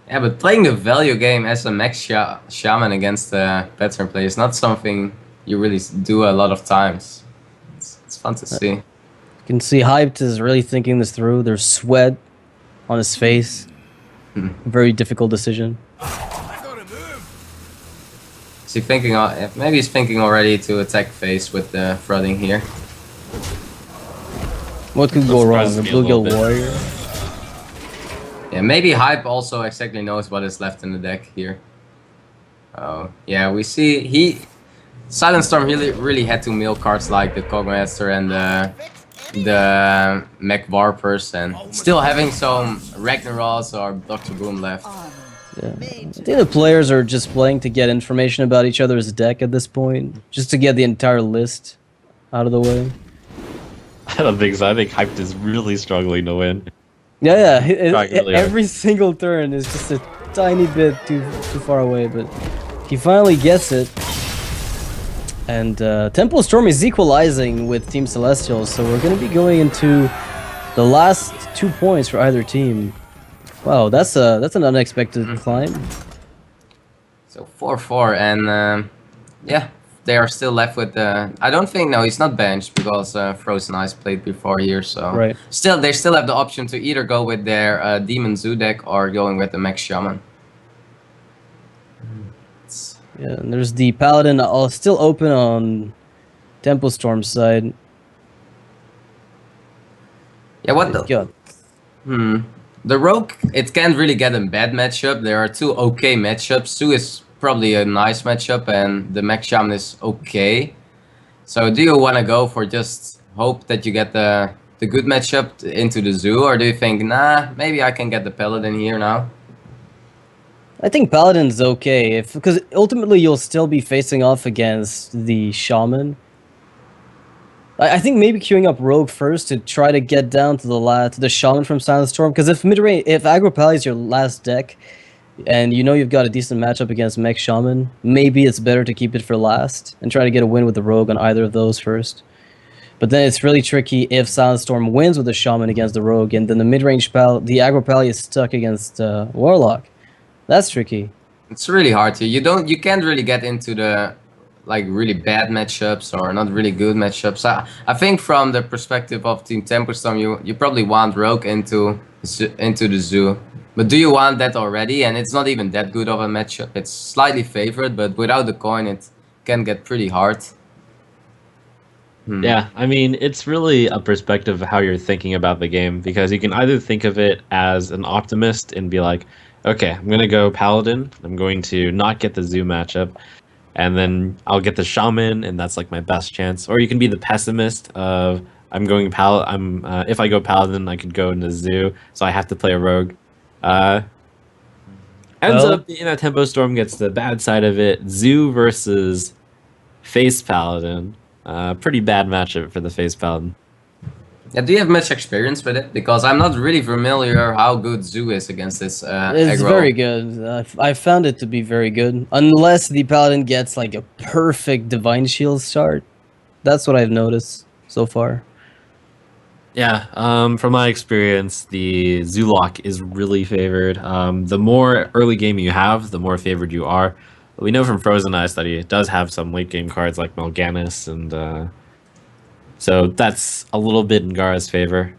Yeah, but playing the value game as a mech shaman against the veteran player is not something you really do a lot of times. It's fun to see. You can see Hyped is really thinking this through. There's sweat on his face. Very difficult decision. I gotta move. Is he thinking? Maybe he's thinking already to attack face with the flooding here. What could go wrong? surprises The me a Blue little Gill bit. Warrior. Yeah, maybe Hype also exactly knows what is left in the deck here. Oh, yeah, we see Silent Storm really had to mill cards like the Cogmaster and the Mech Warpers, and still having some Ragnaros or Dr. Boom left. Yeah. I think the players are just playing to get information about each other's deck at this point, just to get the entire list out of the way. I don't think so. I think Hyped is really struggling to win. Yeah, Trying really hard. every single turn is just a tiny bit too far away, but he finally gets it. And Temple Storm is equalizing with Team Celestial, so we're going to be going into the last 2 points for either team. Wow, that's an unexpected climb. So 4-4, and yeah, they are still left with the. I don't think no, he's not benched because Frozen Ice played before here. So Right. still, they still have the option to either go with their Demon Zoo deck or going with the Mech Shaman. Yeah, and there's the Paladin still open on Temple Storm's side. Yeah, what the? God. The Rogue, it can't really get a bad matchup. There are two okay matchups. Zoo is probably a nice matchup, and the Mech Shaman is okay. So do you want to go for just hope that you get the good matchup into the Zoo, or do you think, nah, maybe I can get the Paladin here now? I think Paladin's okay, because ultimately you'll still be facing off against the Shaman. I think maybe queuing up Rogue first to try to get down to the Shaman from Silent Storm, because if Aggro Pally is your last deck, and you know you've got a decent matchup against Mech Shaman, maybe it's better to keep it for last and try to get a win with the Rogue on either of those first. But then it's really tricky if Silent Storm wins with the Shaman against the Rogue, and then the mid-range the Aggro Pally is stuck against Warlock. That's tricky. It's really hard to. You can't really get into the like really bad matchups or not really good matchups. I think from the perspective of Team Temperstorm, you probably want Rogue into the Zoo. But do you want that already? And it's not even that good of a matchup. It's slightly favored, but without the coin, it can get pretty hard. Yeah, I mean, it's really a perspective of how you're thinking about the game, because you can either think of it as an optimist and be like, okay, I'm going to go Paladin, I'm going to not get the Zoo matchup, and then I'll get the Shaman, and that's like my best chance. Or you can be the pessimist of, if I go Paladin, I could go into Zoo, so I have to play a Rogue. Ends up being that Tempo Storm gets the bad side of it. Zoo versus Face Paladin. Pretty bad matchup for the Face Paladin. Yeah, do you have much experience with it? Because I'm not really familiar how good Zoo is against this It's aggro. very good. I found it to be very good. Unless the Paladin gets like a perfect Divine Shield start. That's what I've noticed so far. Yeah, from my experience, the Zoolock is really favored. The more early game you have, the more favored you are. We know from Frozen Ice that he does have some late game cards like Mal'Ganis, and so that's a little bit in Gara's favor.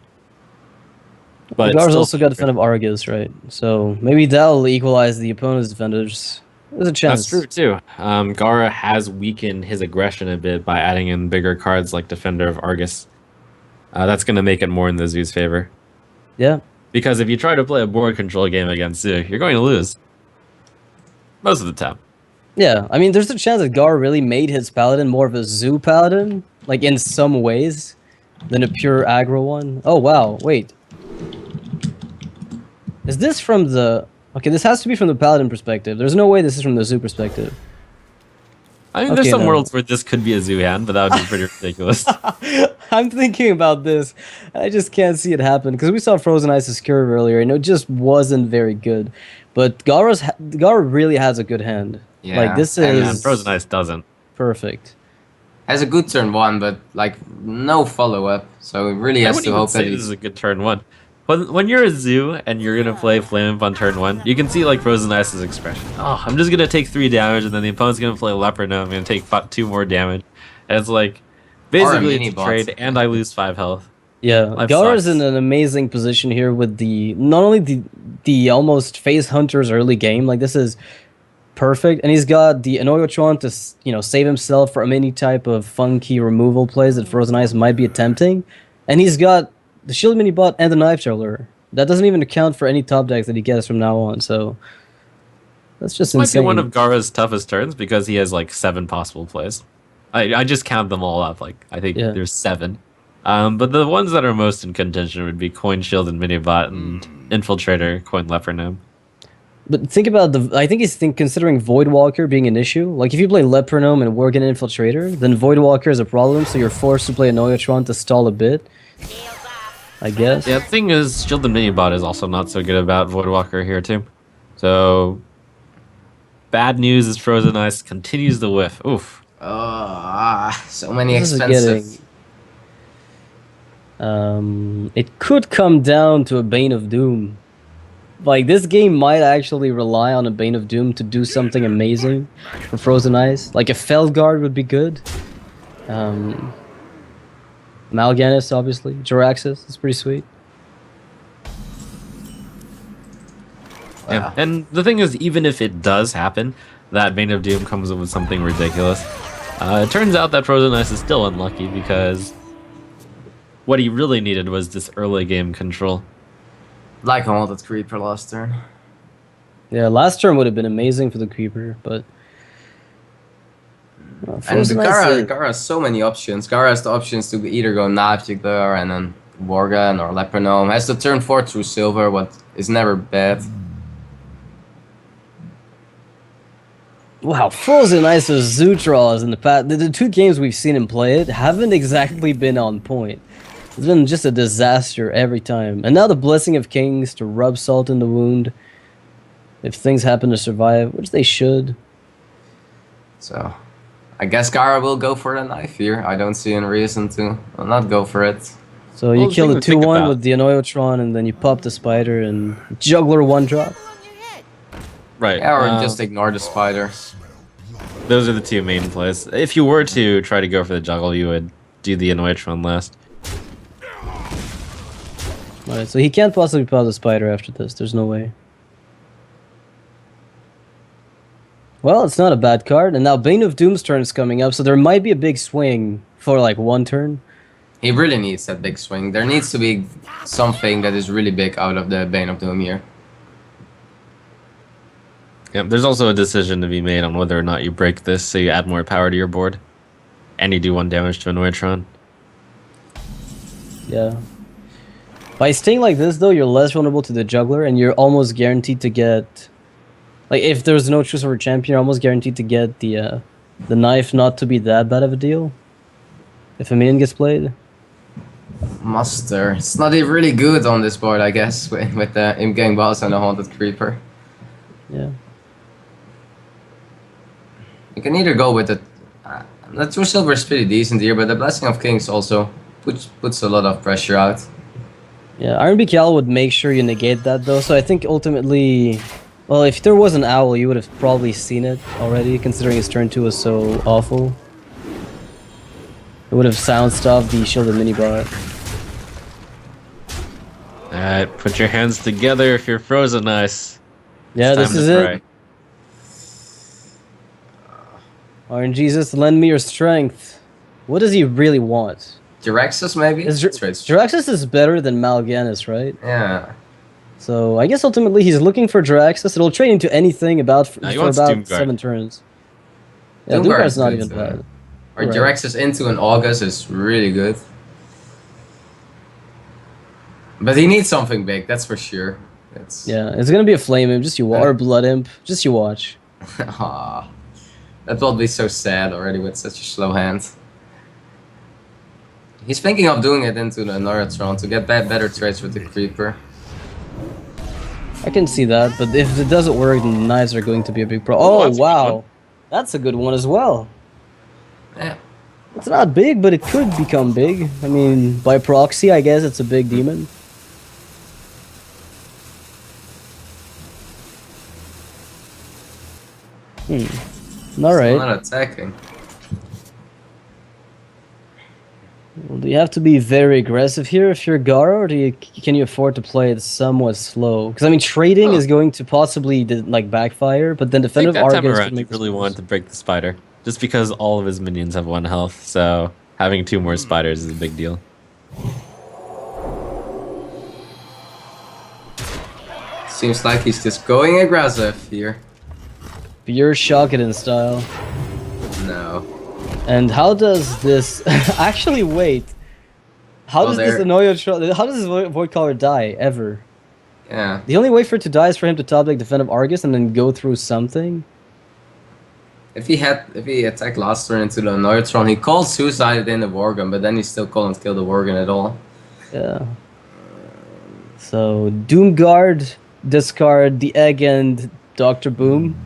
But Gara's still also got Defend of Argus, right? So maybe that'll equalize the opponent's defenders. There's a chance. That's true too. Gara has weakened his aggression a bit by adding in bigger cards like Defender of Argus. That's going to make it more in the Zoo's favor. Yeah. Because if you try to play a board control game against Zoo, you're going to lose. Most of the time. Yeah, I mean, there's a chance that Gar really made his Paladin more of a Zoo Paladin, like in some ways, than a pure aggro one. Oh, wow, wait. Is this from the... Okay, this has to be from the Paladin perspective. There's no way this is from the Zoo perspective. I mean, Okay, there's some no. worlds where this could be a Zoo hand, but that would be pretty ridiculous. I'm thinking about this, and I just can't see it happen, because we saw Frozen Ice's curve earlier, and it just wasn't very good. But Gara really has a good hand. Yeah, Like, this and And is Frozen Ice doesn't. perfect. Has a good turn one, but like no follow up. So it really I has wouldn't to even hope that say this is a good turn one. When you're a Zoo and you're gonna play Flame Imp on turn one, you can see like Frozen Ice's expression. Oh, I'm just gonna take 3 damage, and then the opponent's gonna play Leopard, and I'm gonna take 2 more damage. And it's like basically mini it's a bot. trade, and I lose 5 health. Yeah, Life Gara's sucks. in an amazing position here with not only the almost phase hunters early game, like this is perfect, and he's got the Anoyotron to save himself from any type of funky removal plays that Frozen Ice might be attempting, and he's got the Shield Mini Bot and the Knife Juggler. That doesn't even account for any top decks that he gets from now on. So that's just This might be one insane. of Gara's toughest turns because he has like 7 possible plays. I just count them all up. Like I think Yeah. there's 7. But the ones that are most in contention would be Coin Shield and Minibot and Infiltrator, Coin Leper Gnome. But think about I think he's considering Voidwalker being an issue. Like if you play Lepronome and Worgen Infiltrator, then Voidwalker is a problem, so you're forced to play Anoyotron to stall a bit. I guess. Yeah, the thing is, Shield and Minibot is also not so good about Voidwalker here too. So bad news is Frozen Ice continues to whiff. Oof. So many This is expensive. It could come down to a Bane of Doom. Like this game might actually rely on a Bane of Doom to do something amazing for Frozen Ice. Like a Felguard would be good. Mal'Ganis, obviously. Jiraxis is pretty sweet. Yeah. And the thing is, even if it does happen, that Bane of Doom comes up with something ridiculous. It turns out that Frozen Ice is still unlucky because what he really needed was this early game control. Like a Haunted Creeper last turn. Yeah, last turn would have been amazing for the Creeper, but... And Frozen Ice, Gara has so many options. Gara has the options to either go Knife Juggler and then Worgen or Lepronome. Has the turn 4 through Silver, what is never bad. Wow, Frozen Ice with Zutras in the past. The 2 games we've seen him play it haven't exactly been on point. It's been just a disaster every time. And now the Blessing of Kings to rub salt in the wound. If things happen to survive, which they should. So, I guess Gara will go for the knife here. I don't see any reason to not go for it. So you Well, the kill thing the to think 2-1 about- with the Anoyotron, and then you pop the Spider and Juggler 1-drop. Right. Yeah, or just ignore the spider. Those are the 2 main plays. If you were to try to go for the juggle, you would do the Anoyotron last. Alright, so he can't possibly pop the Spider after this. There's no way. Well, it's not a bad card, and now Bane of Doom's turn is coming up, so there might be a big swing for like 1 turn. He really needs that big swing. There needs to be something that is really big out of the Bane of Doom here. Yeah, there's also a decision to be made on whether or not you break this, so you add more power to your board, and you do 1 damage to Anoyotron. Yeah. By staying like this, though, you're less vulnerable to the Juggler, and you're almost guaranteed to get... Like, if there's no choice over champion, you're almost guaranteed to get the knife not to be that bad of a deal. If a minion gets played. Muster. It's not even really good on this board, I guess, with the in-game boss and the Haunted Creeper. Yeah. You can either go with the... the 2 silver is pretty decent here, but the Blessing of Kings also puts a lot of pressure out. Yeah, Iron Beak Owl would make sure you negate that, though, so I think ultimately... Well, if there was an Owl, you would have probably seen it already, considering his turn 2 was so awful. It would have sound stopped the Shielded Minibot. Alright, put your hands together if you're Frozen Ice. Yeah, It's this time is to it. Iron Jesus, lend me your strength. What does he really want? Jiraxis, maybe? Jiraxis is better than Mal'Ganis, right? Yeah. So I guess ultimately he's looking for Jiraxis. It'll trade into anything for he wants about Doomguard. 7 turns. Yeah, Doomguard Doomguard's is not good, even bad. Or Right. Jiraxis into an August is really good. But he needs something big, that's for sure. Yeah, it's gonna be a Flame Imp, just you watch, or Blood Imp, just you watch. Aw. That will be so sad already with such a slow hand. He's thinking of doing it into the Anoyotron to get better trades with the Creeper. I can see that, but if it doesn't work, then the knives are going to be a big problem. Oh, that's a good wow. one. That's a good one as well. Yeah. It's not big, but it could become big. I mean, by proxy, I guess it's a big demon. Alright. Not attacking. Well, Do you have to be very aggressive here if you're Gara, or can you afford to play it somewhat slow? Because I mean, trading is going to possibly like backfire, but then I think defensive that time Argus around would he make really wanted to break the spider, just because all of his minions have 1 health, so having 2 more spiders is a big deal. Seems like he's just going aggressive here. pure Shockedin style. No. And how does this actually wait? How does this annoy how does this Void Caller die ever? Yeah. The only way for it to die is for him to top deck defensive Argus and then go through something. If he attacked last turn into the Neutron, he called suicide in the Worgen, but then he still couldn't kill the Worgen at all. Yeah. So Doomguard, discard the egg and Dr. Boom.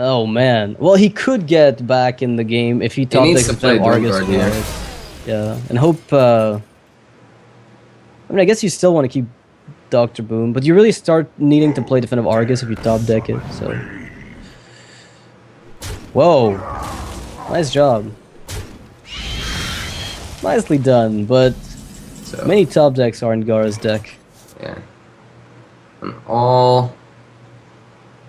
Oh man. Well, he could get back in the game if he top needs decks to play defensive Argus Doomguard here. right. Yeah, and hope. I mean, I guess you still want to keep Dr. Boom, but you really start needing to play defensive Argus if you top deck it. So. Whoa. Nice job. Nicely done, but So, many top decks are in Gara's deck. yeah. And all...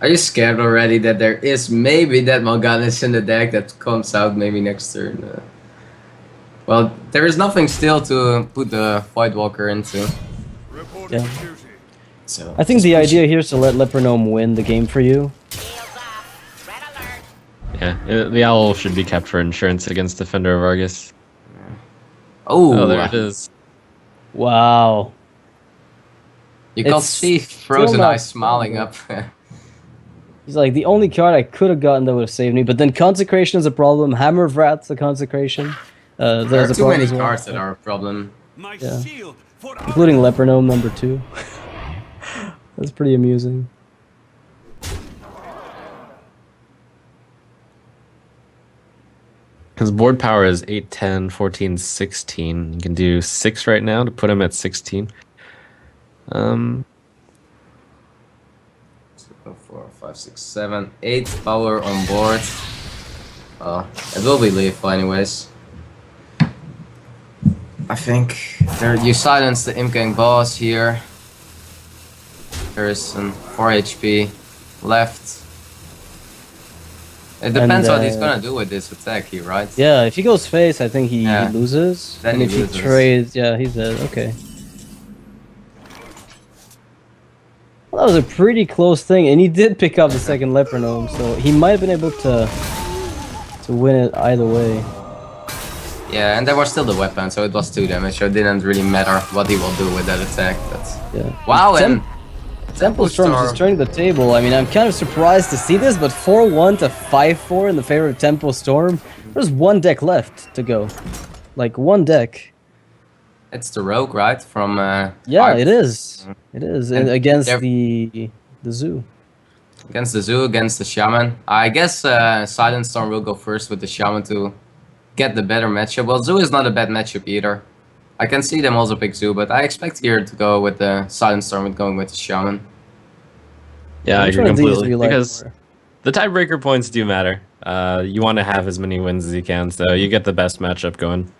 Are you scared already that there is maybe that Mal'Ganis in the deck that comes out maybe next turn? Well, there is nothing still to put the Void Walker into. Yeah. So I think the idea here is to let Lepronome win the game for you. Shields up. Red alert. Yeah, the owl should be kept for insurance against Defender of Argus. Oh, Oh, there it is. Wow. You can It's see still Frozen not Eyes smiling done. up. He's like, the only card I could have gotten that would have saved me, but then Consecration is a problem, Hammer of Wrath's a Consecration. There There's are a too problem many as well, cards that are a problem. My Yeah. shield for including Lepronome number 2. That's pretty amusing. His board power is 8, 10, 14, 16. You can do 6 right now to put him at 16. 2, 4, 5, 6, 7, 8 power on board. Well, it will be lethal anyways. I think you silence the Imgang boss here. There is some 4 HP left. It depends what he's gonna do with this attack here, right? Yeah, if he goes face, I think he Yeah. loses. Then and he if loses. he trades, yeah, he's dead. Okay. Well, that was a pretty close thing, and he did pick up the second Lepronome, so he might have been able to win it either way. Yeah, and there was still the weapon, so it was 2 damage, so it didn't really matter what he will do with that attack. But Yeah. wow, and Temple Storm is just turning the table. I mean, I'm kind of surprised to see this, but 4-1 to 5-4 in the favor of Temple Storm. There's one deck left to go. Like, one deck. it's the rogue, right? From Yeah, Arch- it is. It is. And Against they're- the zoo. Against the zoo, against the shaman. I guess Silent Storm will go first with the shaman to get the better matchup. Well, zoo is not a bad matchup either. I can see them also pick zoo, but I expect here to go with the Silent Storm and going with the shaman. Yeah, I Which agree one of these do completely. you like Because more? the tiebreaker points do matter. You want to have as many wins as you can, so you get the best matchup going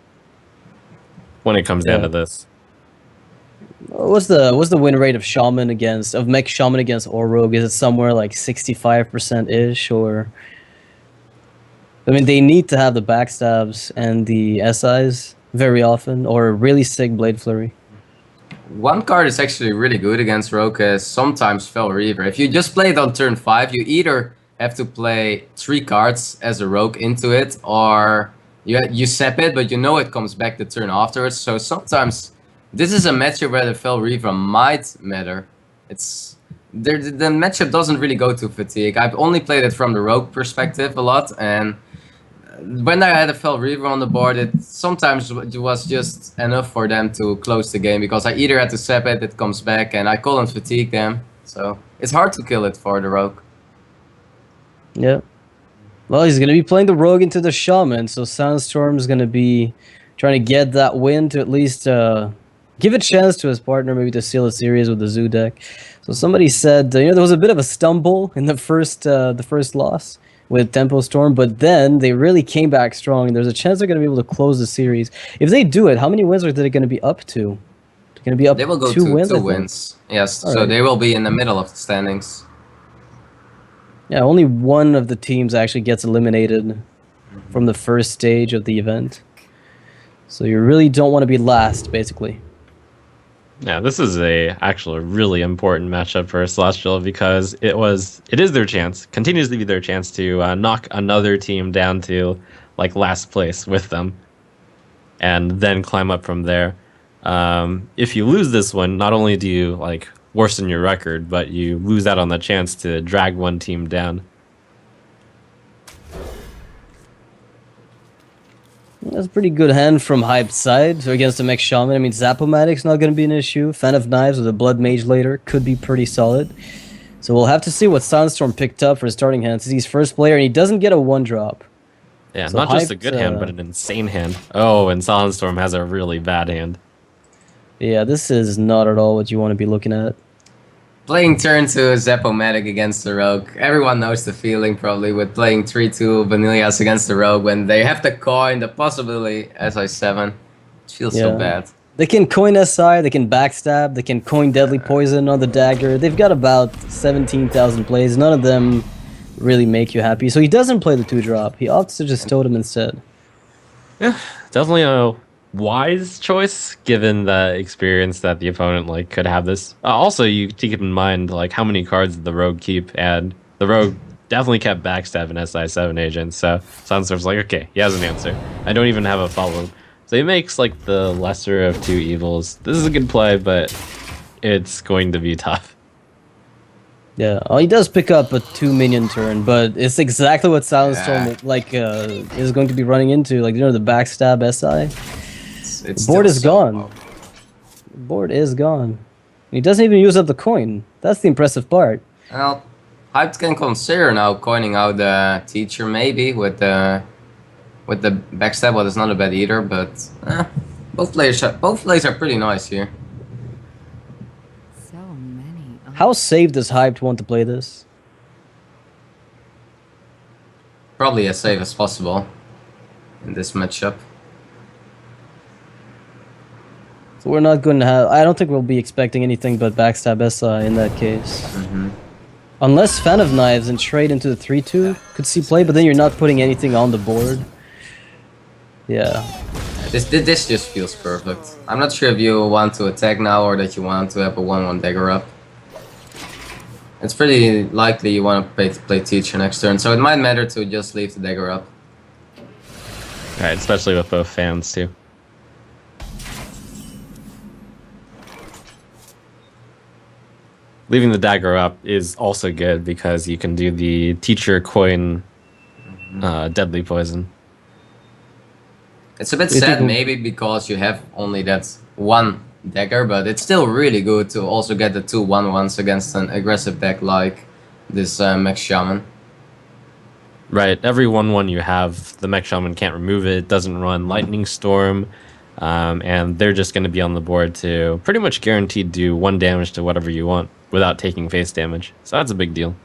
when it comes down Yeah. to this. What's the win rate of Mech Shaman against Rogue? Is it somewhere like 65% ish, or? I mean, they need to have the backstabs and the SIs very often, or a really sick Blade Flurry. One card is actually really good against Rogue is sometimes Fell Reaver. If you just play it on turn 5, you either have to play 3 cards as a Rogue into it, or you sap it, but you know it comes back the turn afterwards. So sometimes this is a matchup where the Fell Reaver might matter. The matchup doesn't really go to fatigue. I've only played it from the Rogue perspective a lot, and when I had a Fell Reaver on the board, it sometimes was just enough for them to close the game, because I either had to sap it comes back, and I couldn't fatigue them. So it's hard to kill it for the Rogue. Yeah. Well, he's going to be playing the Rogue into the Shaman, so Sandstorm's going to be trying to get that win to at least give a chance to his partner, maybe to seal a series with the Zoo deck. So somebody said, there was a bit of a stumble in the first loss, with Tempo Storm, but then they really came back strong, and there's a chance they're going to be able to close the series. If they do it, how many wins are they going to be up to? They're going to be up They will go 2 to wins, I 2 think? wins. Yes, so Alright. they will be in the middle of the standings. Yeah, only one of the teams actually gets eliminated from the first stage of the event. So you really don't want to be last, basically. Yeah, this is actually a really important matchup for Celestial because it is their chance, continues to be their chance to knock another team down to like last place with them, and then climb up from there. If you lose this one, not only do you like worsen your record, but you lose out on the chance to drag one team down. That's a pretty good hand from Hype's side against the Mech Shaman. I mean, Zap-O-Matic's not going to be an issue. Fan of Knives with a Blood Mage later could be pretty solid. So we'll have to see what Sandstorm picked up for his starting hand, since he's first player and he doesn't get a 1-drop. Yeah, So not just a Hyped, good hand, but an insane hand. Oh, and Silent Storm has a really bad hand. Yeah, this is not at all what you want to be looking at. Playing turn 2 Zap-O-Matic against the Rogue. Everyone knows the feeling probably with playing 3-2 Vanillas against the Rogue when they have the coin, the possibility SI7. It feels so Yeah. bad. They can coin SI, they can backstab, they can coin Deadly Poison on the dagger. They've got about 17,000 plays. None of them really make you happy. So he doesn't play the 2-drop. He opts to just totem instead. Yeah, definitely a wise choice given the experience that the opponent like could have this. Also, you keep in mind like how many cards the Rogue keep, and the Rogue definitely kept backstab and SI7 agents. So Sunstorm's like, okay, he has an answer. I don't even have a follow. So he makes like the lesser of 2 evils. This is a good play, but it's going to be tough. Yeah, he does pick up a 2-minion turn, but it's exactly what Silent Storm is going to be running into. Like, the backstab SI. It's The board still is so gone. low. The board is gone. He doesn't even use up the coin. That's the impressive part. Well, Hyped can consider now coining out the teacher maybe with the backstab. Well, it's not a bad either, but both plays are pretty nice here. So many. How safe does Hyped want to play this? Probably as safe as possible in this matchup. So we're not going to have... I don't think we'll be expecting anything but backstab SI in that case. Unless Fan of Knives and trade into the 3-2 could see play, but then you're not putting anything on the board. Yeah. This just feels perfect. I'm not sure if you want to attack now or that you want to have a 1-1 dagger up. It's pretty likely you want to play teacher next turn, so it might matter to just leave the dagger up. Right, especially with both fans too. Leaving the dagger up is also good because you can do the teacher coin deadly poison. It's a bit sad maybe because you have only that 1 dagger, but it's still really good to also get the 2 1-1s against an aggressive deck like this Mech Shaman. Right, every 1-1 you have, the Mech Shaman can't remove it, it doesn't run Lightning Storm, and they're just going to be on the board to pretty much guaranteed do 1 damage to whatever you want without taking face damage. So that's a big deal.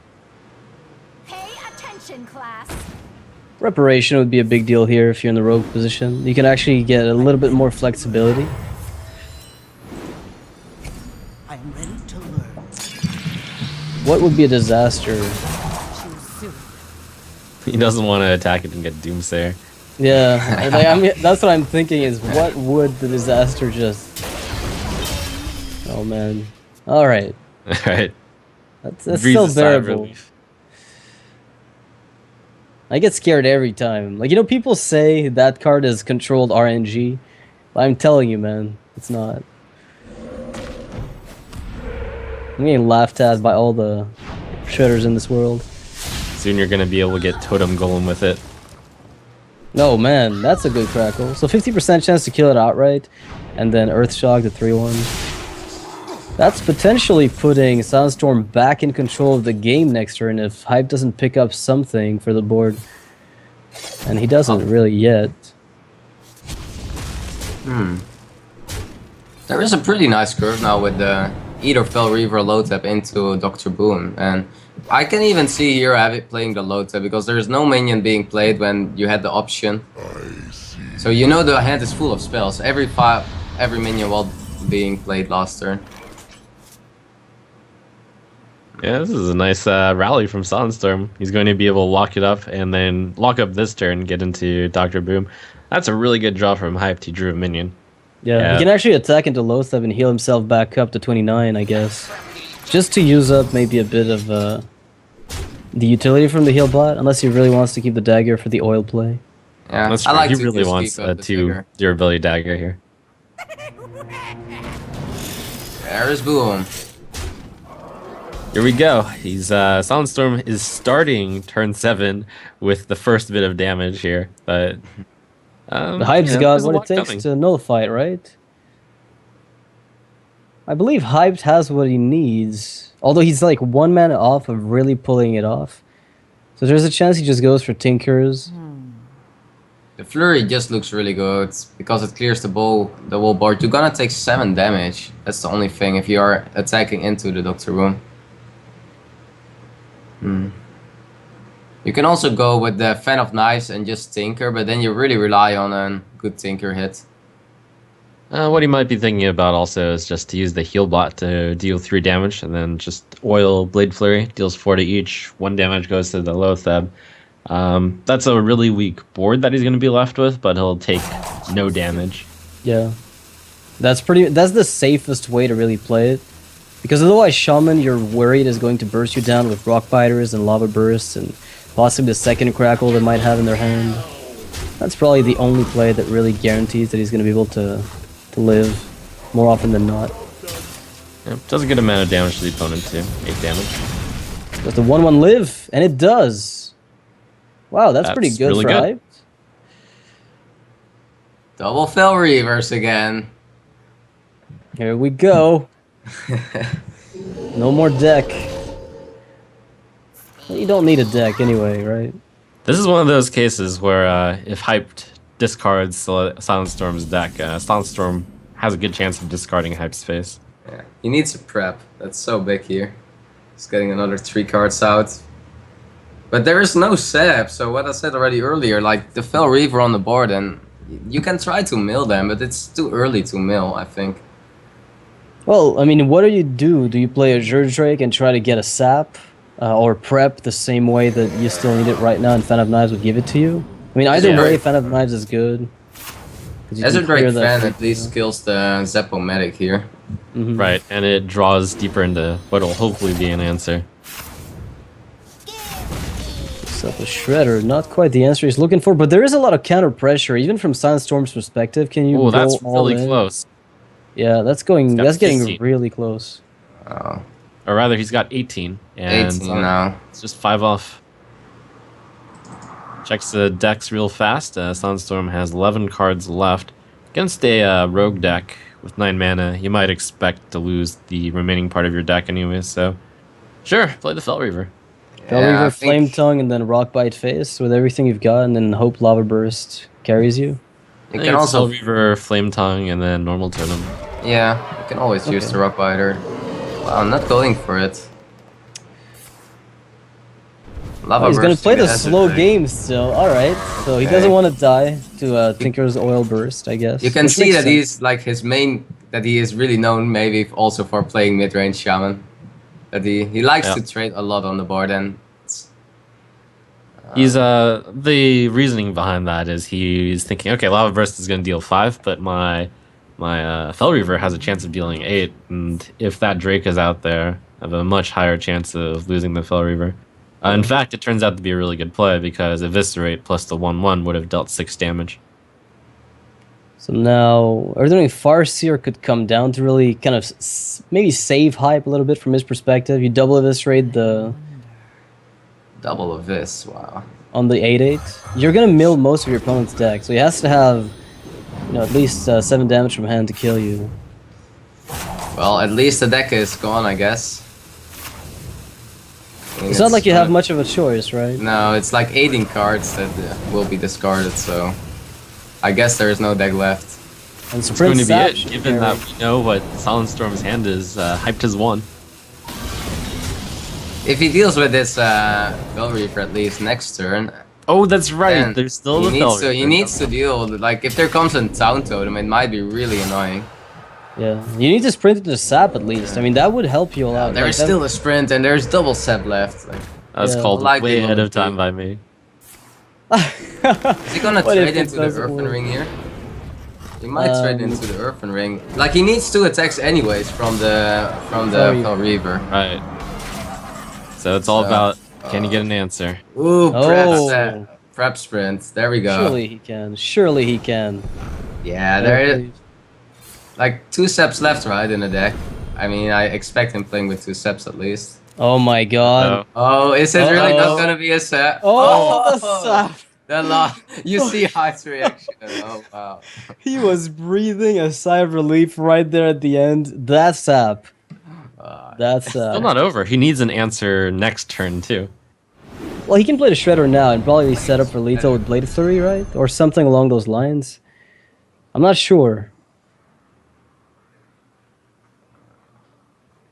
Pay attention, class. Reparation would be a big deal here if you're in the rogue position. You can actually get a little bit more flexibility. I am ready to learn. What would be a disaster? Choose soon. He doesn't want to attack it and get Doomsayer. Yeah, like, I mean, that's what I'm thinking is what would the disaster just... Oh man. Alright. Right. That's Breathes still a sigh of bearable. relief. I get scared every time. Like, people say that card is controlled RNG. I'm telling you, man, it's not. I'm getting laughed at by all the shredders in this world. Soon you're going to be able to get Totem Golem with it. No, man, that's a good crackle. So 50% chance to kill it outright, and then Earthshock the 3-1. That's potentially putting Soundstorm back in control of the game next turn if Hype doesn't pick up something for the board. And he doesn't really yet. There is a pretty nice curve now with the either Fel Reaver or low tap into Dr. Boom. And I can even see here Avid playing the low tap because there's no minion being played when you had the option. So you know the hand is full of spells. Every minion while being played last turn. Yeah, this is a nice rally from Sunstorm. He's going to be able to lock it up and then lock up this turn, get into Dr. Boom. That's a really good draw from Hyped. He drew a minion. Yeah, he can actually attack into low step and heal himself back up to 29, I guess. Just to use up maybe a bit of the utility from the heal bot, unless he really wants to keep the dagger for the oil play. Yeah, That's I true. like He to really just wants keep a up the 2 dagger. durability dagger here. There's Boom. Here we go. He's Sunstorm is starting turn 7 with the first bit of damage here, but The Hype's got there's a what it lot takes coming. to nullify it, right? I believe Hyped has what he needs. Although he's like 1 mana off of really pulling it off. So there's a chance he just goes for Tinkers. The Flurry just looks really good because it clears the whole board. You're gonna take 7 damage. That's the only thing if you are attacking into the Doctor Room. You can also go with the Fan of Knives and just Tinker, but then you really rely on a good Tinker hit. What he might be thinking about also is just to use the heal bot to deal 3 damage, and then just oil Blade Flurry, deals 4 to each. 1 damage goes to the low theb. That's a really weak board that he's going to be left with, but he'll take no damage. Yeah. That's the safest way to really play it. Because otherwise Shaman, you're worried, is going to burst you down with Rock Biters and Lava Bursts and possibly the second Crackle they might have in their hand. That's probably the only play that really guarantees that he's going to be able to live more often than not. Yeah, does a good amount of damage to the opponent too. 8 damage. Does the 1/1 live? And it does! Wow, that's pretty good really for good. Hype. Double Fel Reavers again. Here we go. No more deck. Well, you don't need a deck anyway, right? This is one of those cases where if Hyped discards Silent Storm's deck, Silent Storm has a good chance of discarding Hype's face. Yeah, he needs a prep. That's so big here. He's getting another 3 cards out. But there is no sap, so what I said already earlier, like the Fel Reaver on the board, and you can try to mill them, but it's too early to mill, I think. Well, I mean, what do you do? Do you play Azure Drake and try to get a sap? Or prep the same way that you still need it right now and Fan of Knives would give it to you? I mean, either way, Fan of Knives is good. Azure Drake Fan at least kills the Zap-O-Matic here. Right, and it draws deeper into what will hopefully be an answer. Except a Shredder, not quite the answer he's looking for, but there is a lot of counter pressure, even from Silent Storm's perspective. Can you Oh, go that's all really in? close. Yeah, that's got getting 15. really close. Oh, Or rather, he's got 18. And 18 now. it's just 5 off. Checks the decks real fast. Sunstorm has 11 cards left. Against a rogue deck with 9 mana, you might expect to lose the remaining part of your deck anyway, so sure, play the Fel Reaver. Fel Reaver, Flame Tongue, and then Rock Bite Face with everything you've got, and then hope Lava Burst carries you. You I can think it's also, Fel Reaver, Flame Tongue, and then normal Totem. yeah, you can always use the Rock Biter. Wow, I'm not going for it. Lava He's gonna Burst play the Azure slow Drake. game still. Alright, so he Okay. doesn't want to die to Tinker's Oil Burst, I guess. You can which see makes that sense. he's like his main, that he is really known maybe also for playing mid-range Shaman. That he likes Yeah. to trade a lot on the board, and it's, He's the reasoning behind that is he's thinking, okay, Lava Burst is going to deal 5, but my Fel Reaver has a chance of dealing 8, and if that Drake is out there, I have a much higher chance of losing the Fel Reaver. In fact, it turns out to be a really good play because Eviscerate plus the 1/1 would have dealt 6 damage. So now, Earthring Farseer could come down to really kind of maybe save Hype a little bit from his perspective. You double Eviscerate double of this, wow. on the 8/8. You're gonna mill most of your opponent's deck, so he has to have, at least 7 damage from hand to kill you. Well, at least the deck is gone, I guess. I mean, It's not like you have gonna- much of a choice, right? No, it's like 18 cards that will be discarded, so I guess there is no deck left. And It's Sprint going to be Sap it, should given carry. that we know what Silent Storm's hand is. Hyped has won. If he deals with this Bell Reaper at least next turn, Oh, that's right. then There's still he the needs Fell to he Reaper. needs to deal with, like, if there comes a Town Totem, it might be really annoying. Yeah, you need to sprint into the Sap at least. I mean, that would help you a lot. There's Like, that- still a sprint and there's double Sep left. Like, That's Yeah. called Likely way ahead of low time by me. is he gonna What if trade it into the doesn't Earthen work? Ring here? He might trade Um, into the Earthen Ring. Like, he needs 2 attacks anyways from the Sorry. Fell Reaver. Right. So it's all So, about, can you get an answer? Ooh, Oh. prep sprint. There we go. Surely he can. Surely he can. Yeah, there is like 2 Seps left, right, in the deck. I mean, I expect him playing with 2 Seps at least. Oh my god. Oh, is it really Uh-oh. not gonna be a Sep? Oh, the Sap. The you see Hype's reaction. Oh wow. He was breathing a sigh of relief right there at the end. That's Sap. That's Still not over. He needs an answer next turn, too. Well, he can play the Shredder now and probably set up for lethal with Blade Flurry, right? Or something along those lines. I'm not sure.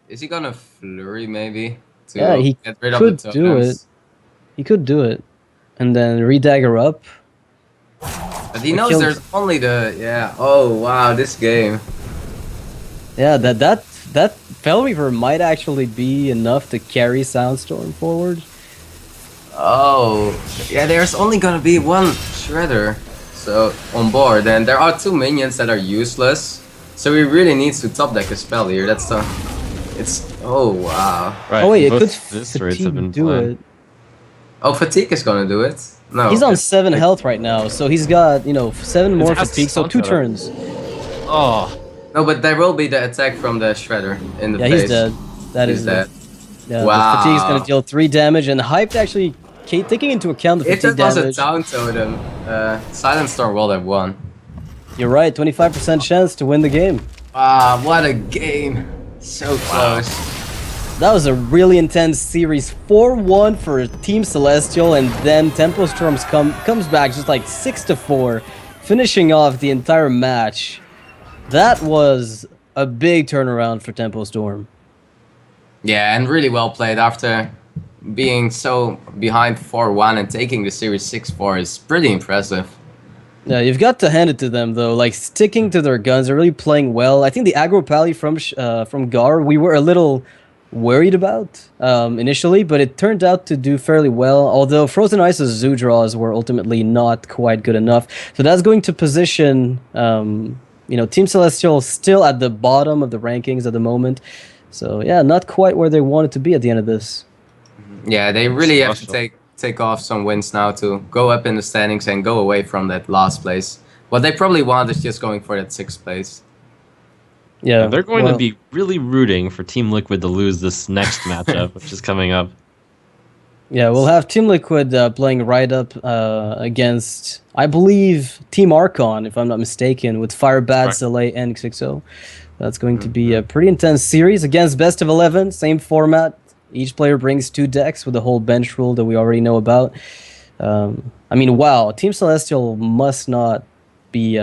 Is he gonna flurry maybe to Yeah, he get rid of could the do totems? it. He could do it. And then redagger up. But he knows killed- there's only the Oh wow, this game. Yeah, that Fell Reaver might actually be enough to carry Soundstorm forward. Oh yeah, there's only gonna be 1 Shredder so on board, and there are 2 minions that are useless. So he really needs to top deck a spell here. That's the. Oh wow. Right. Oh wait, it both could Viscerates have been Fatigue do played. it. Oh, Fatigue is gonna do it. No. He's on 7 health right now, so he's got, 7 more has fatigue, so 2 Santa. turns. Oh. No, but there will be the attack from the Shredder in the Yeah, face. he's dead. That He's is dead. Yeah, Wow. the fatigue's gonna deal 3 damage, and Hyped actually taking into account the If fatigue that was a damage. Town Totem, Silent Storm will have won. You're right, 25% chance to win the game. Ah, what a game! So close. That was a really intense series. 4-1 for Team Celestial, and then Tempo Storms comes back just like 6-4, finishing off the entire match. That was a big turnaround for Tempo Storm. Yeah, and really well played after being so behind 4-1 and taking the series 6-4 is pretty impressive. Yeah, you've got to hand it to them though. Like sticking to their guns, they're really playing well. I think the aggro pally from Gar, we were a little worried about initially, but it turned out to do fairly well. Although Frozen Ice's zoo draws were ultimately not quite good enough, so that's going to position Team Celestial still at the bottom of the rankings at the moment. So yeah, not quite where they wanted to be at the end of this. Yeah, they really have to Celestial. take off some wins now to go up in the standings and go away from that last place. What they probably want is just going for that 6th place. Yeah, And they're going well, to be really rooting for Team Liquid to lose this next matchup, which is coming up. Yeah, we'll have Team Liquid playing right up against, I believe, Team Archon, if I'm not mistaken, with Firebad, Correct. Soleil, and XXO. That's going to be a pretty intense series against Best of 11, same format. Each player brings 2 decks with the whole bench rule that we already know about. I mean, wow, Team Celestial must not be,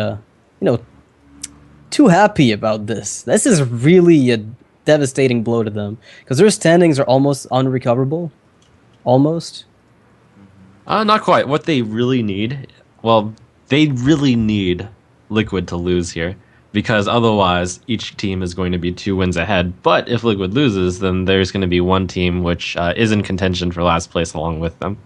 too happy about this. This is really a devastating blow to them because their standings are almost unrecoverable. Almost. Not quite. What they really need, they really need Liquid to lose here, because otherwise each team is going to be 2 wins ahead. But if Liquid loses, then there's going to be one team which is in contention for last place along with them.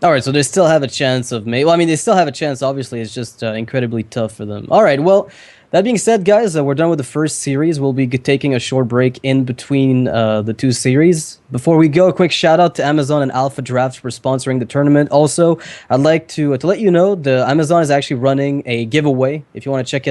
All right, so they still have a chance of they still have a chance. Obviously, it's just incredibly tough for them. All right, well, that being said, guys, we're done with the first series. We'll be taking a short break in between the 2 series. Before we go, a quick shout out to Amazon and Alpha Drafts for sponsoring the tournament. Also, I'd like to let you know the Amazon is actually running a giveaway. If you want to check it out.